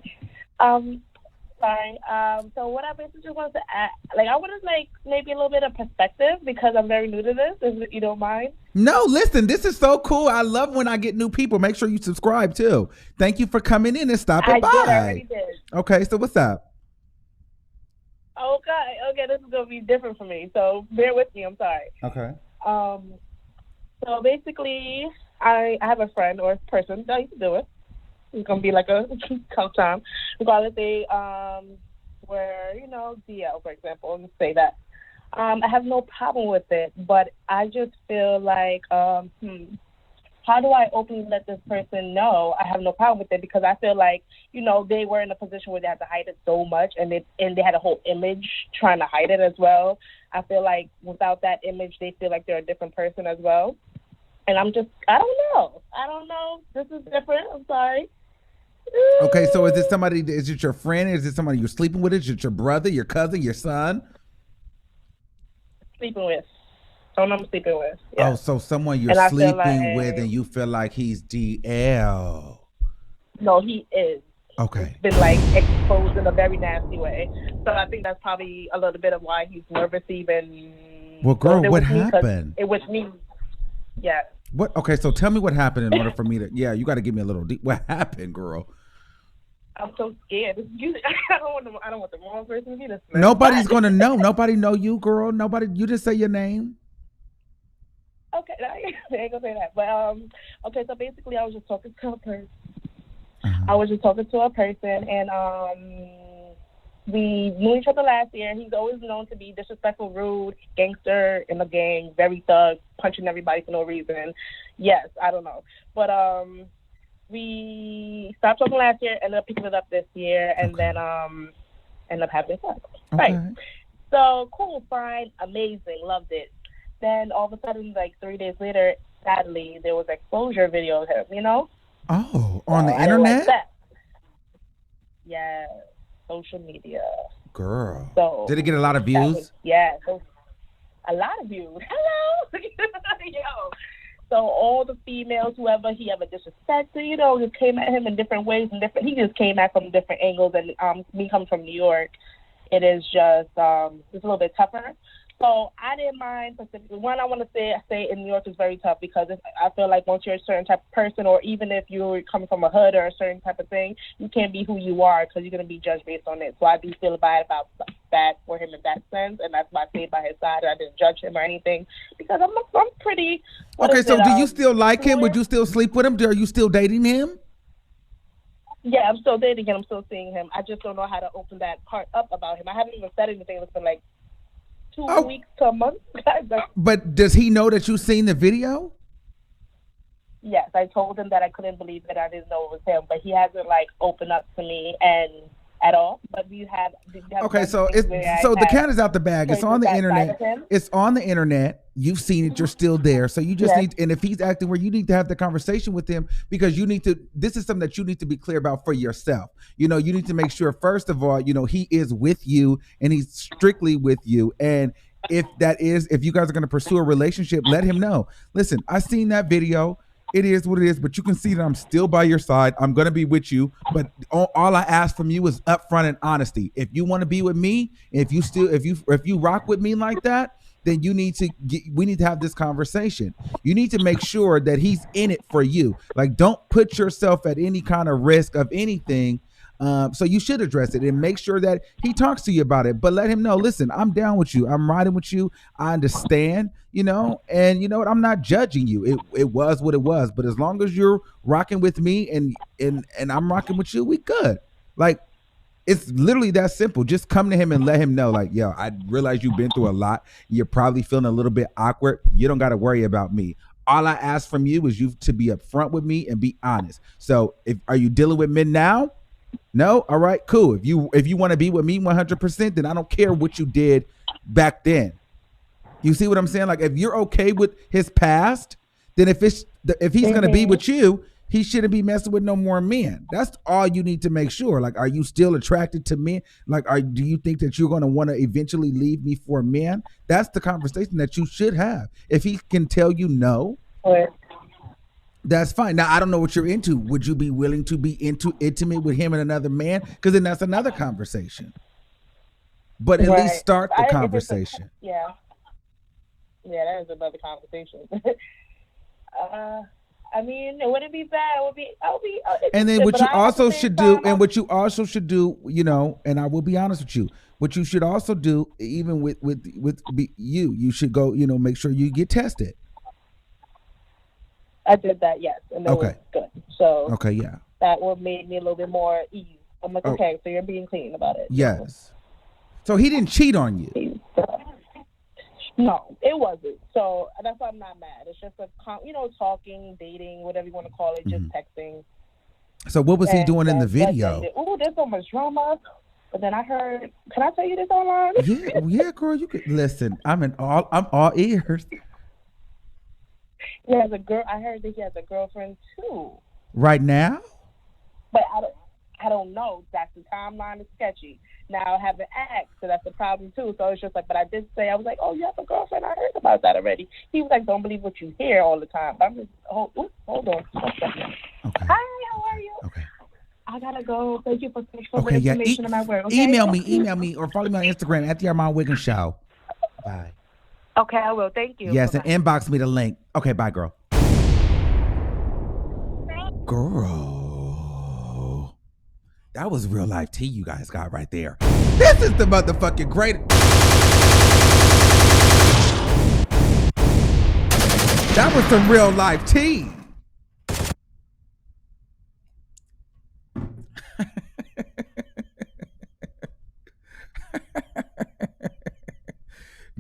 So what I basically just wanted to add, I wanted maybe a little bit of perspective, because I'm very new to this, if you don't mind. No, listen, this is so cool. I love when I get new people. Make sure you subscribe too. Thank you for coming in and stopping by. I already did. Okay, so what's up? Okay, this is gonna be different for me. So bear with me. I'm sorry. Okay. So basically, I have a friend or a person that I used to do it. It's gonna be like a tough time. Regardless, they were DL, for example, and say that. I have no problem with it, but I just feel like how do I openly let this person know I have no problem with it? Because I feel like, they were in a position where they had to hide it so much, and they had a whole image trying to hide it as well. I feel like without that image, they feel like they're a different person as well. And I don't know. This is different. I'm sorry. Okay, so is it your friend? Is it somebody you're sleeping with? Is it your brother, your cousin, your son? Sleeping with. Someone I'm sleeping with. Yeah. Oh, so someone you're sleeping with and you feel like he's DL. No, he is. Okay. It's been exposed in a very nasty way. So I think that's probably a little bit of why he's nervous even. Well, girl, what happened? It was me. Yeah. What? Okay, so tell me what happened in order for me to. Yeah, you got to give me a little deep. What happened, girl? I'm so scared. I don't want the wrong person to be listening. Nobody's gonna know. Nobody know you, girl. Nobody. You just say your name. Okay, I ain't gonna say that. But okay. So basically, I was just talking to a person. And we knew each other last year. He's always known to be disrespectful, rude, gangster in the gang, very thug, punching everybody for no reason. Yes, I don't know. But we stopped talking last year, ended up picking it up this year, and then ended up having sex. Okay. Right. So cool, fine, amazing, loved it. Then all of a sudden, 3 days later, sadly, there was exposure video of him, Oh, on the internet? Yeah, social media. Girl. So did it get a lot of views? So a lot of views. Hello. Yo. So all the females, whoever he ever disrespected, just came at him in different ways he just came at from different angles. And me coming from New York, it is just it's a little bit tougher. So I didn't mind specifically. One, I want to say in New York is very tough because I feel like once you're a certain type of person, or even if you're coming from a hood or a certain type of thing, you can't be who you are because you're going to be judged based on it. So I do feel bad about that for him in that sense, and that's why I stayed by his side. I didn't judge him or anything because I'm pretty. Okay, so do you still like him? Would you still sleep with him? Are you still dating him? Yeah, I'm still dating him. I'm still seeing him. I just don't know how to open that part up about him. I haven't even said anything. It's been 2 weeks to a month. But does he know that you've seen the video? Yes, I told him that I couldn't believe that I didn't know it was him, but he hasn't opened up to me and at all. But we have okay, so the cat is out the bag. It's on the internet. It's on the internet. You've seen it. You're still there. So you just need. And if he's acting where, you need to have the conversation with him because you need to. This is something that you need to be clear about for yourself. You need to make sure first of all, he is with you and he's strictly with you. And if you guys are going to pursue a relationship, let him know. Listen, I seen that video. It is what it is, but you can see that I'm still by your side. I'm going to be with you, but all I ask from you is upfront and honesty. If you want to be with me, if you rock with me like that, then we need to have this conversation. You need to make sure that he's in it for you. Don't put yourself at any kind of risk of anything. So you should address it and make sure that he talks to you about it, but let him know, listen, I'm down with you. I'm riding with you. I understand, and you know what? I'm not judging you. It was what it was, but as long as you're rocking with me and I'm rocking with you, we good. It's literally that simple. Just come to him and let him know, yo, I realize you've been through a lot. You're probably feeling a little bit awkward. You don't got to worry about me. All I ask from you is you to be upfront with me and be honest. So are you dealing with men now? No? All right, cool. If you want to be with me 100%, then I don't care what you did back then. You see what I'm saying? If you're okay with his past, then if he's going to be with you, he shouldn't be messing with no more men. That's all you need to make sure. Are you still attracted to men? Do you think that you're going to want to eventually leave me for men? That's the conversation that you should have. If he can tell you no, that's fine. Now, I don't know what you're into. Would you be willing to be intimate with him and another man? Because then that's another conversation. But at least start the conversation. Yeah, that is another conversation. I mean, it wouldn't be bad. It would be. And then what you also should do, and I will be honest with you, What you should also do, even with you should go, make sure you get tested. I did that, yes, and it was good. So okay, yeah, that what made me a little bit more ease. I'm like, okay, so you're being clean about it. Yes. So he didn't cheat on you. No, it wasn't. So that's why I'm not mad. It's just talking, dating, whatever you want to call it, just texting. So what was he doing in the video? Oh, there's so much drama. But then I heard, can I tell you this online? Yeah, girl, you could listen. I'm all ears. He has a girl. I heard that he has a girlfriend too. Right now? But I don't know. That's the timeline is sketchy. Now I haven't asked, so that's the problem too. So it's just like, but I did say, I was like, oh, you have a girlfriend? I heard about that already. He was like, don't believe what you hear all the time. But I'm just, hold on. 1 second. Okay. Hi, how are you? Okay. I gotta go. Thank you for okay, information on my work. Okay? Email me or follow me on Instagram at the Armon Wiggins Show. Bye. Okay, I will. Thank you. Yes, Bye-bye. and inbox me the link. Okay, bye, girl. Girl. That was real life tea you guys got right there. This is the motherfucking greatest. That was some real life tea.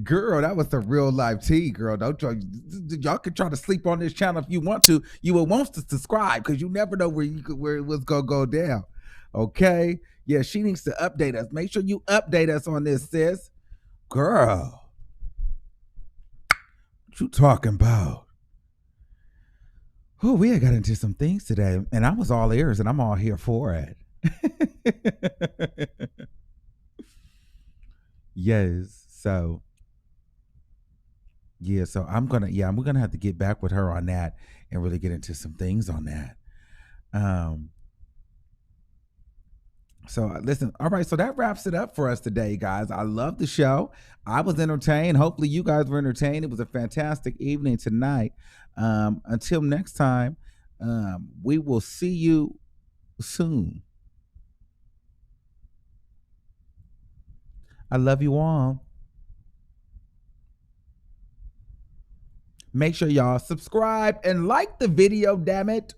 Girl, that was the real live tea, girl. Don't try, y'all can try to sleep on this channel if you want to. You will want to subscribe because you never know where it was gonna go down. Okay, yeah, she needs to update us. Make sure you update us on this, sis. Girl, what you talking about? Oh, we got into some things today, and I was all ears, and I'm all here for it. Yes, so. Yeah, so we're gonna have to get back with her on that and really get into some things on that. So listen, all right, so that wraps it up for us today, guys. I love the show. I was entertained. Hopefully you guys were entertained. It was a fantastic evening tonight. Until next time, we will see you soon. I love you all. Make sure y'all subscribe and like the video, damn it.